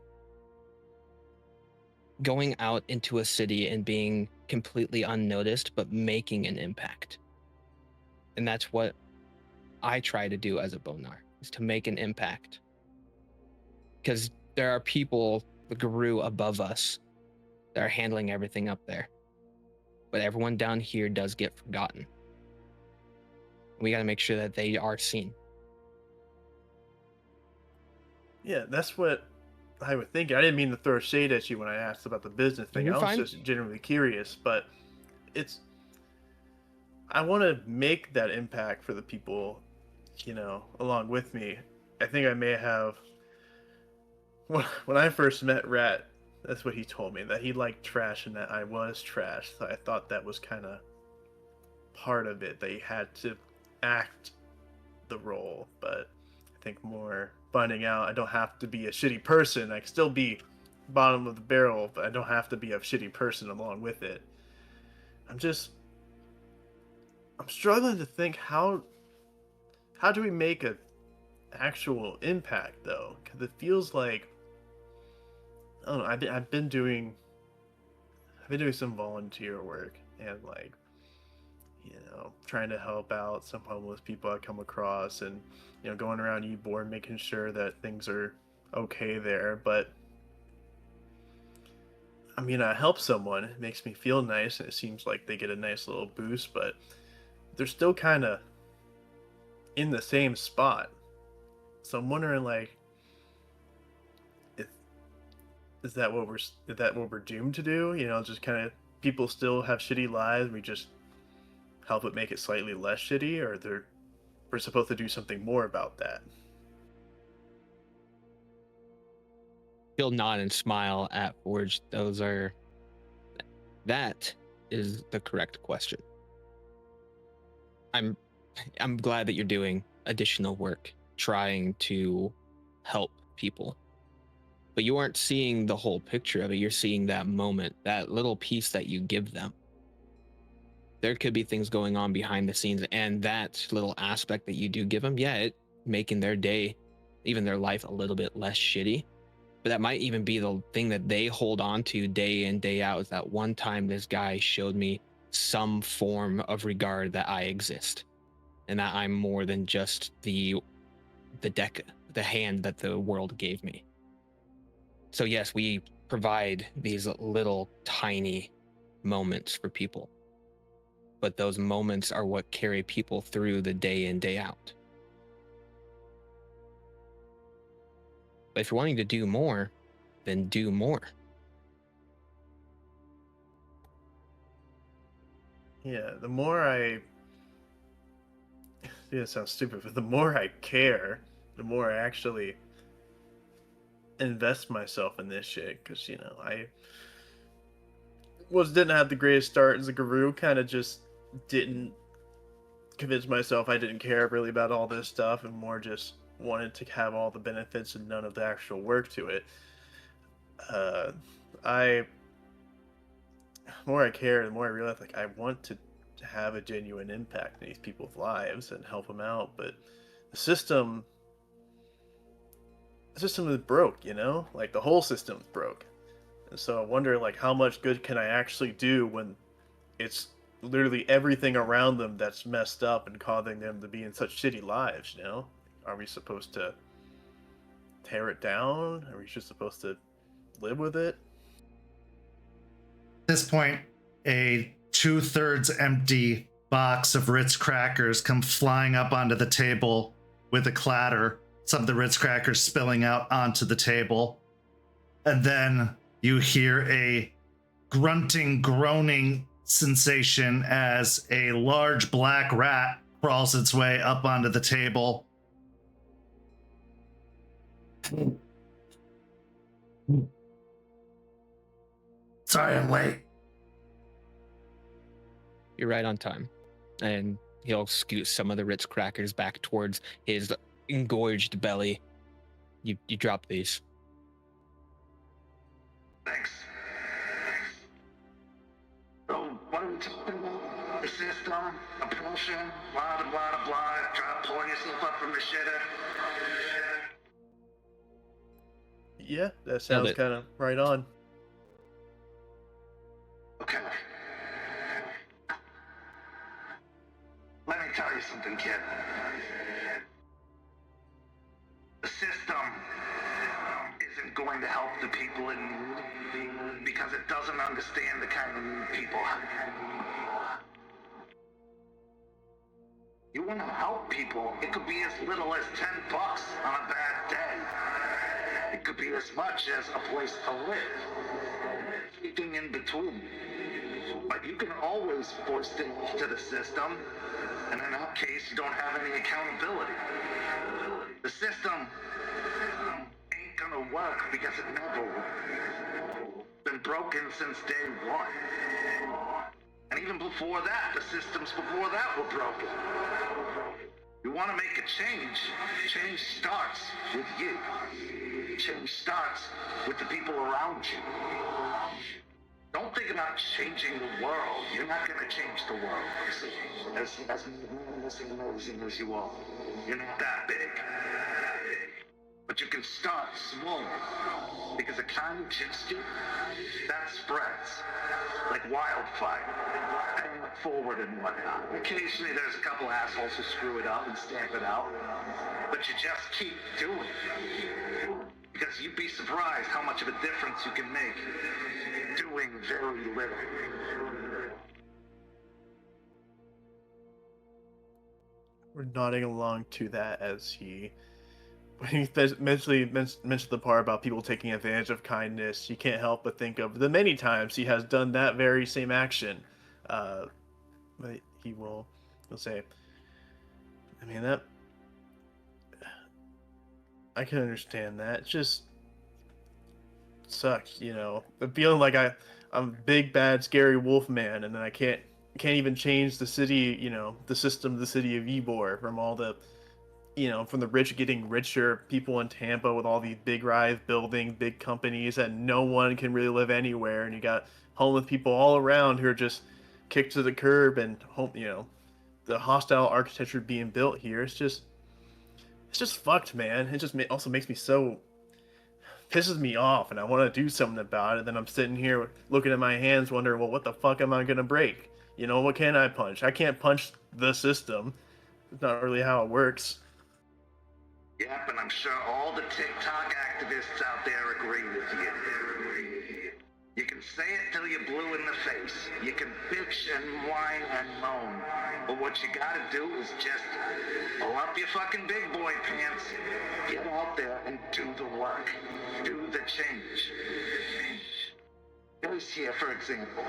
going out into a city and being completely unnoticed, but making an impact. And that's what I try to do as a Bonar, is to make an impact. Because there are people, the guru above us, that are handling everything up there. But everyone down here does get forgotten. We got to make sure that they are seen. Yeah, that's what I would think. I didn't mean to throw shade at you when I asked about the business thing. You're I was fine. just genuinely curious, but I want to make that impact for the people, along with me. I think I may have, when I first met Rat, that's what he told me, that he liked trash and that I was trash. So I thought that was kind of part of it, that he had to act the role. But I think more finding out I don't have to be a shitty person. I can still be bottom of the barrel, but I don't have to be a shitty person along with it. I'm struggling to think how do we make a actual impact though? Because it feels like, I don't know. I've been doing some volunteer work and like, trying to help out some homeless people I come across, and going around Eborn making sure that things are okay there. But I mean, I help someone, it makes me feel nice, and it seems like they get a nice little boost, but they're still kind of in the same spot. So I'm wondering, like, is that what we're doomed to do? Just kind of people still have shitty lives. We just help it make it slightly less shitty, or we're supposed to do something more about that. He'll nod and smile at Forge. That is the correct question. I'm glad that you're doing additional work trying to help people, but you aren't seeing the whole picture of it. You're seeing that moment, that little piece that you give them. There could be things going on behind the scenes, and that little aspect that you do give them, it making their day, even their life, a little bit less shitty. But that might even be the thing that they hold on to day in, day out, is that one time this guy showed me some form of regard that I exist, and that I'm more than just the hand that the world gave me. So yes, we provide these little tiny moments for people, but those moments are what carry people through the day in, day out. But if you're wanting to do more, then do more. Yeah, the more it sounds stupid, but the more I care, the more I actually invest myself in this shit. Because, I didn't have the greatest start as a guru, kind of just didn't convince myself I didn't care really about all this stuff, and more just wanted to have all the benefits and none of the actual work to it. The more I care, the more I realize, like, I want to have a genuine impact in these people's lives and help them out, but the system is broke, like the whole system's broke. And so I wonder, like, how much good can I actually do when it's literally everything around them that's messed up and causing them to be in such shitty lives, Are we supposed to tear it down? Are we just supposed to live with it? At this point, a 2/3 empty box of Ritz crackers come flying up onto the table with a clatter, some of the Ritz crackers spilling out onto the table. And then you hear a grunting, groaning sensation as a large black rat crawls its way up onto the table. Sorry I'm late. You're right on time. And he'll scoot some of the Ritz crackers back towards his engorged belly. You drop these. Thanks. So, what are we talking about? The system, a potion, blah, blah, blah, blah. Try pulling yourself up from the shitter. Yeah, that sounds kind of right on. Okay. Let me tell you something, kid. The system isn't going to help the people in need because it doesn't understand the kind of need people. You want to help people, it could be as little as $10 on a bad day. It could be as much as a place to live. Everything in between. But you can always force things to the system, and in that case, you don't have any accountability. The system ain't gonna work because it never will. Been broken since day one. And even before that, the systems before that were broken. You want to make a change? Change starts with you. Change starts with the people around you. Don't think of not changing the world. You're not going to change the world. As amazing as you are, you're not that big. But you can start small, because a kind gesture, that spreads like wildfire, paying it forward and whatnot. Occasionally there's a couple assholes who screw it up and stamp it out, but you just keep doing it. Because you'd be surprised how much of a difference you can make doing very little. We're nodding along to that as when he mentioned the part about people taking advantage of kindness. You can't help but think of the many times he has done that very same action. But he'll say, I mean, that I can understand that. It just sucks, the feeling like I'm a big bad scary wolf man, and then I can't even change the city, the system of the city of Ybor, from all the from the rich getting richer, people in Tampa with all these big rise buildings, big companies, and no one can really live anywhere, and you got homeless people all around who are just kicked to the curb, and the hostile architecture being built here. It's just fucked, man. It just also makes me pisses me off, and I want to do something about it. Then I'm sitting here looking at my hands, wondering, well, what the fuck am I gonna break? What can I punch? I can't punch the system. It's not really how it works. Yep, and I'm sure all the TikTok activists out there agree with you. You can say it till you're blue in the face. You can bitch and whine and moan. But what you gotta do is just pull up your fucking big boy pants, get out there and do the work. Do the change. Jace here, for example.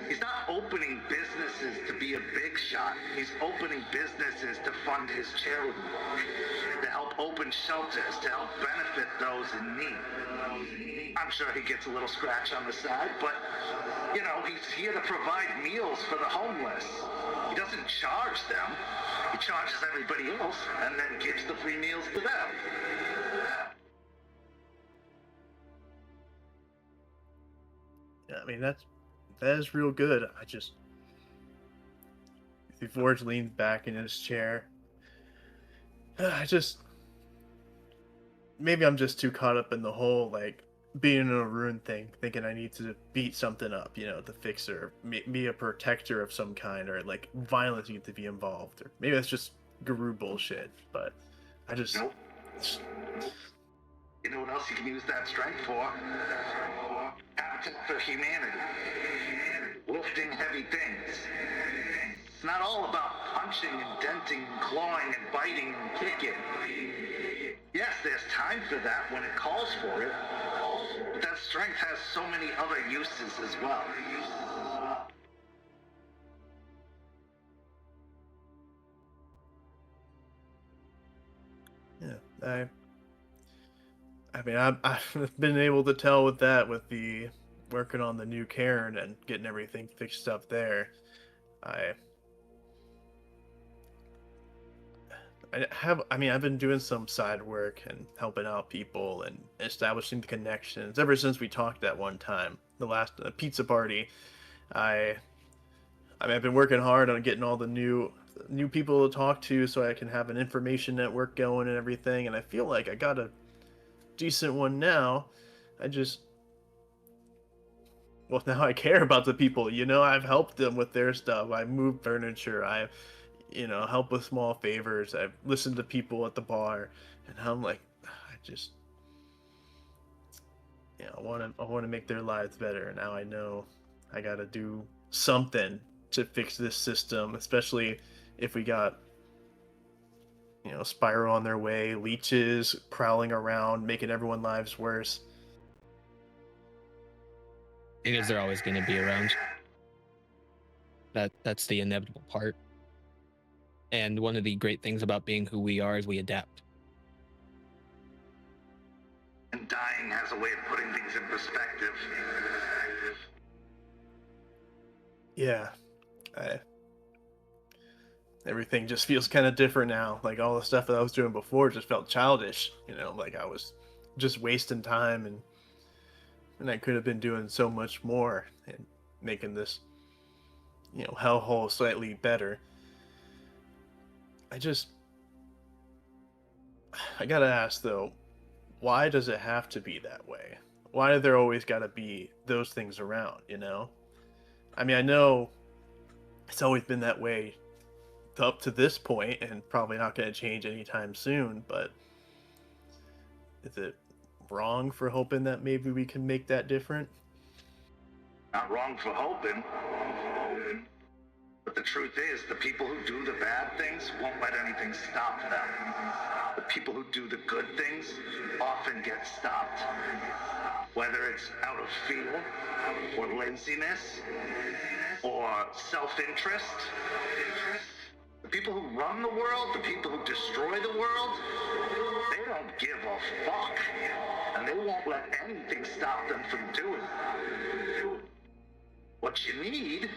He's not opening businesses to be a big shot. He's opening businesses to fund his charity work, to help open shelters, to help benefit those in need. I'm sure he gets a little scratch on the side, but, he's here to provide meals for the homeless. He doesn't charge them. He charges everybody else and then gives the free meals to them. I mean, that is real good. Forge leans back in his chair. Maybe I'm just too caught up in the whole, being in a rune thing, thinking I need to beat something up, to fix it, or be a protector of some kind, or, violence needs to be involved, or maybe that's just guru bullshit, but Nope. You know what else you can use that strength for? Habitat for humanity. Lifting heavy things. It's not all about punching and denting and clawing and biting and kicking. Yes, there's time for that when it calls for it, but that strength has so many other uses as well. Yeah, I mean, I've been able to tell with the working on the new cairn and getting everything fixed up there. I've been doing some side work and helping out people and establishing the connections ever since we talked that one time, the last pizza party. I've been working hard on getting all the new people to talk to so I can have an information network going and everything, and I feel like I got a decent one now. Now I care about the people, I've helped them with their stuff. I moved furniture, I help with small favors, I've listened to people at the bar, and I'm like, I want to make their lives better. And now I know I got to do something to fix this system, especially if we got Spiral on their way, leeches prowling around, making everyone's lives worse. Because they're always going to be around. That's the inevitable part. And one of the great things about being who we are is we adapt. And dying has a way of putting things in perspective. Yeah. Everything just feels kind of different now. All the stuff that I was doing before just felt childish. I was just wasting time, and I could have been doing so much more. And making this, hellhole slightly better. I gotta ask though, why does it have to be that way? Why do there always gotta be those things around, I mean, I know it's always been that way up to this point and probably not going to change anytime soon, but is it wrong for hoping that maybe we can make that different? Not wrong for hoping. But the truth is, the people who do the bad things won't let anything stop them. The people who do the good things often get stopped. Whether it's out of fear, or laziness, or self-interest. The people who run the world, the people who destroy the world, they don't give a fuck. And they won't let anything stop them from doing it. What you need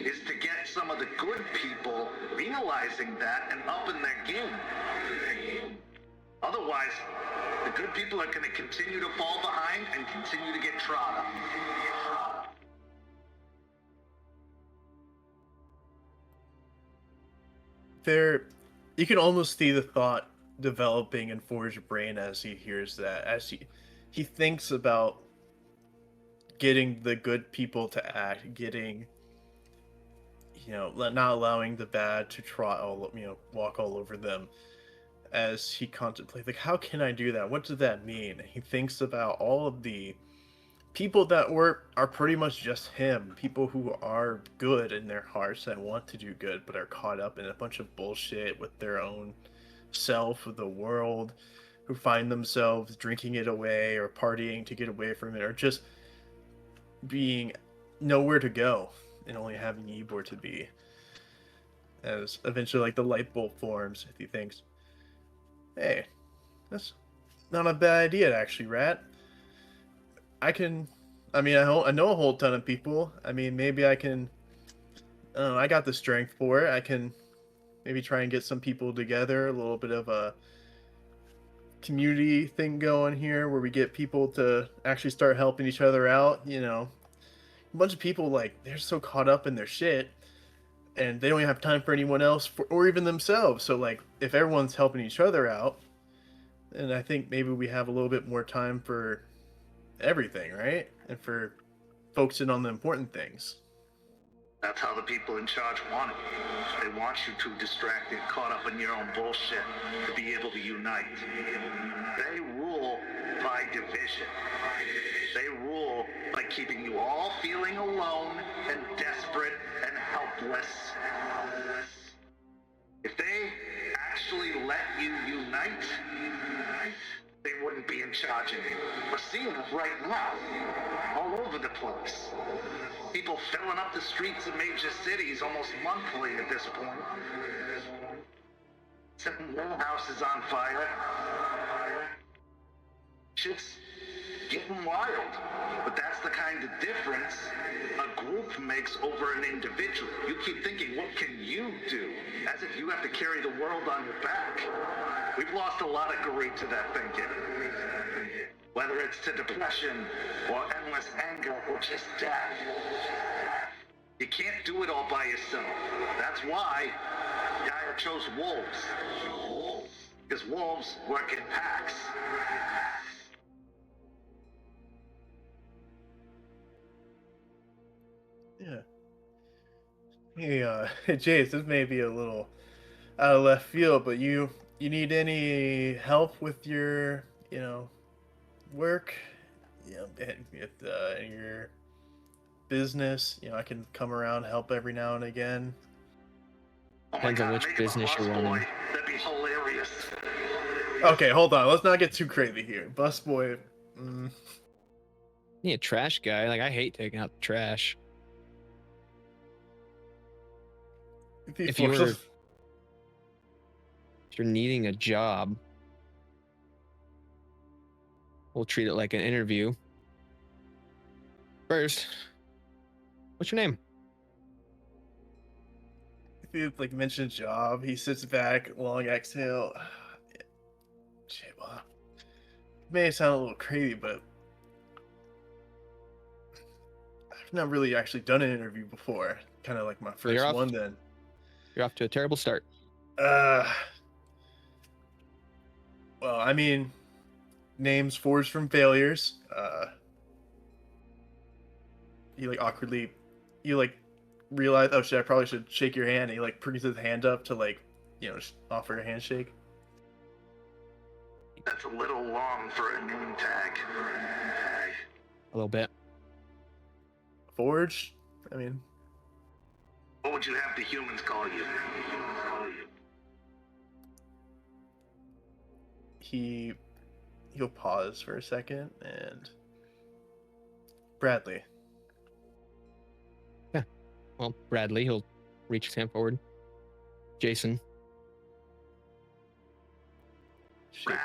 is to get some of the good people realizing that and upping their game. Otherwise, the good people are going to continue to fall behind and continue to get trod up. You can almost see the thought developing in Forge's brain as he hears that, as he thinks about getting the good people to act, getting, not allowing the bad to walk all over them. As he contemplates, like, how can I do that? What does that mean? He thinks about all of the people that are pretty much just him, people who are good in their hearts that want to do good but are caught up in a bunch of bullshit with their own self of the world, who find themselves drinking it away or partying to get away from it, or just being nowhere to go and only having Ybor to be. As eventually, like, the light bulb forms, if he thinks, hey, that's not a bad idea, actually, Rat. I know a whole ton of people. I mean, maybe I can, I got the strength for it. I can maybe try and get some people together, a little bit of a community thing going here where we get people to actually start helping each other out. A bunch of people, like, they're so caught up in their shit and they don't even have time for anyone else or even themselves. So, like, if everyone's helping each other out, then I think maybe we have a little bit more time for everything, right? And for focusing on the important things. That's how the people in charge want it. They want you too distracted, caught up in your own bullshit, to be able to unite. They rule by division. They rule by keeping you all feeling alone and desperate and helpless. If they actually let you unite, they wouldn't be in charge anymore. We're seeing it right now, all over the place. People filling up the streets of major cities almost monthly at this point. Setting warehouses on fire. Shit's getting wild. But that's the kind of difference a group makes over an individual. You keep thinking, what can you do? As if you have to carry the world on your back. We've lost a lot of grit to that thinking. Whether it's to depression, or endless anger, or just death. You can't do it all by yourself. That's why Gaia chose wolves. Because wolves work in packs. Yeah. Hey, Jace, this may be a little out of left field, but you need any help with your, work, at your business? I can come around, help every now and again. Depends on which business you're running. That'd be hilarious. Okay, hold on. Let's not get too crazy here. Busboy. Yeah, trash guy. Like, I hate taking out the trash. If you're needing a job, we'll treat it like an interview. First, what's your name? If you mention job, he sits back, long exhale. Shit, well, it may sound a little crazy, but not really actually done an interview before. Kind of like my you're first off. one then. You're off to a terrible start. Well, I mean, names forged from failures. He like awkwardly, you like realize, oh shit, I probably should shake your hand. And he like brings his hand up to like, offer a handshake. That's a little long for a name tag. A little bit. Forged? I mean, What would you have the humans call you? He'll pause for a second and Bradley. Yeah. Well, Bradley, he'll reach his hand forward. Jason. Shake it.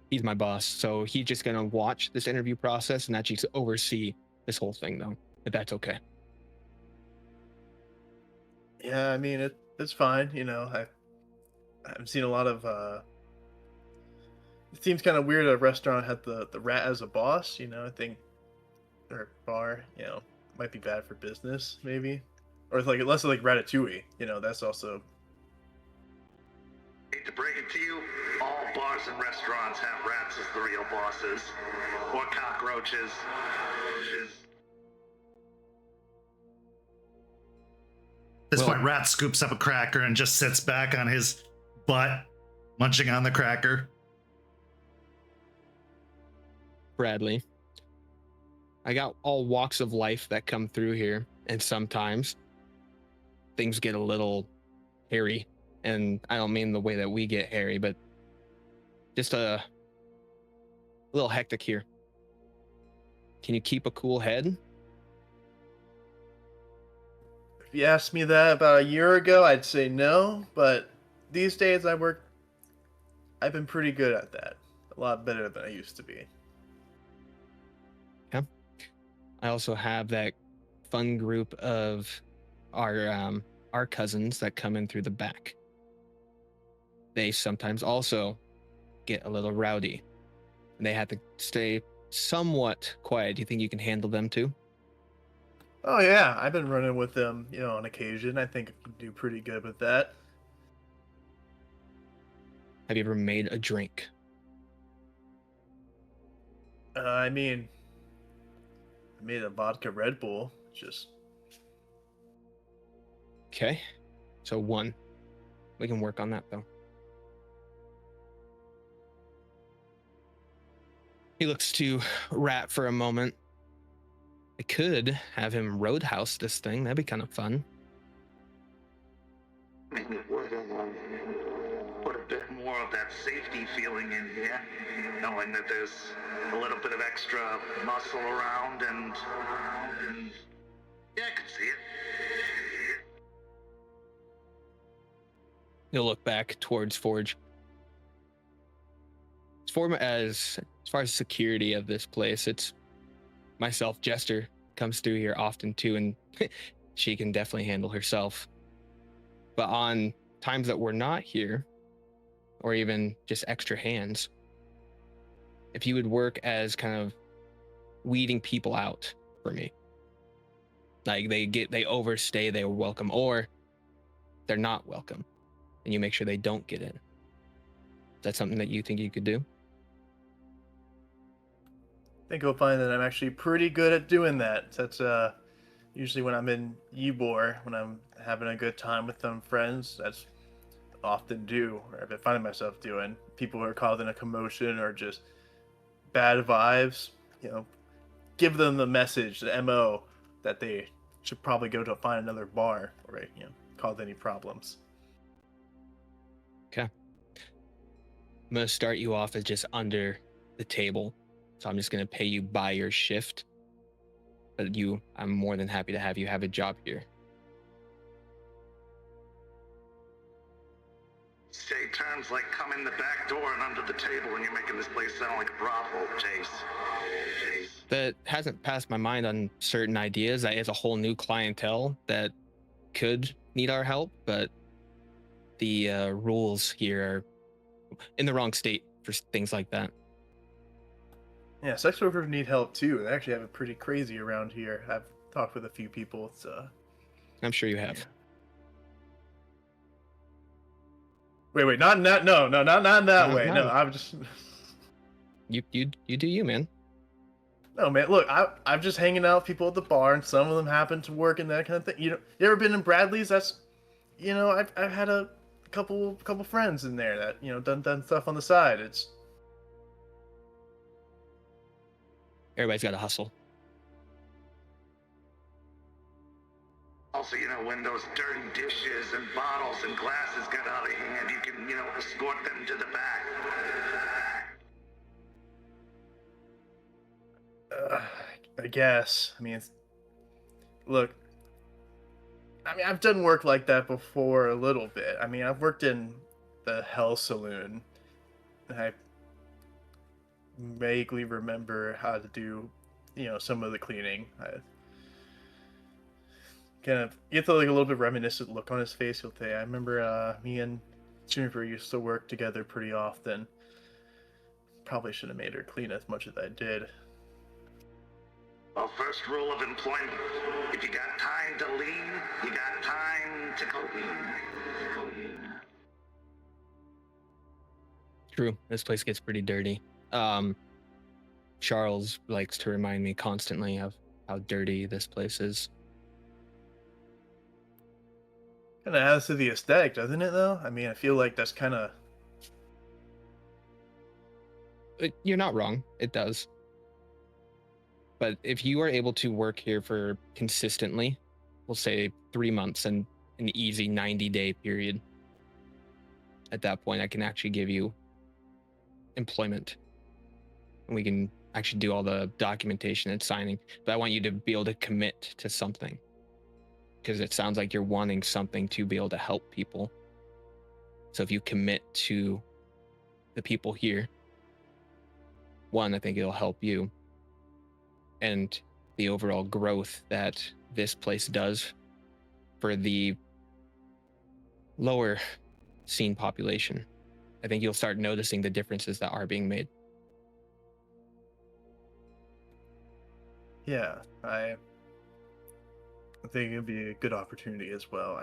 He's my boss, so he's just gonna watch this interview process and actually oversee this whole thing, though, if that's okay. Yeah, I mean it's fine. I've seen a lot of. It seems kind of weird a restaurant had the rat as a boss. I think, or bar. Might be bad for business, maybe, or it's like less like Ratatouille. That's also. Hate to break it to you, all bars and restaurants have rats as the real bosses. Or cockroaches. At this point, Rat scoops up a cracker and just sits back on his butt, munching on the cracker. Bradley, I got all walks of life that come through here, and sometimes things get a little hairy. And I don't mean the way that we get hairy, but just a little hectic here. Can you keep a cool head? If you asked me that about a year ago, I'd say no. But these days, I've been pretty good at that. A lot better than I used to be. Yeah. I also have that fun group of our cousins that come in through the back. They sometimes also get a little rowdy, and they have to stay somewhat quiet. Do you think you can handle them too? Oh yeah, I've been running with them, on occasion. I think I can do pretty good with that. Have you ever made a drink? I mean, I made a vodka Red Bull. Just Okay, so 1. We can work on that though. He looks to Rat for a moment. I could have him roadhouse this thing. That'd be kind of fun. Maybe it would put a bit more of that safety feeling in here, knowing that there's a little bit of extra muscle around and yeah, I could see it. He'll look back towards Forge. As far as security of this place, it's myself. Jester comes through here often too, and she can definitely handle herself. But on times that we're not here, or even just extra hands, if you would work as kind of weeding people out for me, like they overstay, they are welcome, or they're not welcome, and you make sure they don't get in. Is that something that you think you could do? I think you'll find that I'm actually pretty good at doing that. That's usually when I'm in Ybor, when I'm having a good time with some friends. That's often do, or I've been finding myself doing. People who are causing a commotion or just bad vibes, give them the message, the MO, that they should probably go to find another bar or cause any problems. Okay. I'm gonna start you off as just under the table. So I'm just gonna pay you by your shift. But I'm more than happy to have you have a job here. Say terms like come in the back door and under the table, and you're making this place sound like a brothel, Jace. That hasn't passed my mind on certain ideas. That is a whole new clientele that could need our help, but the rules here are in the wrong state for things like that. Yeah, sex workers need help too. They actually have it pretty crazy around here. I've talked with a few people. It's I'm sure you have. Wait, not in that. No, not in that way. No, I'm just. You do you, man. No, man. Look, I'm just hanging out with people at the bar, and some of them happen to work in that kind of thing. You ever been in Bradley's? That's, I've had a couple friends in there that done stuff on the side. It's. Everybody's got to hustle. Also, when those dirty dishes and bottles and glasses get out of hand, you can, escort them to the back. I guess. Look. I've done work like that before a little bit. I've worked in the Hell Saloon. I vaguely remember how to do, some of the cleaning. You get the, a little bit reminiscent look on his face. He'll say, I remember me and Juniper used to work together pretty often. Probably should have made her clean as much as I did. Well, first rule of employment, if you got time to lean, you got time to clean. True. This place gets pretty dirty. Charles likes to remind me constantly of how dirty this place is. Kind of adds to the aesthetic, doesn't it, though? I feel like that's kind of... You're not wrong. It does. But if you are able to work here for consistently, we'll say 3 months and an easy 90-day period, at that point, I can actually give you employment. And we can actually do all the documentation and signing. But I want you to be able to commit to something. Because it sounds like you're wanting something to be able to help people. So if you commit to the people here, one, I think it'll help you. And the overall growth that this place does for the lower scene population. I think you'll start noticing the differences that are being made. Yeah, I think it'd be a good opportunity as well.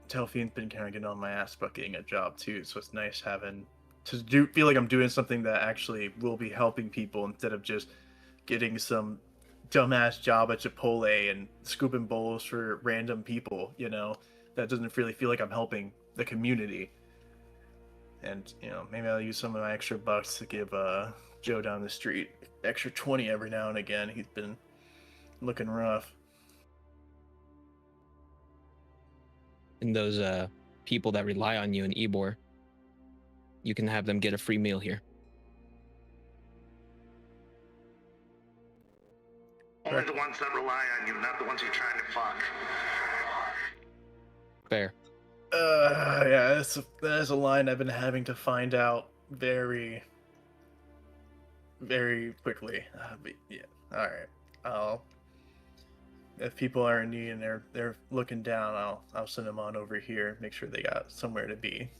Delphine's been kind of getting on my ass about getting a job too, so it's nice having to feel like I'm doing something that actually will be helping people instead of just getting some dumbass job at Chipotle and scooping bowls for random people. That doesn't really feel like I'm helping the community. And maybe I'll use some of my extra bucks to give Joe down the street extra 20 every now and again. He's been looking rough. And those people that rely on you in Ybor, you can have them get a free meal here. Only the ones that rely on you, not the ones you're trying to fuck. Fair. Yeah, that is a line I've been having to find out very, very quickly. But yeah, all right. If people are in need and they're looking down, I'll send them on over here. Make sure they got somewhere to be.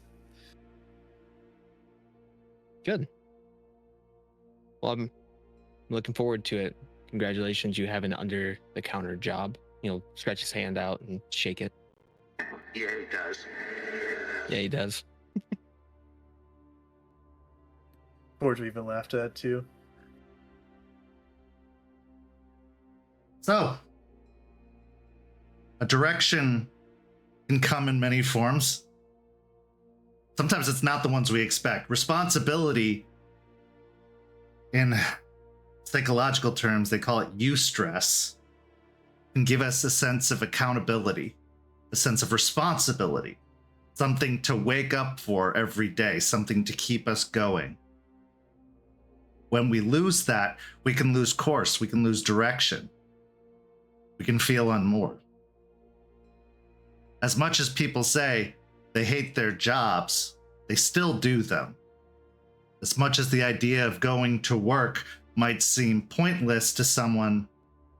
Good. Well, I'm looking forward to it. Congratulations, you have an under-the-counter job. Stretch his hand out and shake it. Yeah, he does. Yeah, he does. Forge even laughed at that too. So, a direction can come in many forms. Sometimes it's not the ones we expect. Responsibility, in psychological terms, they call it eustress, can give us a sense of accountability, a sense of responsibility, something to wake up for every day, something to keep us going. When we lose that, we can lose course, we can lose direction. We can feel unmoored. As much as people say they hate their jobs, they still do them. As much as the idea of going to work might seem pointless to someone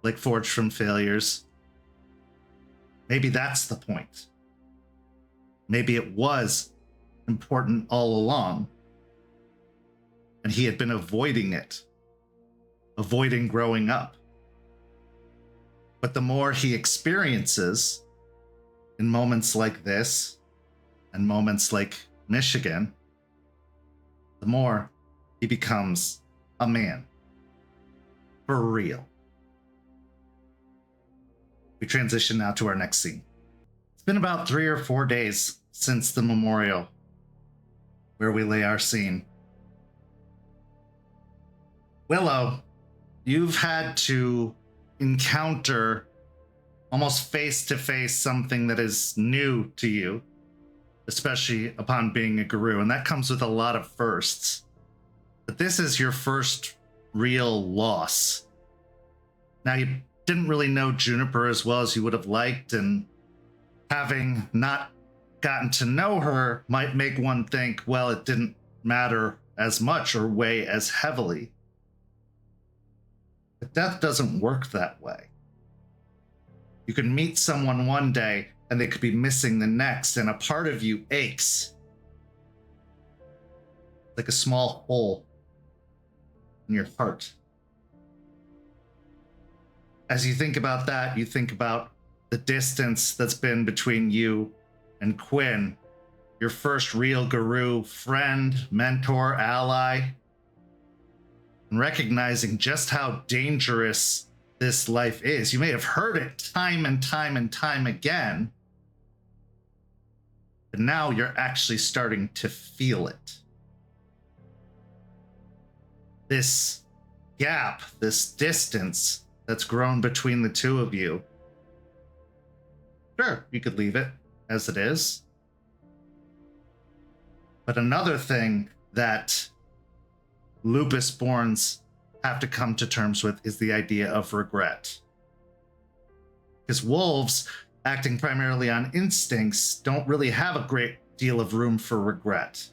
like Forged from Failures, maybe that's the point. Maybe it was important all along. and he had been avoiding it, avoiding growing up. But the more he experiences in moments like this and moments like Michigan, the more he becomes a man. For real. We transition now to our next scene. It's been about 3 or 4 days since the memorial where we lay our scene. Willow, you've had to encounter almost face to face something that is new to you, especially upon being a guru, and that comes with a lot of firsts. But this is your first real loss. Now, you didn't really know Juniper as well as you would have liked, and having not gotten to know her might make one think, well, it didn't matter as much or weigh as heavily. But death doesn't work that way. You can meet someone one day and they could be missing the next, and a part of you aches. Like a small hole in your heart. As you think about that, you think about the distance that's been between you and Quinn, your first real guru, friend, mentor, ally, and recognizing just how dangerous this life is. You may have heard it time and time and time again, but now you're actually starting to feel it. This gap, this distance that's grown between the two of you. Sure, you could leave it as it is. But another thing that Lupus-borns have to come to terms with is the idea of regret. Because wolves, acting primarily on instincts, don't really have a great deal of room for regret.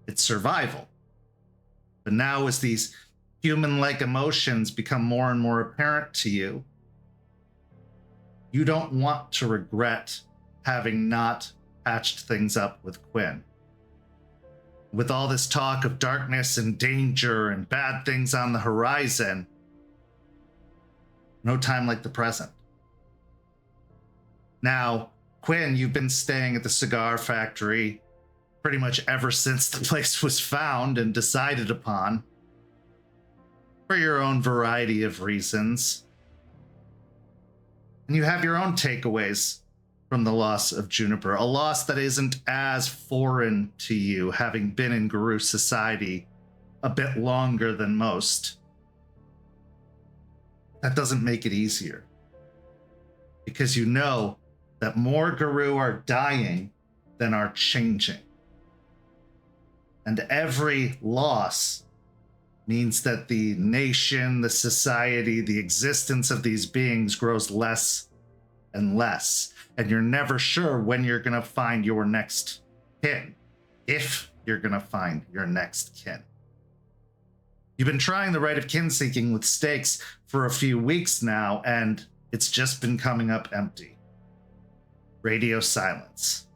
It's survival. But now as these human-like emotions become more and more apparent to you, you don't want to regret having not patched things up with Quinn. With all this talk of darkness and danger and bad things on the horizon, no time like the present. Now, Quinn, you've been staying at the cigar factory pretty much ever since the place was found and decided upon, for your own variety of reasons. And you have your own takeaways from the loss of Juniper, a loss that isn't as foreign to you, having been in Guru society a bit longer than most. That doesn't make it easier, because you know that more Guru are dying than are changing. And every loss means that the nation, the society, the existence of these beings grows less and less. And you're never sure when you're going to find your next kin, if you're going to find your next kin. You've been trying the rite of kin seeking with stakes for a few weeks now, and it's just been coming up empty. Radio silence.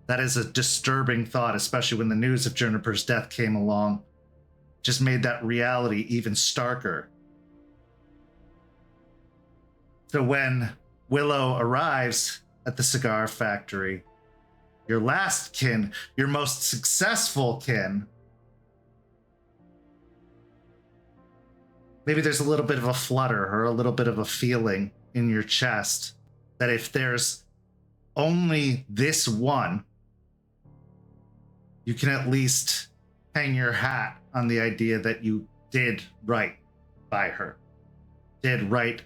That is a disturbing thought, especially when the news of Juniper's death came along. Just made that reality even starker. So when Willow arrives at the cigar factory, your last kin, your most successful kin, maybe there's a little bit of a flutter or a little bit of a feeling in your chest that if there's only this one, you can at least hang your hat on the idea that you did right by her, did right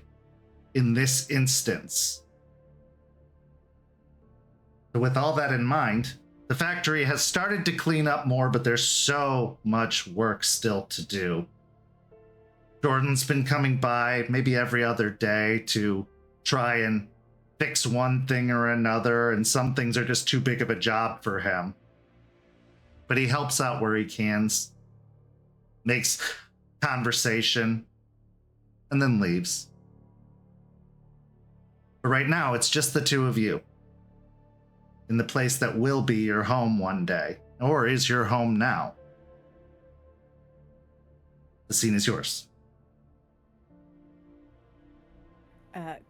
in this instance. So with all that in mind, the factory has started to clean up more, but there's so much work still to do. Jordan's been coming by maybe every other day to try and fix one thing or another, and some things are just too big of a job for him. But he helps out where he can, makes conversation, and then leaves. But right now, it's just the two of you in the place that will be your home one day. or is your home now? The scene is yours.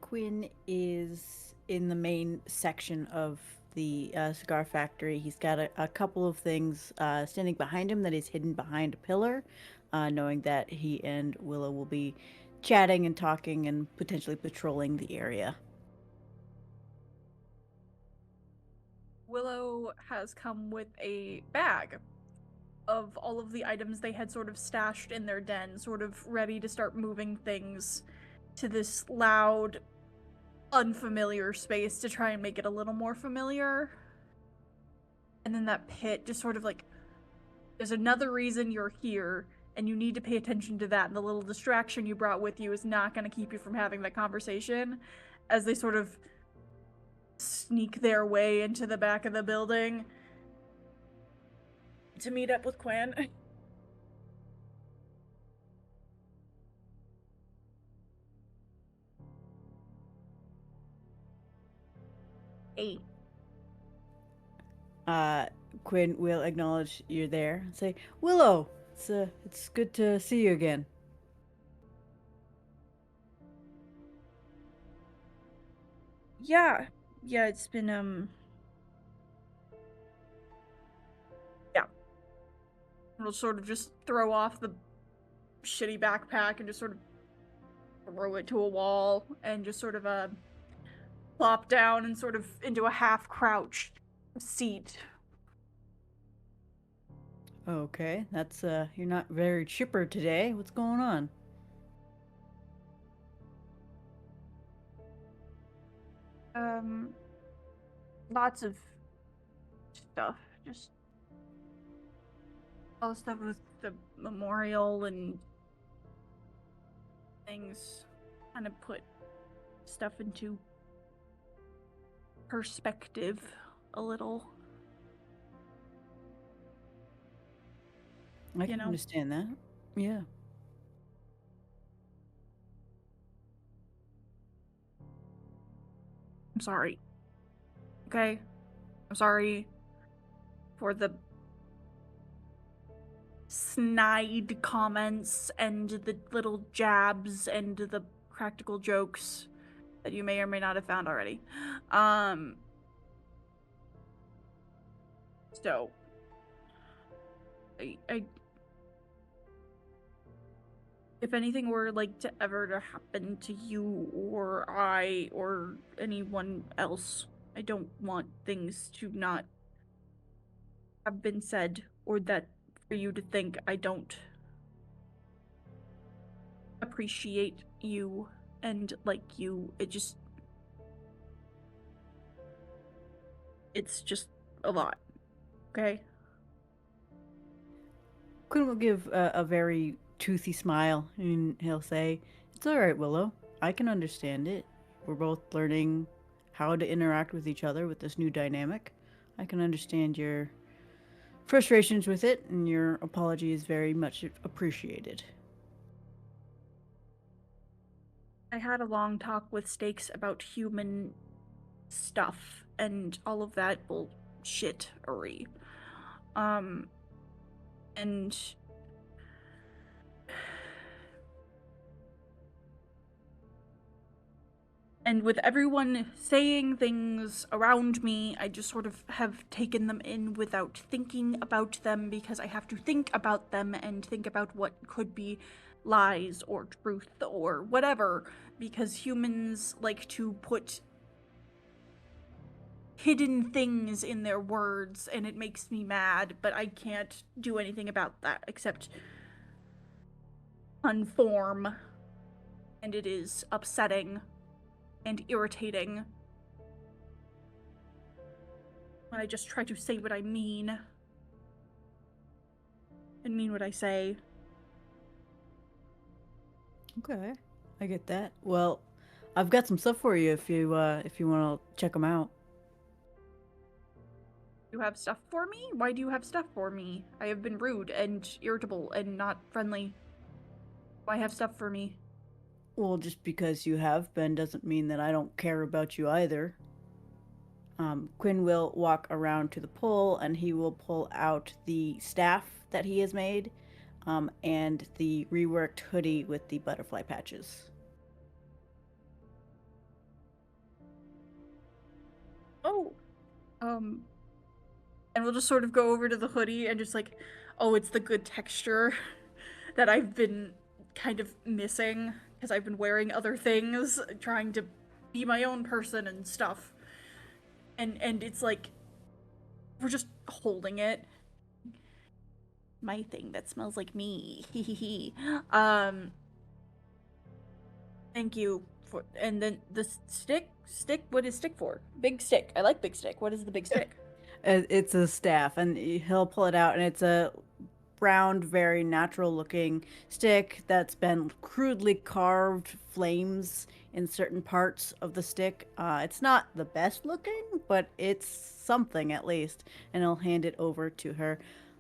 Quinn is in the main section of the cigar factory. He's got a couple of things standing behind him that is hidden behind a pillar, knowing that he and Willow will be chatting and talking and potentially patrolling the area. Willow has come with a bag of all of the items they had sort of stashed in their den, sort of ready to start moving things to this loud, unfamiliar space to try and make it a little more familiar. And then that pit just sort of like, there's another reason you're here, and you need to pay attention to that, and the little distraction you brought with you is not going to keep you from having that conversation, as they sort of sneak their way into the back of the building to meet up with Quinn. Eight. Quinn will acknowledge you're there and say, Willow, it's good to see you again. Yeah, it's been, yeah. We'll sort of just throw off the shitty backpack and just sort of throw it to a wall and just sort of, plop down and sort of into a half-crouched seat. Okay, that's, you're not very chipper today. What's going on? Lots of stuff. Just all the stuff with the memorial and things. Kind of put stuff into perspective a little. I can understand that. Yeah. I'm sorry. Okay? I'm sorry for the snide comments and the little jabs and the practical jokes that you may or may not have found already. So I if anything were like to ever to happen to you or I or anyone else, I don't want things to not have been said, or that for you to think I don't appreciate you and like you. It's just a lot. Okay? Quinn will give a very toothy smile, and he'll say, It's all right, Willow. I can understand it. We're both learning how to interact with each other with this new dynamic. I can understand your frustrations with it, and your apology is very much appreciated. I had a long talk with Stakes about human stuff and all of that bullshittery. And with everyone saying things around me, I just sort of have taken them in without thinking about them, because I have to think about them and think about what could be lies or truth or whatever, because humans like to put hidden things in their words, and it makes me mad, but I can't do anything about that except conform, and it is upsetting and irritating when I just try to say what I mean and mean what I say. Okay, I get that. Well, I've got some stuff for you if you want to check them out. You have stuff for me? Why do you have stuff for me? I have been rude and irritable and not friendly. Why have stuff for me? Well, just because you have been doesn't mean that I don't care about you either. Quinn will walk around to the pole and he will pull out the staff that he has made and the reworked hoodie with the butterfly patches. Oh. And we'll just sort of go over to the hoodie and just like, oh, it's the good texture that I've been kind of missing because I've been wearing other things, trying to be my own person and stuff. And it's like, we're just holding it. My thing that smells like me. Thank you for, and then the stick, what is stick for? Big stick. I like big stick. What is the big stick? It's a staff, and he'll pull it out, and it's a round, very natural-looking stick that's been crudely carved flames in certain parts of the stick. It's not the best looking, but it's something at least, and he'll hand it over to her.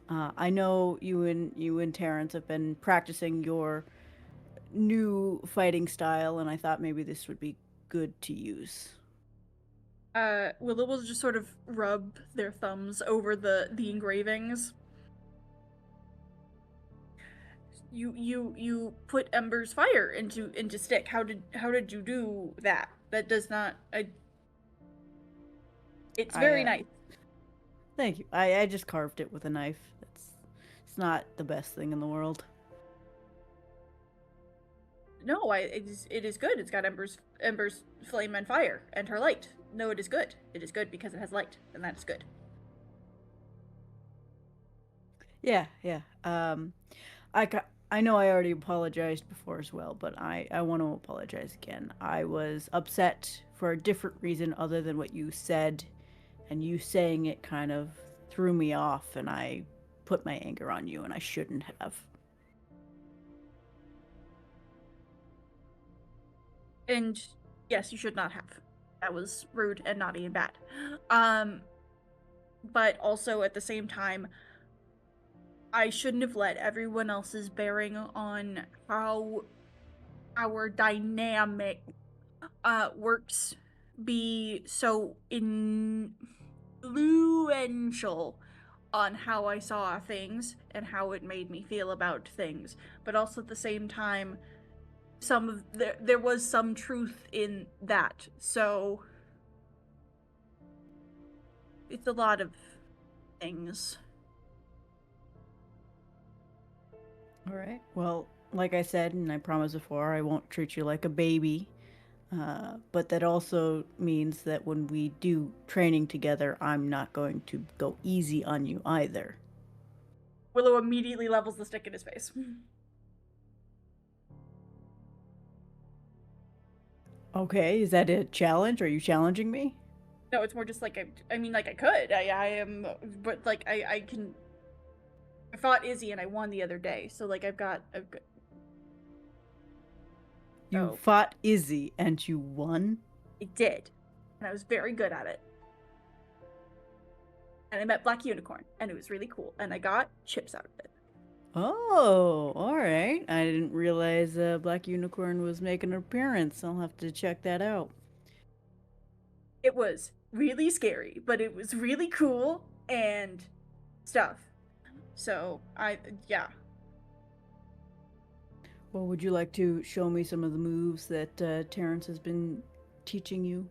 I know you and Terrence have been practicing your new fighting style, and I thought maybe this would be good to use. Willow will just sort of rub their thumbs over the engravings. You put Ember's fire into stick. How did you do that? That does not. It's very nice. Thank you. I just carved it with a knife. It's not the best thing in the world. No, it is good. It's got Ember's flame and fire and her light. No, it is good. It is good because it has light, and that is good. Yeah. I know I already apologized before as well, but I want to apologize again. I was upset for a different reason other than what you said, and you saying it kind of threw me off, and I put my anger on you, and I shouldn't have. And yes, you should not have. That was rude and naughty and bad. But also at the same time, I shouldn't have let everyone else's bearing on how our dynamic works be so influential on how I saw things and how it made me feel about things. But also at the same time, there was some truth in that, so it's a lot of things. All right. Well, like I said, and I promised before, I won't treat you like a baby. But that also means that when we do training together, I'm not going to go easy on you either. Willow immediately levels the stick in his face. Okay, is that a challenge? Are you challenging me? No, it's more just like I mean, like I could. I am, but like I can. I fought Izzy and I won the other day, so like I've got a good. You fought Izzy and you won? I did, and I was very good at it. And I met Black Unicorn, and it was really cool, and I got chips out of it. Oh, all right. I didn't realize Black Unicorn was making an appearance. I'll have to check that out. It was really scary, but it was really cool and stuff. So, yeah. Well, would you like to show me some of the moves that Terrence has been teaching you?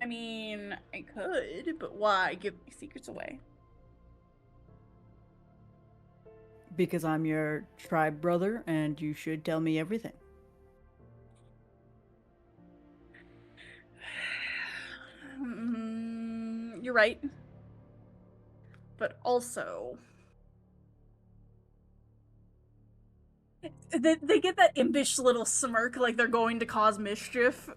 I mean, I could, but why give my secrets away? Because I'm your tribe brother, and you should tell me everything. You're right. But also, they get that impish little smirk, like they're going to cause mischief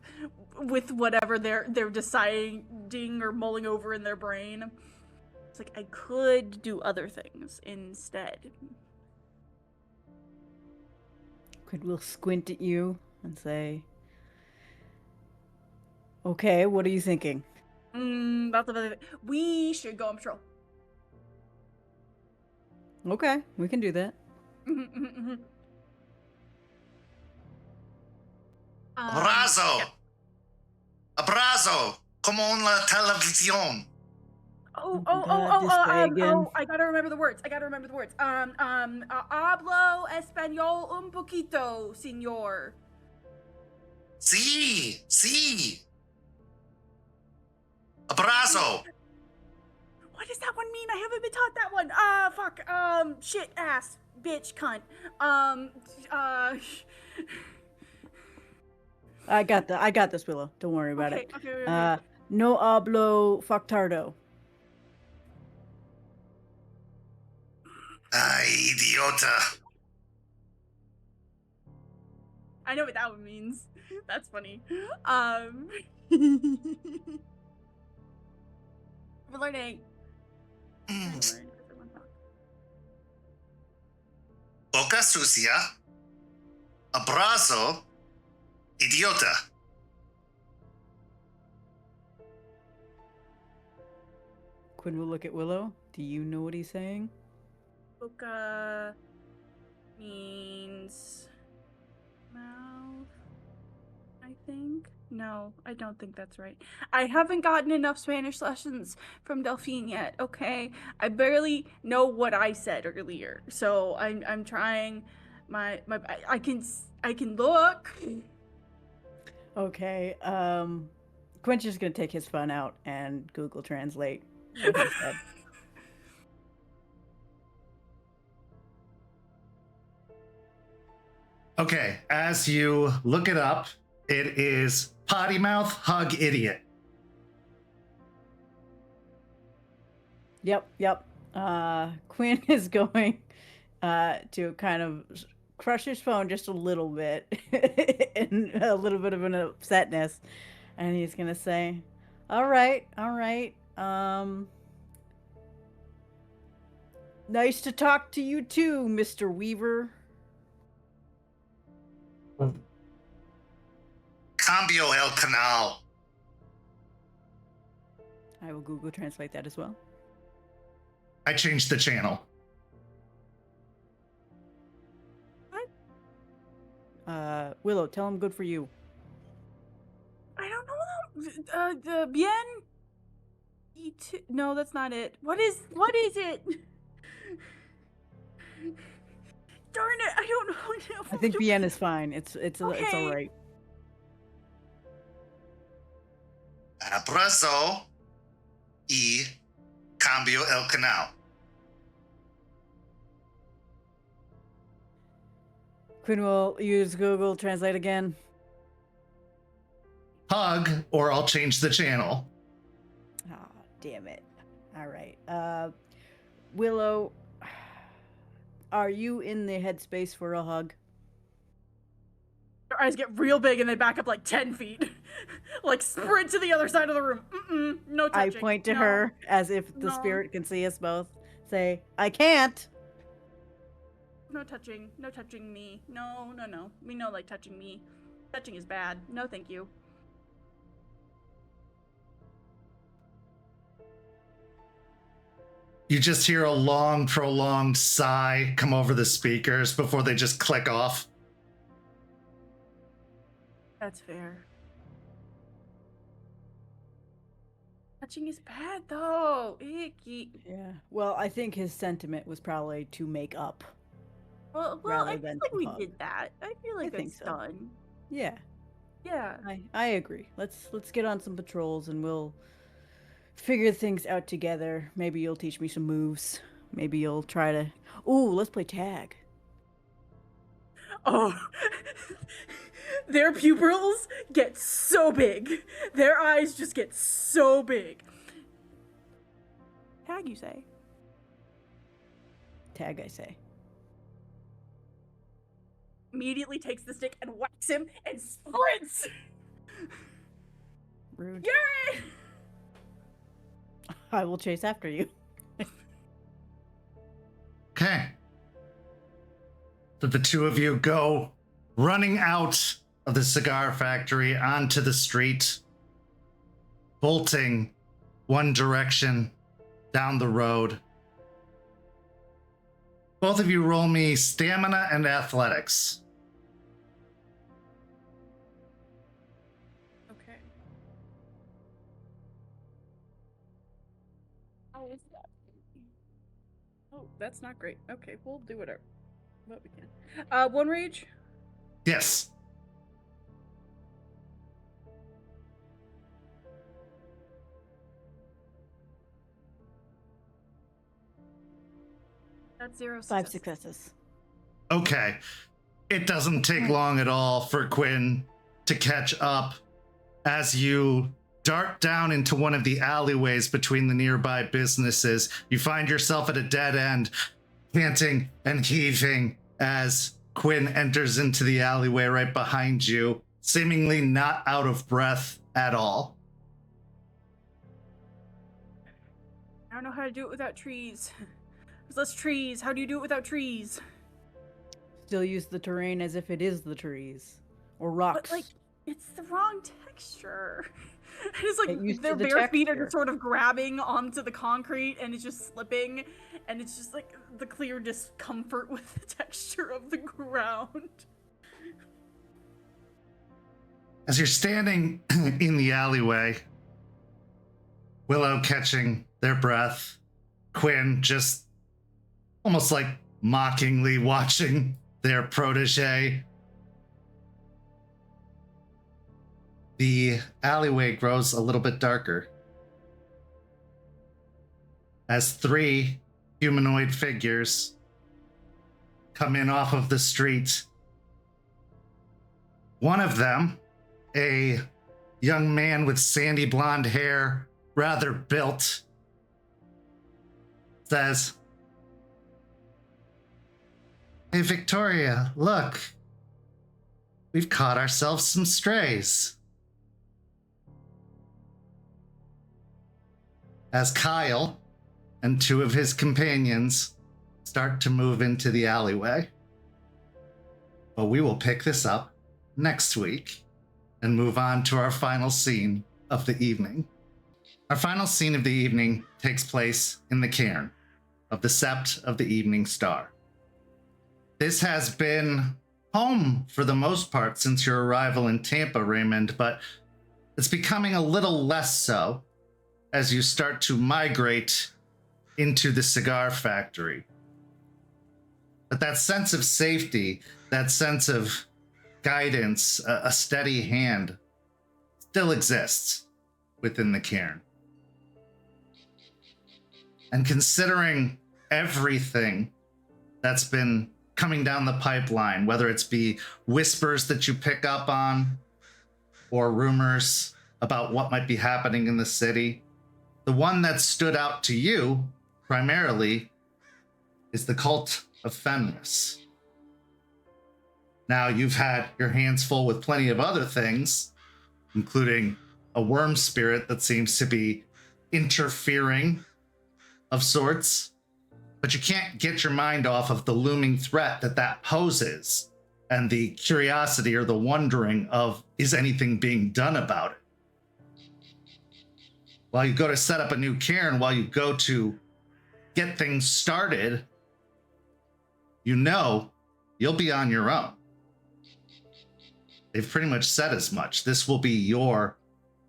with whatever they're deciding or mulling over in their brain. It's like, I could do other things instead. We'll squint at you and say, okay, what are you thinking? We should go on patrol. Okay, we can do that. Razo! Yeah. Abrazo, como en la televisión. I gotta remember the words. Hablo español un poquito, señor. Sí. Abrazo. What does that one mean? I haven't been taught that one. Shit, ass, bitch, cunt. I got this, Willow. Don't worry about it. Okay. No hablo factardo. Ay, idiota. I know what that one means. That's funny. We're learning. Boca sucia. Abrazo. Idiota. Quinn will look at Willow. Do you know what he's saying? Boca means mouth, I think. No, I don't think that's right. I haven't gotten enough Spanish lessons from Delphine yet, okay? I barely know what I said earlier. So I'm trying my I can look. Okay. Quinn's just gonna take his phone out and Google Translate what he said. Okay, as you look it up, it is potty mouth, hug, idiot. Yep. Quinn is going to kind of crush his phone just a little bit in a little bit of an upsetness, and he's gonna say, all right. Nice to talk to you too, Mr. Weaver. Cambio el canal. I will Google Translate that as well. I changed the channel. What? Willow, tell him good for you. I don't know. The bien. No, that's not it. What is it? Darn it! I don't know. I think bien is fine. It's all right. Abrazo y cambio el canal. Quinn will use Google Translate again. Hug, or I'll change the channel. Ah, damn it. All right. Willow, are you in the headspace for a hug? Your eyes get real big and they back up like 10 feet. Like sprint to the other side of the room. No touching. I point to her as if the spirit can see us both. Say, I can't. No touching. No touching me. No. We know like touching me. Touching is bad. No, thank you. You just hear a long, prolonged sigh come over the speakers before they just click off. That's fair. Touching is bad though. Icky. Yeah. Well, I think his sentiment was probably to make up. Well, I feel like we did that. I feel like it's done. Yeah. Yeah. I agree. Let's get on some patrols and we'll figure things out together. Maybe you'll teach me some moves. Maybe you'll try to. Ooh, let's play tag. Oh. Their pupils get so big. Their eyes just get so big. Tag, you say? Tag, I say. Immediately takes the stick and whacks him and sprints. Rude. Yay! I will chase after you. Okay. So the two of you go running out of the cigar factory onto the street, bolting one direction down the road. Both of you roll me stamina and athletics. Okay. that's not great. Okay, we'll do what we can. One rage. Yes. That's 0 5 successes. successes. Okay. It doesn't take long at all for Quinn to catch up as you dart down into one of the alleyways between the nearby businesses. You find yourself at a dead end, panting and heaving as Quinn enters into the alleyway right behind you, seemingly not out of breath at all. I don't know how to do it without trees. There's less trees. How do you do it without trees? Still use the terrain as if it is the trees. Or rocks. But, like, it's the wrong texture. It's like Get used their to the bare feet are texture. just sort of grabbing onto the concrete and it's just slipping. And it's just like the clear discomfort with the texture of the ground. As you're standing in the alleyway, Willow catching their breath, Quinn just almost like mockingly watching their protege. The alleyway grows a little bit darker as 3 humanoid figures come in off of the street. One of them, a young man with sandy blonde hair, rather built, says, "Hey, Victoria, look. We've caught ourselves some strays." As Kyle and 2 of his companions start to move into the alleyway. But we will pick this up next week and move on to our final scene of the evening. Our final scene of the evening takes place in the cairn of the Sept of the Evening Star. This has been home for the most part since your arrival in Tampa, Raymond, but it's becoming a little less so as you start to migrate into the cigar factory. But that sense of safety, that sense of guidance, a steady hand, still exists within the cairn. And considering everything that's been coming down the pipeline, whether it's be whispers that you pick up on or rumors about what might be happening in the city, the one that stood out to you primarily is the cult of Fenris. Now, you've had your hands full with plenty of other things, including a worm spirit that seems to be interfering of sorts, but you can't get your mind off of the looming threat that poses and the curiosity or the wondering of, is anything being done about it? While you go to set up a new cairn, while you go to get things started, you know you'll be on your own. They've pretty much said as much. This will be your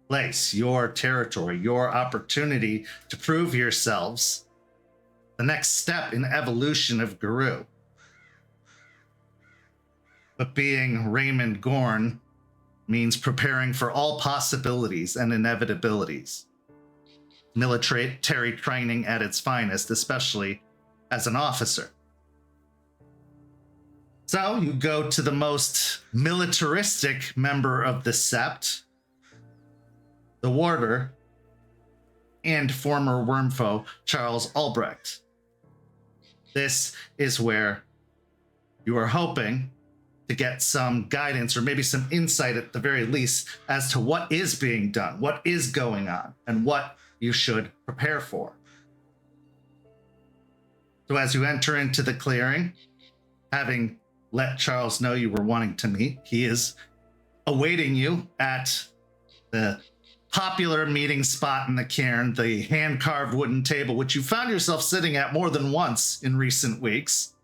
place, your territory, your opportunity to prove yourselves. The next step in evolution of Guru. But being Raymond Gorn means preparing for all possibilities and inevitabilities. Military training at its finest, especially as an officer. So you go to the most militaristic member of the Sept, the warder, and former wormfoe Charles Albrecht. This is where you are hoping to get some guidance or maybe some insight at the very least as to what is being done, what is going on, and what you should prepare for. So as you enter into the clearing, having let Charles know you were wanting to meet, he is awaiting you at the popular meeting spot in the cairn, the hand-carved wooden table, which you found yourself sitting at more than once in recent weeks.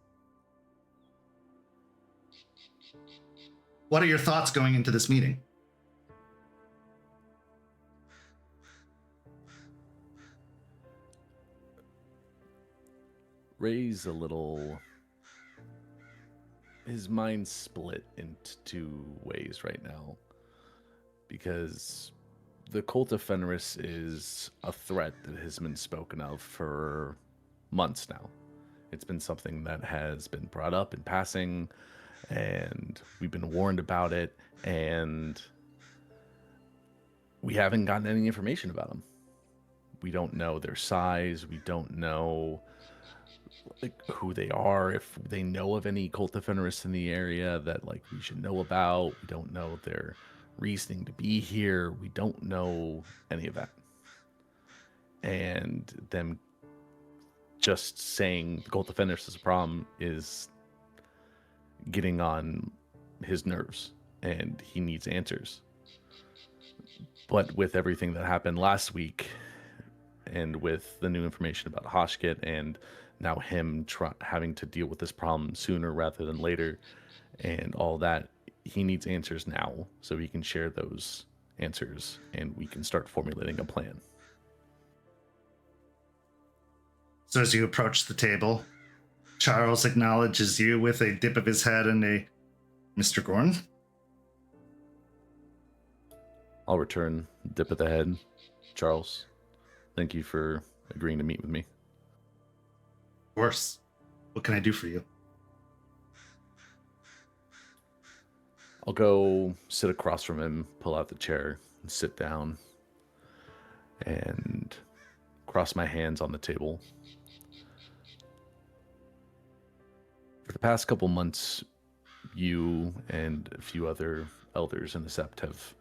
What are your thoughts going into this meeting? Ray's a little... His mind's split into two ways right now. Because the cult of Fenris is a threat that has been spoken of for months now. It's been something that has been brought up in passing, and we've been warned about it, and we haven't gotten any information about them. We don't know their size. We don't know who they are, if they know of any cult of Fenris in the area that we should know about. We don't know their reasoning to be here. We don't know any of that. And them just saying the cult of Fenris is a problem is getting on his nerves, and he needs answers. But with everything that happened last week, and with the new information about Hoshkit, and now him having to deal with this problem sooner rather than later, and all that, he needs answers now so he can share those answers, and we can start formulating a plan. So as you approach the table, Charles acknowledges you with a dip of his head and a Mr. Gorn. I'll return dip of the head. Charles, thank you for agreeing to meet with me. Of course. What can I do for you? I'll go sit across from him, pull out the chair, and sit down, and cross my hands on the table. For the past couple months, you and a few other elders in the Sept have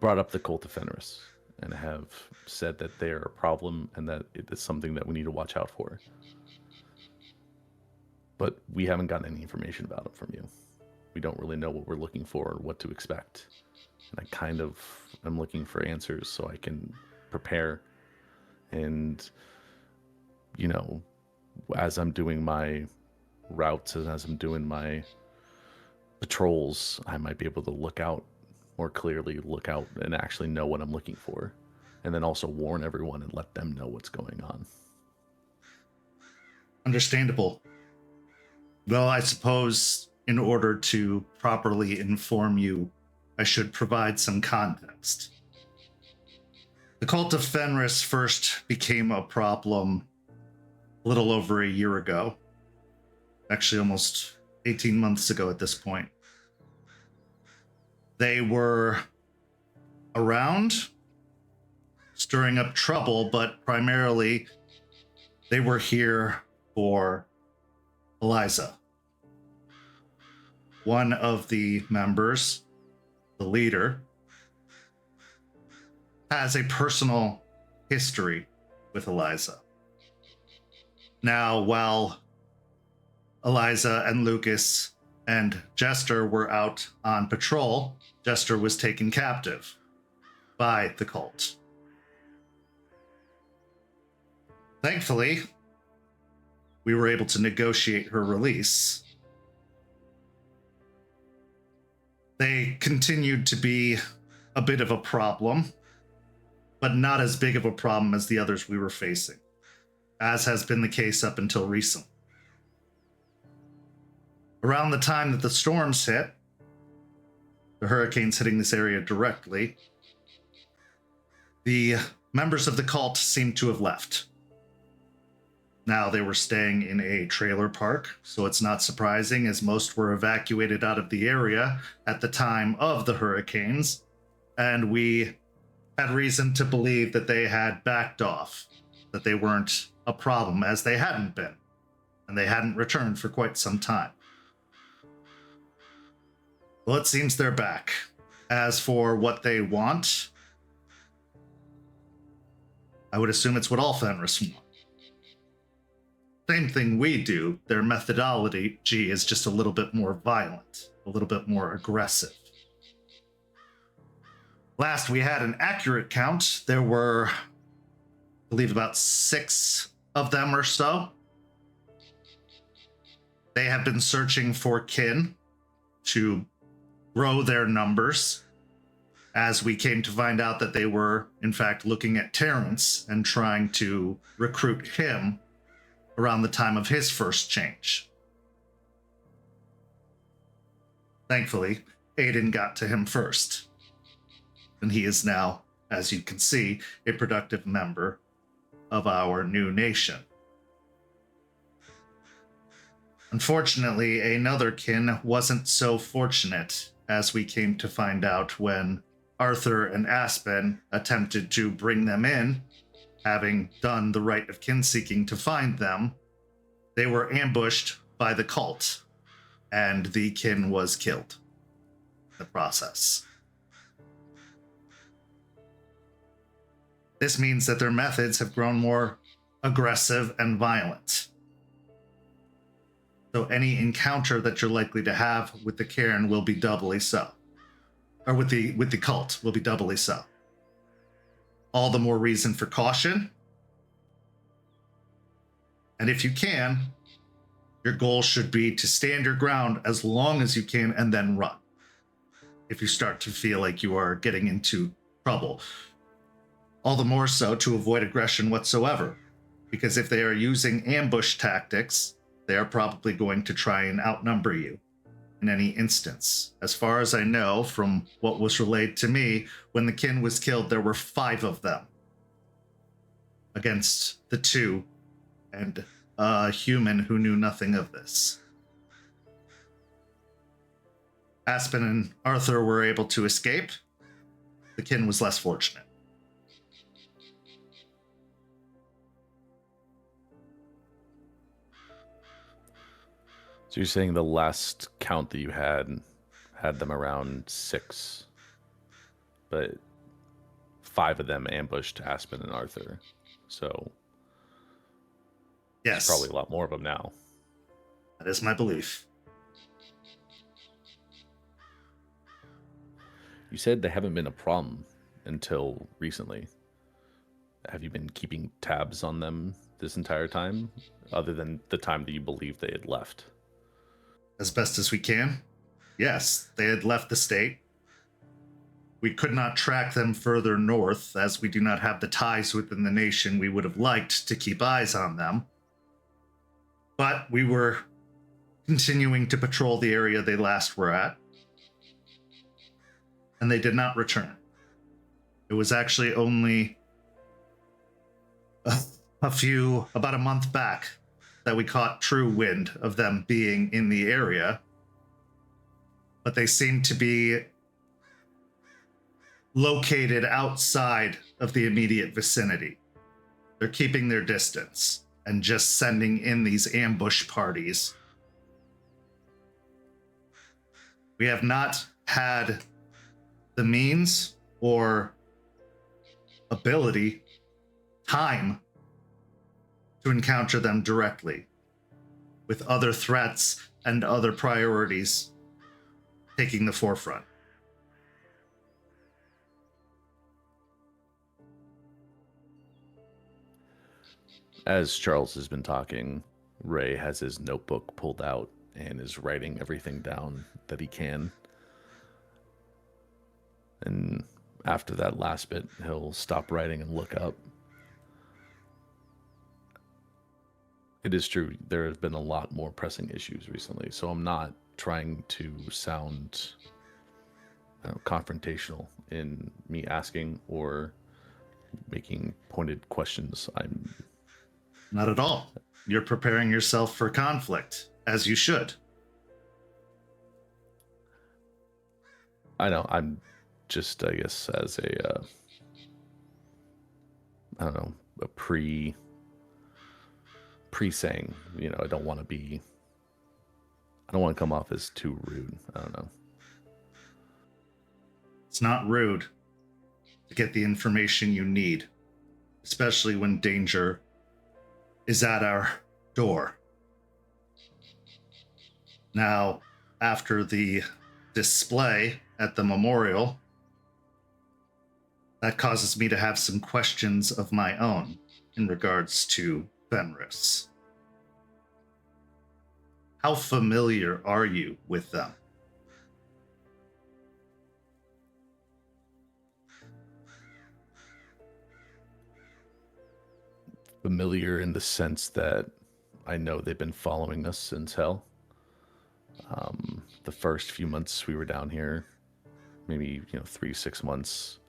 brought up the cult of Fenris and have said that they are a problem and that it is something that we need to watch out for. But we haven't gotten any information about it from you. We don't really know what we're looking for or what to expect. And I kind of am looking for answers so I can prepare. And, you know, as I'm doing my routes and as I'm doing my patrols, I might be able to look out more clearly, look out and actually know what I'm looking for. And then also warn everyone and let them know what's going on. Understandable. Well, I suppose in order to properly inform you, I should provide some context. The cult of Fenris first became a problem a little over a year ago. Actually, almost 18 months ago at this point. They were around, stirring up trouble, but primarily they were here for Eliza. One of the members, the leader, has a personal history with Eliza. Now, while Eliza and Lucas and Jester were out on patrol, Jester was taken captive by the cult. Thankfully, we were able to negotiate her release. They continued to be a bit of a problem, but not as big of a problem as the others we were facing, as has been the case up until recently. Around the time that the storms hit, the hurricanes hitting this area directly, the members of the cult seemed to have left. Now they were staying in a trailer park, so it's not surprising as most were evacuated out of the area at the time of the hurricanes, and we had reason to believe that they had backed off, that they weren't a problem, as they hadn't been, and they hadn't returned for quite some time. Well, it seems they're back. As for what they want, I would assume it's what all Fenris want. Same thing we do. Their methodology is just a little bit more violent, a little bit more aggressive. Last we had an accurate count, there were, I believe, about 6 of them or so. They have been searching for kin to grow their numbers, as we came to find out that they were, in fact, looking at Terrence and trying to recruit him around the time of his first change. Thankfully, Aiden got to him first, and he is now, as you can see, a productive member of our new nation. Unfortunately, another kin wasn't so fortunate, as we came to find out when Arthur and Aspen attempted to bring them in, having done the rite of kin-seeking to find them. They were ambushed by the cult, and the kin was killed in the process. This means that their methods have grown more aggressive and violent. So any encounter that you're likely to have with the Cairn will be doubly so. Or with the cult will be doubly so. All the more reason for caution. And if you can, your goal should be to stand your ground as long as you can and then run. If you start to feel like you are getting into trouble. All the more so to avoid aggression whatsoever. Because if they are using ambush tactics, they are probably going to try and outnumber you in any instance. As far as I know, from what was relayed to me, when the kin was killed, there were 5 of them against the 2 and a human who knew nothing of this. Aspen and Arthur were able to escape. The kin was less fortunate. So you're saying the last count that you had them around 6, but 5 of them ambushed Aspen and Arthur. So yes, there's probably a lot more of them now. That is my belief. You said they haven't been a problem until recently. Have you been keeping tabs on them this entire time, other than the time that you believed they had left? As best as we can. Yes, they had left the state. We could not track them further north, as we do not have the ties within the nation we would have liked to keep eyes on them. But we were continuing to patrol the area they last were at. And they did not return. It was actually only about a month back that we caught true wind of them being in the area. But they seem to be located outside of the immediate vicinity. They're keeping their distance and just sending in these ambush parties. We have not had the means or ability, time, to encounter them directly, with other threats and other priorities taking the forefront. As Charles has been talking, Ray has his notebook pulled out and is writing everything down that he can. And after that last bit, he'll stop writing and look up. It is true, there have been a lot more pressing issues recently, so I'm not trying to sound confrontational in me asking or making pointed questions. I'm not at all. You're preparing yourself for conflict, as you should. I know, I'm just, I guess, as a, I don't know, a pre-saying, I don't want to come off as too rude. I don't know. It's not rude to get the information you need, especially when danger is at our door. Now, after the display at the memorial, that causes me to have some questions of my own in regards to Fenris. How familiar are you with them? Familiar in the sense that I know they've been following us since hell. The first few months we were down here, maybe 3-6 months,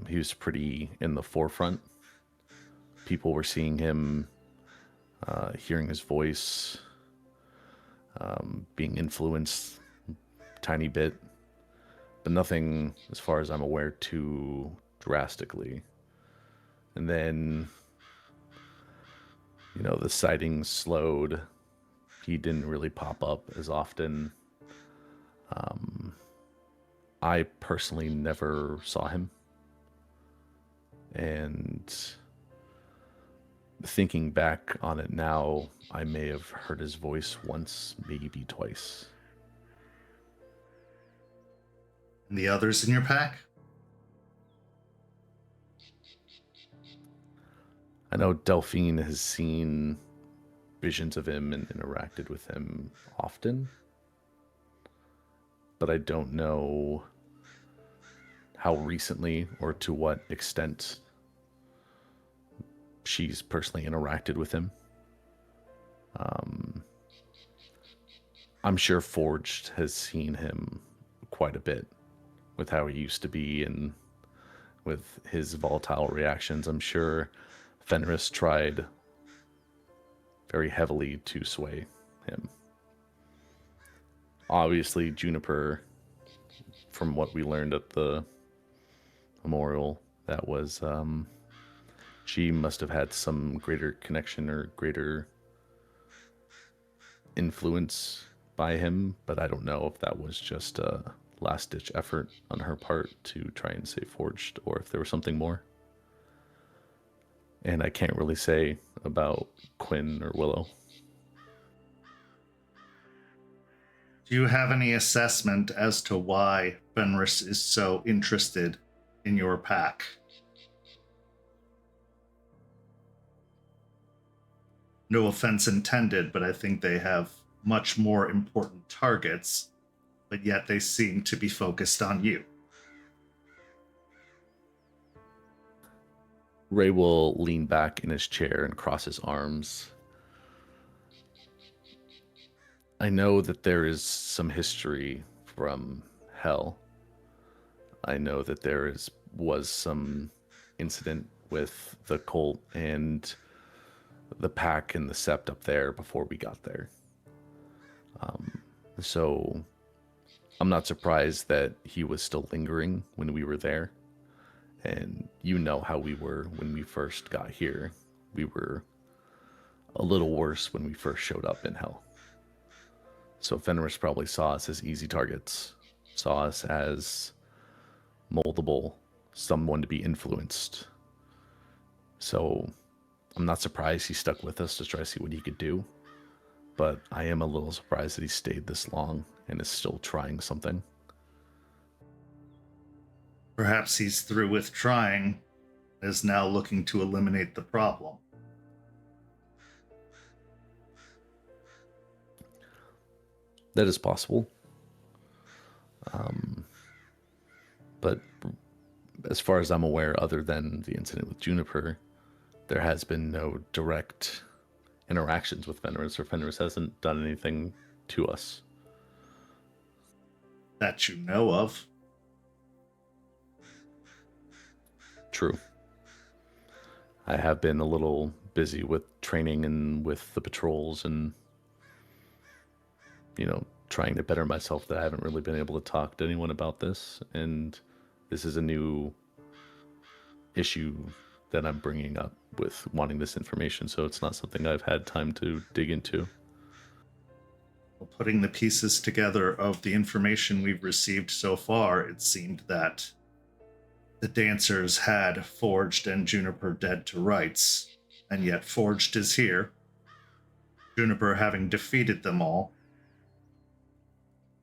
he was pretty in the forefront. People were seeing him, hearing his voice, being influenced tiny bit, but nothing, as far as I'm aware, too drastically. And then, the sightings slowed. He didn't really pop up as often. I personally never saw him. And thinking back on it now, I may have heard his voice once, maybe twice. And the others in your pack? I know Delphine has seen visions of him and interacted with him often, but I don't know how recently or to what extent she's personally interacted with him. I'm sure Forged has seen him quite a bit with how he used to be and with his volatile reactions. I'm sure Fenris tried very heavily to sway him. Obviously, Juniper, from what we learned at the memorial, that was she must have had some greater connection or greater influence by him, but I don't know if that was just a last-ditch effort on her part to try and save Forged, or if there was something more. And I can't really say about Quinn or Willow. Do you have any assessment as to why Fenris is so interested in your pack? No offense intended, but I think they have much more important targets, but yet they seem to be focused on you. Ray will lean back in his chair and cross his arms. I know that there is some history from hell. I know that was some incident with the cult and the pack and the Sept up there before we got there. So I'm not surprised that he was still lingering when we were there. And you know how we were when we first got here. We were a little worse when we first showed up in hell. So Fenris probably saw us as easy targets, saw us as moldable, someone to be influenced. So I'm not surprised he stuck with us to try to see what he could do. But I am a little surprised that he stayed this long and is still trying something. Perhaps he's through with trying, is now looking to eliminate the problem. That is possible. But as far as I'm aware, other than the incident with Juniper, there has been no direct interactions with Fenris, or Fenris hasn't done anything to us. That you know of. True. I have been a little busy with training and with the patrols and, trying to better myself, that I haven't really been able to talk to anyone about this. And this is a new issue that I'm bringing up with wanting this information. So it's not something I've had time to dig into. Putting the pieces together of the information we've received so far, it seemed that the dancers had Forged and Juniper dead to rights, and yet Forged is here, Juniper having defeated them all.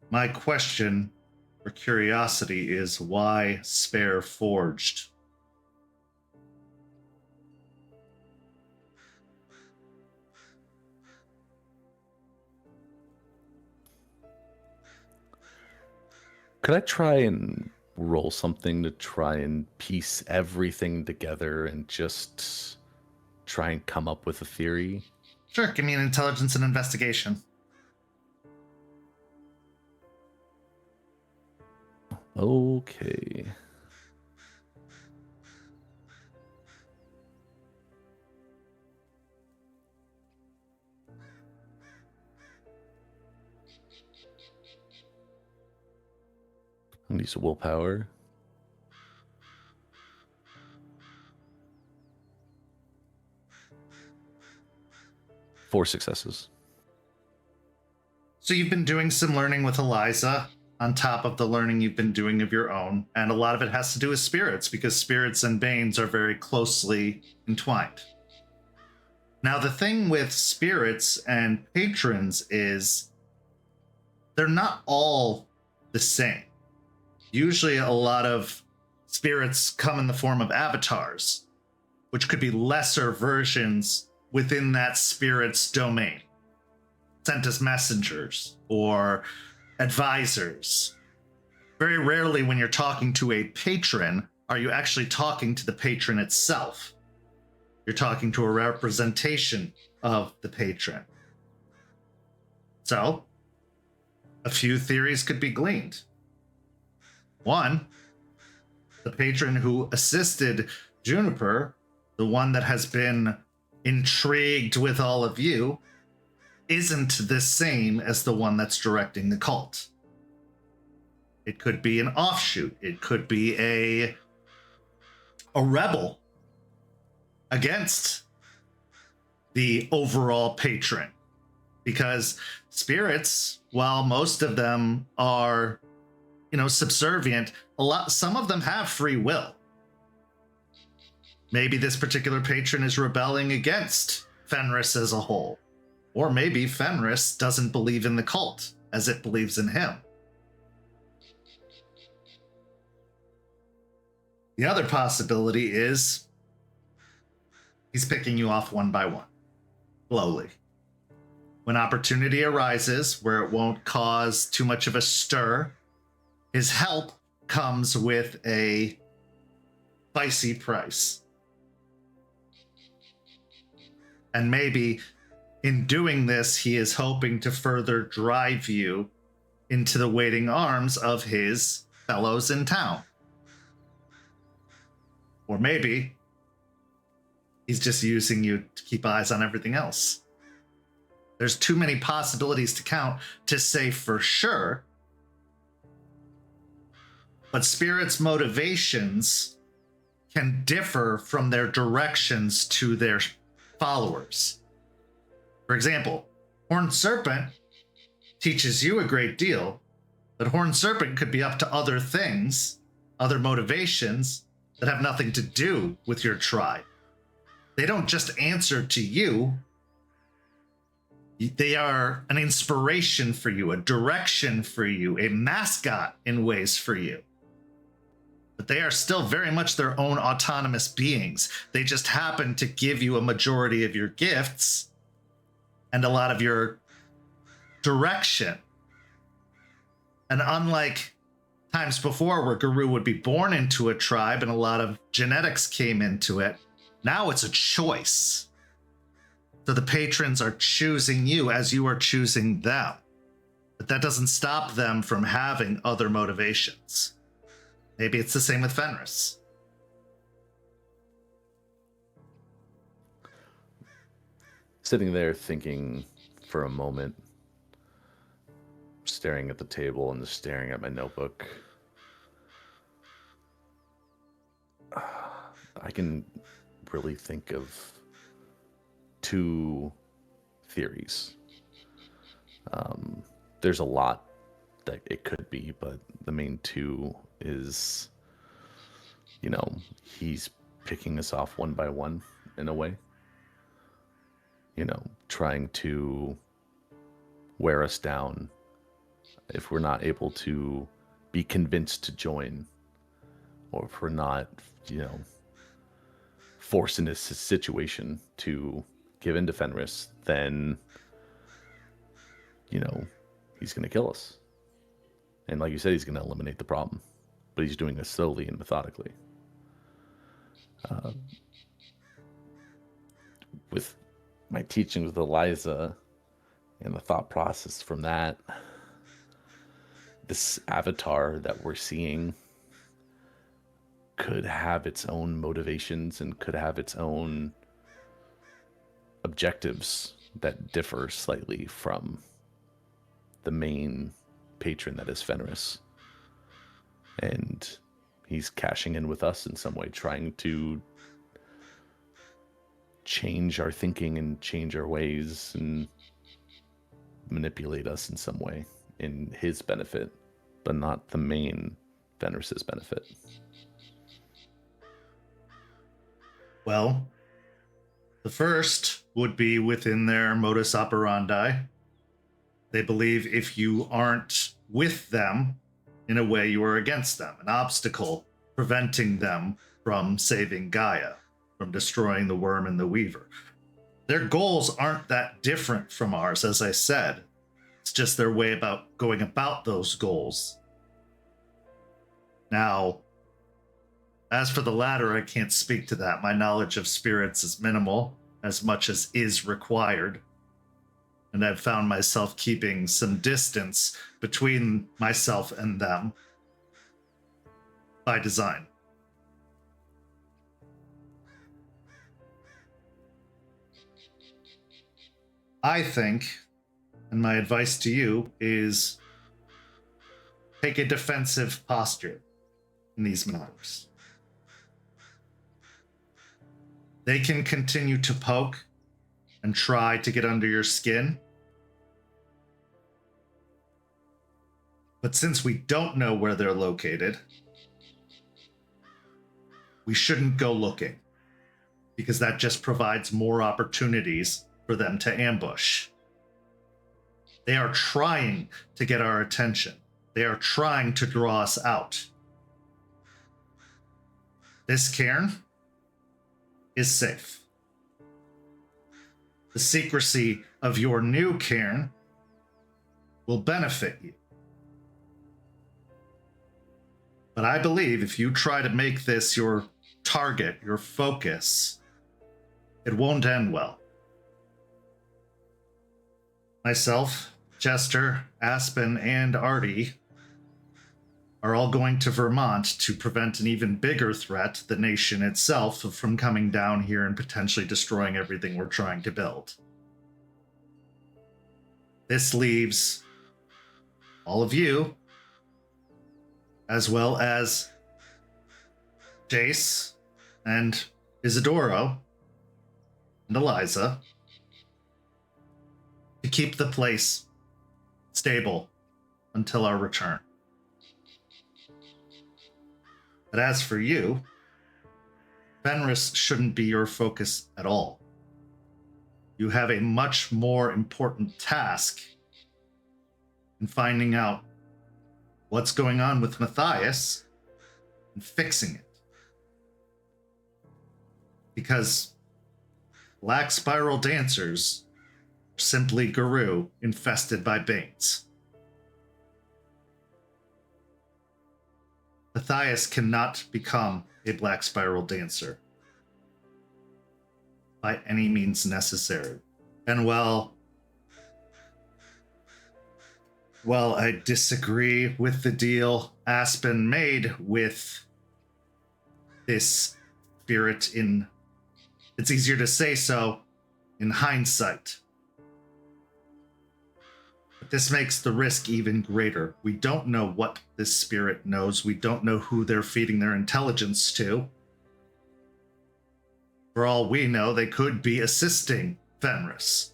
My question or curiosity is, why spare Forged? Could I try and roll something to try and piece everything together and just try and come up with a theory Sure, give me an intelligence and investigation. Okay. I'm gonna use willpower. Four successes. So you've been doing some learning with Eliza on top of the learning you've been doing of your own, and a lot of it has to do with spirits, because spirits and banes are very closely entwined. Now, the thing with spirits and patrons is they're not all the same. Usually a lot of spirits come in the form of avatars, which could be lesser versions within that spirit's domain, sent as messengers or advisors. Very rarely when you're talking to a patron are you actually talking to the patron itself. You're talking to a representation of the patron. So, a few theories could be gleaned. One, the patron who assisted Juniper, the one that has been intrigued with all of you, isn't the same as the one that's directing the cult. It could be an offshoot. It could be a rebel against the overall patron. Because spirits, while most of them are, subservient, some of them have free will. Maybe this particular patron is rebelling against Fenris as a whole. Or maybe Fenris doesn't believe in the cult as it believes in him. The other possibility is he's picking you off one by one, slowly. When opportunity arises where it won't cause too much of a stir, his help comes with a spicy price. And maybe in doing this, he is hoping to further drive you into the waiting arms of his fellows in town. Or maybe he's just using you to keep eyes on everything else. There's too many possibilities to count to say for sure. But spirits' motivations can differ from their directions to their followers. For example, Horned Serpent teaches you a great deal, but Horned Serpent could be up to other things, other motivations that have nothing to do with your tribe. They don't just answer to you. They are an inspiration for you, a direction for you, a mascot in ways for you. But they are still very much their own autonomous beings. They just happen to give you a majority of your gifts and a lot of your direction. And unlike times before where Guru would be born into a tribe and a lot of genetics came into it, now it's a choice. So the patrons are choosing you as you are choosing them. But that doesn't stop them from having other motivations. Maybe it's the same with Fenris. Sitting there thinking for a moment, staring at the table and staring at my notebook, I can really think of two theories. There's a lot that it could be, but the main two is, he's picking us off one by one in a way. Trying to wear us down if we're not able to be convinced to join, or if we're not, forced in this situation to give in to Fenris, then, he's going to kill us. And like you said, he's going to eliminate the problem, but he's doing this slowly and with my teaching with Eliza and the thought process from that, this avatar that we're seeing could have its own motivations and could have its own objectives that differ slightly from the main patron that is Fenris. And he's cashing in with us in some way, trying to change our thinking and change our ways and manipulate us in some way in his benefit, but not the main Fenris's benefit. Well, the first would be within their modus operandi. They believe if you aren't with them, in a way you are against them, an obstacle preventing them from saving Gaia, from destroying the worm and the weaver. Their goals aren't that different from ours, as I said. It's just their way about going about those goals. Now, as for the latter, I can't speak to that. My knowledge of spirits is minimal, as much as is required. And I've found myself keeping some distance between myself and them by design. I think, and my advice to you is, take a defensive posture in these matters. They can continue to poke and try to get under your skin. But since we don't know where they're located, we shouldn't go looking, because that just provides more opportunities for them to ambush. They are trying to get our attention. They are trying to draw us out. This cairn is safe. The secrecy of your new cairn will benefit you. But I believe if you try to make this your target, your focus, it won't end well. Myself, Jester, Aspen, and Artie are all going to Vermont to prevent an even bigger threat, the nation itself, from coming down here and potentially destroying everything we're trying to build. This leaves all of you, as well as Jace and Isidoro and Eliza, to keep the place stable until our return. But as for you, Fenris shouldn't be your focus at all. You have a much more important task in finding out what's going on with Matthias and fixing it. Because black spiral dancers are simply Guru infested by Banes. Matthias cannot become a black spiral dancer by any means necessary. And while I disagree with the deal Aspen made with this spirit it's easier to say so in hindsight. This makes the risk even greater. We don't know what this spirit knows. We don't know who they're feeding their intelligence to. For all we know, they could be assisting Fenris.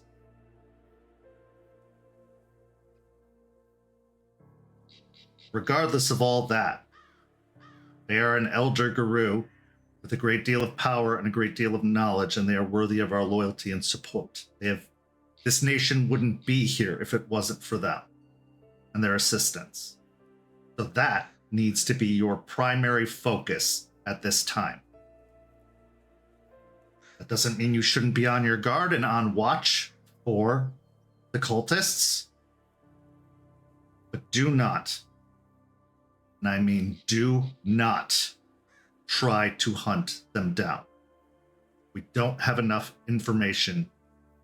Regardless of all that, they are an elder guru with a great deal of power and a great deal of knowledge, and they are worthy of our loyalty and support. This nation wouldn't be here if it wasn't for them and their assistance. So that needs to be your primary focus at this time. That doesn't mean you shouldn't be on your guard and on watch for the cultists. But do not, and I mean do not, try to hunt them down. We don't have enough information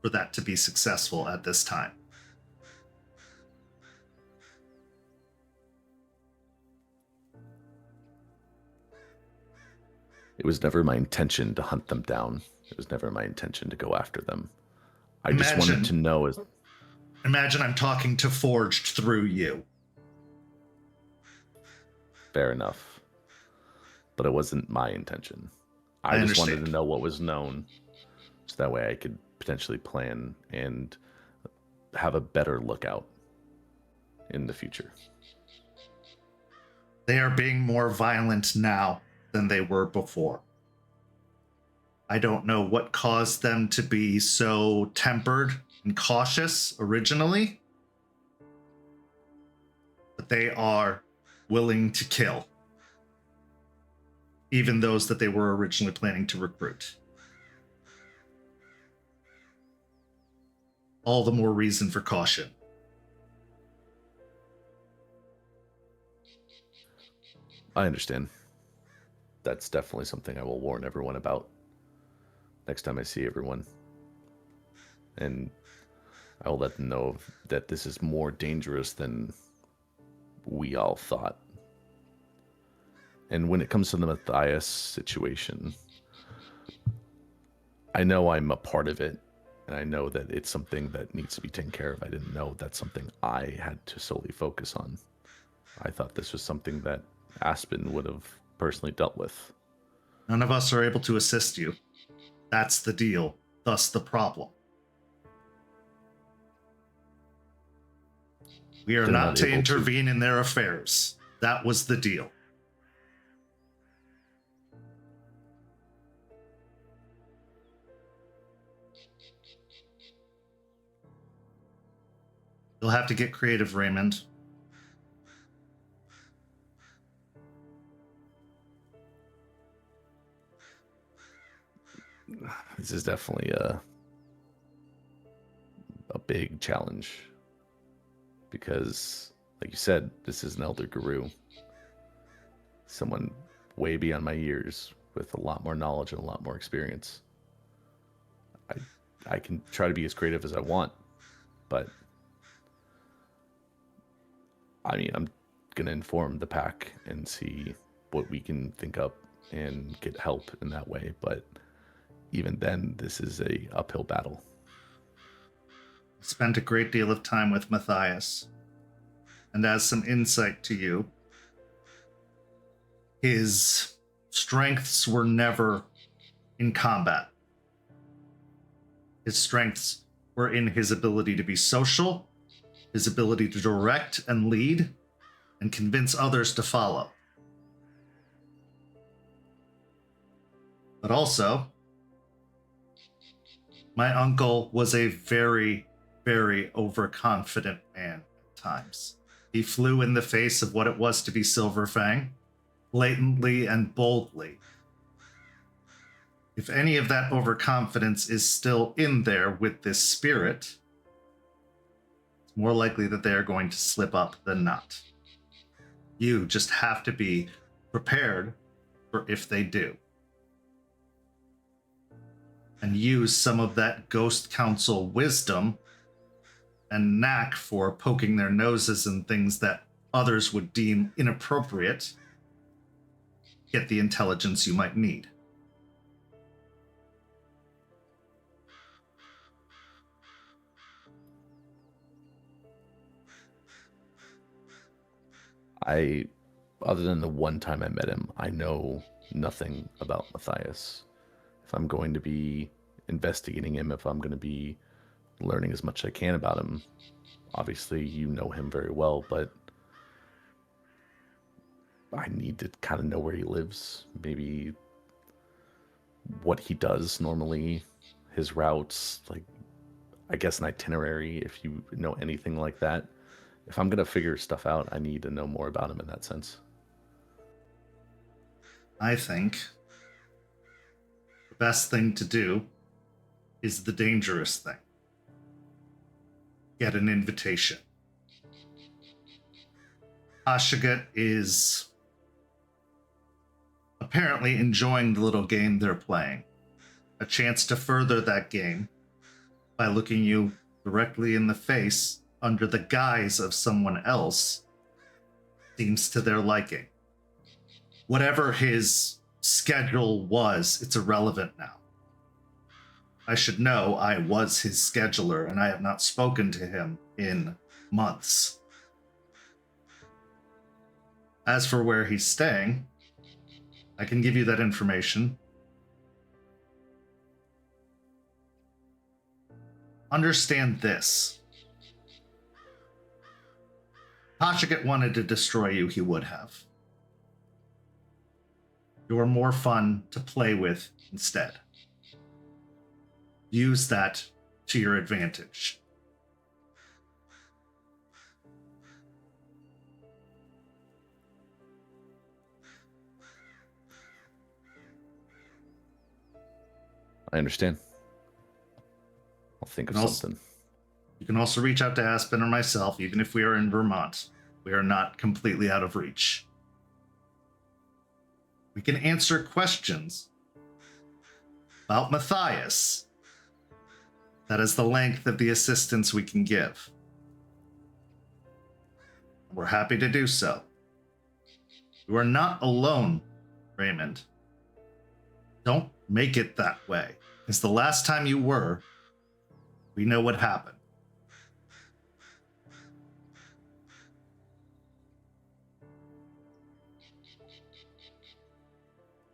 for that to be successful at this time. It was never my intention to hunt them down. It was never my intention to go after them. I just wanted to know is... Imagine I'm talking to Forged through you. Fair enough. But it wasn't my intention. I just wanted to know what was known, so that way I could potentially plan and have a better lookout in the future. They are being more violent now than they were before. I don't know what caused them to be so tempered and cautious originally, but they are willing to kill, even those that they were originally planning to recruit. All the more reason for caution. I understand. That's definitely something I will warn everyone about next time I see everyone. And I will let them know that this is more dangerous than we all thought. And when it comes to the Matthias situation, I know I'm a part of it, and I know that it's something that needs to be taken care of. I didn't know that's something I had to solely focus on. I thought this was something that Aspen would have personally dealt with. None of us are able to assist you. That's the deal, thus the problem. We are not to intervene in their affairs. That was the deal. You'll have to get creative, Raymond. This is definitely a big challenge because, like you said, this is an elder guru, someone way beyond my years with a lot more knowledge and a lot more experience. I can try to be as creative as I want, but I mean, I'm gonna inform the pack and see what we can think up and get help in that way, but even then, this is a uphill battle. Spent a great deal of time with Matthias, and as some insight to you, his strengths were never in combat. His strengths were in his ability to be social, his ability to direct and lead, and convince others to follow. But also, my uncle was a very, very overconfident man at times. He flew in the face of what it was to be Silverfang, blatantly and boldly. If any of that overconfidence is still in there with this spirit, it's more likely that they are going to slip up than not. You just have to be prepared for if they do. And use some of that Ghost Council wisdom and knack for poking their noses in things that others would deem inappropriate. Get the intelligence you might need. Other than the one time I met him, I know nothing about Matthias. If I'm going to be investigating him, if I'm going to be learning as much as I can about him, obviously you know him very well, but I need to kind of know where he lives, maybe what he does normally, his routes, like I guess an itinerary, if you know anything like that. If I'm going to figure stuff out, I need to know more about him in that sense. I think the best thing to do is the dangerous thing. Get an invitation. Ashagut is apparently enjoying the little game they're playing. A chance to further that game by looking you directly in the face under the guise of someone else seems to their liking. Whatever his schedule was, it's irrelevant now. I should know I was his scheduler, and I have not spoken to him in months. As for where he's staying, I can give you that information. Understand this. Pachigit wanted to destroy you, he would have. You're more fun to play with instead. Use that to your advantage. I understand. I'll think of something. You can also reach out to Aspen or myself, even if we are in Vermont. We are not completely out of reach. We can answer questions about Matthias. That is the length of the assistance we can give. We're happy to do so. You are not alone, Raymond. Don't make it that way, because the last time you were, we know what happened.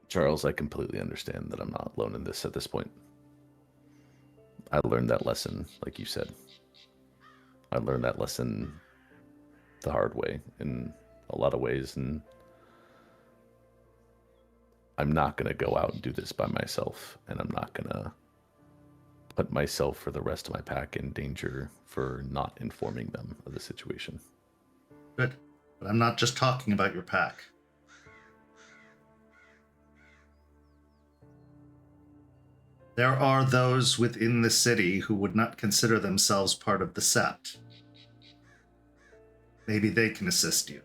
Charles, I completely understand that I'm not alone in this at this point. I learned that lesson, like you said. I learned that lesson the hard way in a lot of ways, and I'm not going to go out and do this by myself, and I'm not going to put myself for the rest of my pack in danger for not informing them of the situation. Good, but I'm not just talking about your pack. There are those within the city who would not consider themselves part of the Sept. Maybe they can assist you.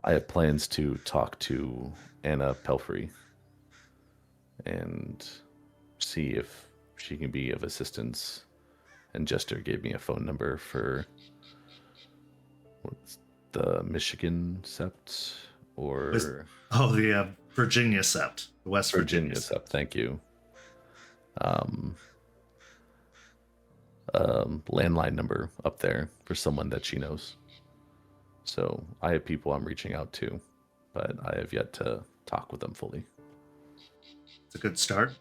I have plans to talk to Anna Pelfrey and see if she can be of assistance. And Jester gave me a phone number for what's the Michigan Sept or the Virginia Sept, the West Virginia Sept. Thank you. Landline number up there for someone that she knows. So I have people I'm reaching out to, but I have yet to talk with them fully. It's a good start.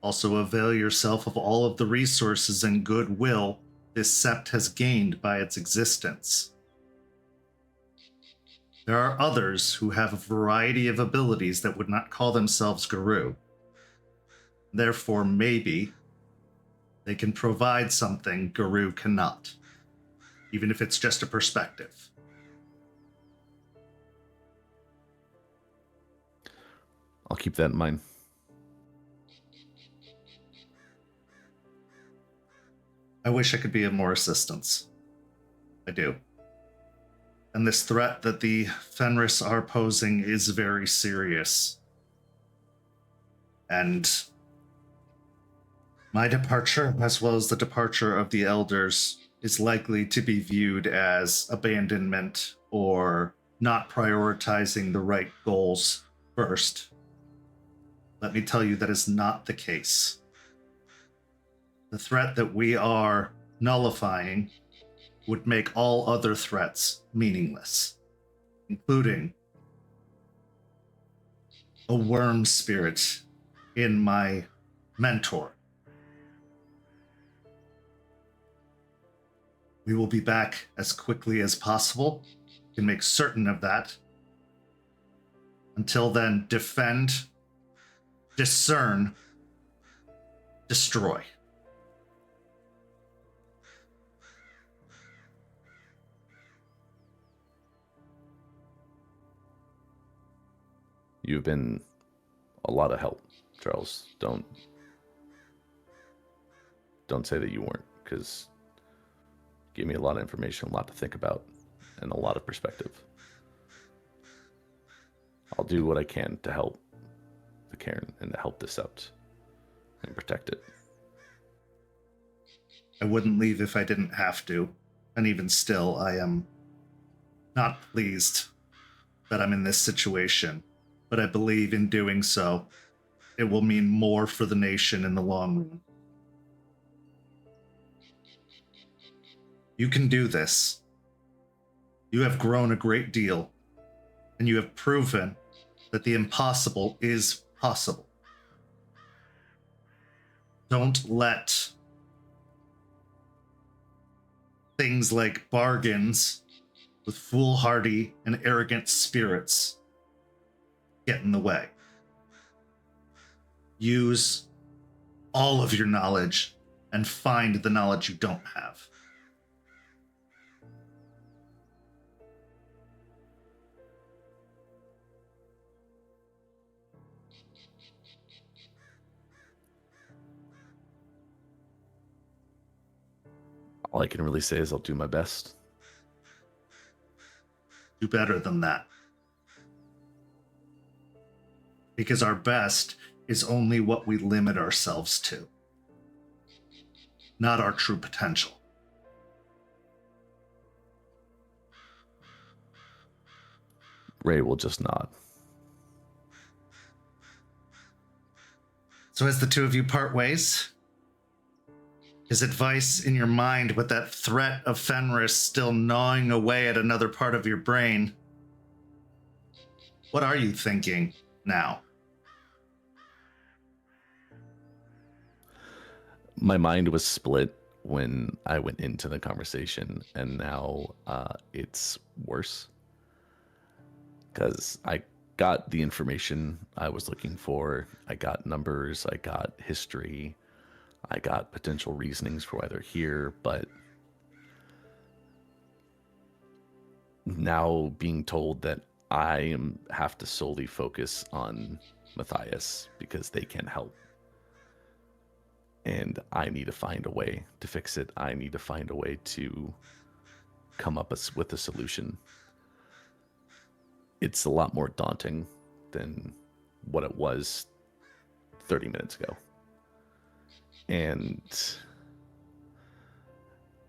Also avail yourself of all of the resources and goodwill this Sept has gained by its existence. There are others who have a variety of abilities that would not call themselves Guru. Therefore, maybe they can provide something Guru cannot, even if it's just a perspective. I'll keep that in mind. I wish I could be of more assistance. I do. And this threat that the Fenris are posing is very serious. And my departure, as well as the departure of the elders, is likely to be viewed as abandonment or not prioritizing the right goals first. Let me tell you, that is not the case. The threat that we are nullifying would make all other threats meaningless, including a worm spirit in my mentor. We will be back as quickly as possible. You can make certain of that. Until then, defend, discern, destroy. You've been a lot of help, Charles. Don't say that you weren't, because you gave me a lot of information, a lot to think about, and a lot of perspective. I'll do what I can to help the cairn and to help the Sept and protect it. I wouldn't leave if I didn't have to, and even still, I am not pleased that I'm in this situation, but I believe in doing so, it will mean more for the nation in the long run. You can do this. You have grown a great deal, and you have proven that the impossible is possible. Don't let things like bargains with foolhardy and arrogant spirits get in the way. Use all of your knowledge and find the knowledge you don't have. All I can really say is I'll do my best. Do better than that. Because our best is only what we limit ourselves to, not our true potential. Ray will just nod. So as the two of you part ways, his advice in your mind with that threat of Fenris still gnawing away at another part of your brain, what are you thinking now? My mind was split when I went into the conversation, and now it's worse. Because I got the information I was looking for. I got numbers, I got history, I got potential reasonings for why they're here, but now being told that I have to solely focus on Matthias because they can't help. And I need to find a way to fix it. I need to find a way to come up with a solution. It's a lot more daunting than what it was 30 minutes ago. And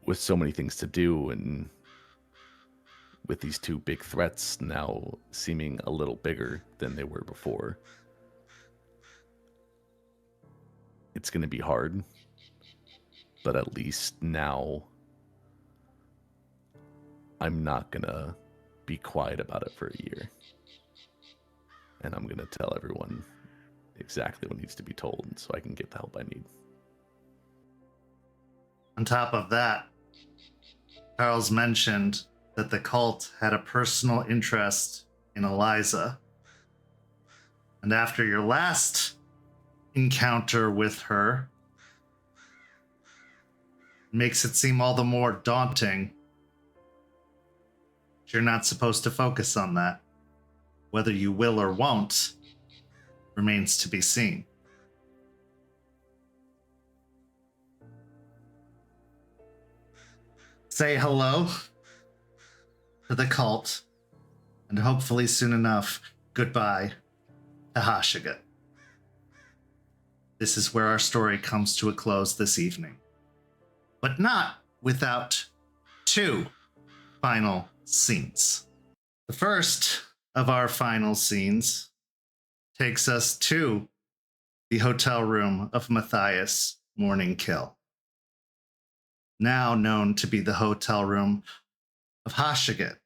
with so many things to do, and with these two big threats now seeming a little bigger than they were before, it's going to be hard. But at least now I'm not going to be quiet about it for a year. And I'm going to tell everyone exactly what needs to be told so I can get the help I need. On top of that, Charles mentioned that the cult had a personal interest in Eliza. And after your last encounter with her, it makes it seem all the more daunting. You're not supposed to focus on that. Whether you will or won't remains to be seen. Say hello to the cult, and hopefully soon enough, goodbye to Hashigat. This is where our story comes to a close this evening. But not without two final scenes. The first of our final scenes takes us to the hotel room of Matthias Morning Kill, now known to be the hotel room of Hashigat,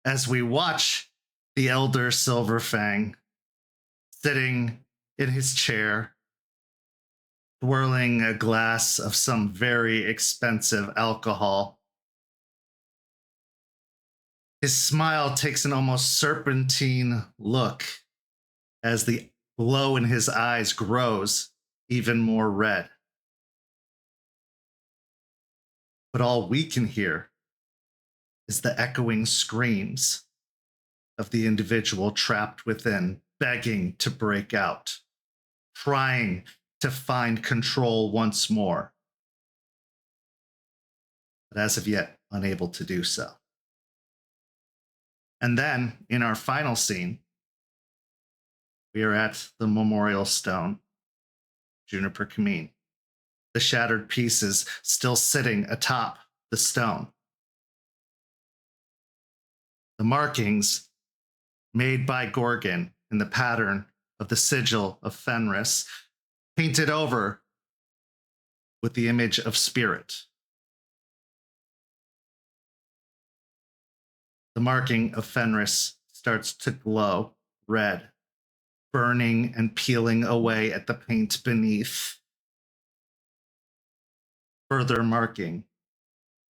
as we watch the elder Silverfang sitting in his chair, twirling a glass of some very expensive alcohol. His smile takes an almost serpentine look as the glow in his eyes grows even more red. But all we can hear is the echoing screams of the individual trapped within, begging to break out, trying to find control once more, but as of yet unable to do so. And then, in our final scene, We are at the memorial stone, Juniper commune. The shattered pieces still sitting atop the stone. The markings made by Gorgon in the pattern of the sigil of Fenris, painted over with the image of spirit. The marking of Fenris starts to glow red, burning and peeling away at the paint beneath, further marking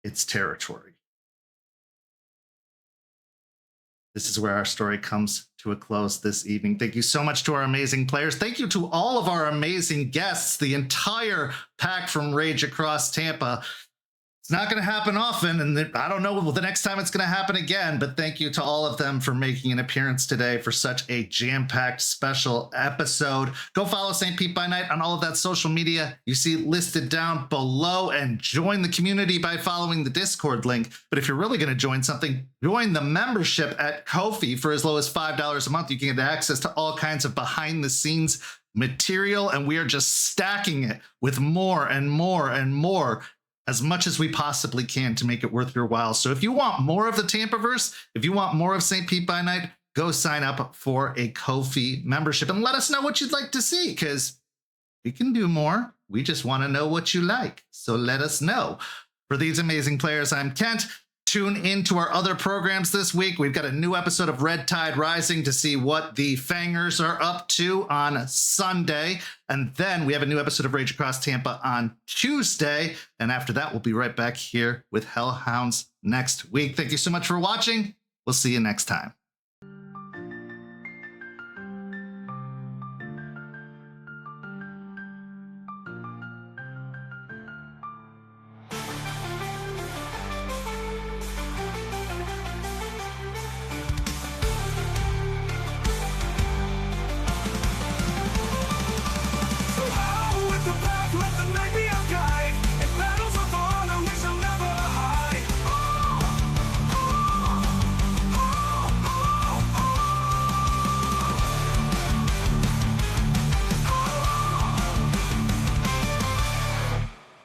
its territory. This is where our story comes to a close this evening. Thank you so much to our amazing players. Thank you to all of our amazing guests, the entire pack from Rage Across Tampa. It's not going to happen often, and I don't know the next time it's going to happen again, but thank you to all of them for making an appearance today for such a jam-packed special episode. Go follow St. Pete by Night on all of that social media you see listed down below, and join the community by following the Discord link. But if you're really going to join something, join the membership at Ko-fi for as low as $5 a month. You can get access to all kinds of behind-the-scenes material, and we are just stacking it with more and more and more, as much as we possibly can to make it worth your while. So if you want more of the Tampaverse, if you want more of St. Pete by Night, go sign up for a Ko-fi membership and let us know what you'd like to see, because we can do more. We just want to know what you like. So let us know. For these amazing players, I'm Kent. Tune in to our other programs this week. We've got a new episode of Red Tide Rising to see what the Fangers are up to on Sunday. And then we have a new episode of Rage Across Tampa on Tuesday. And after that, we'll be right back here with Hellhounds next week. Thank you so much for watching. We'll see you next time.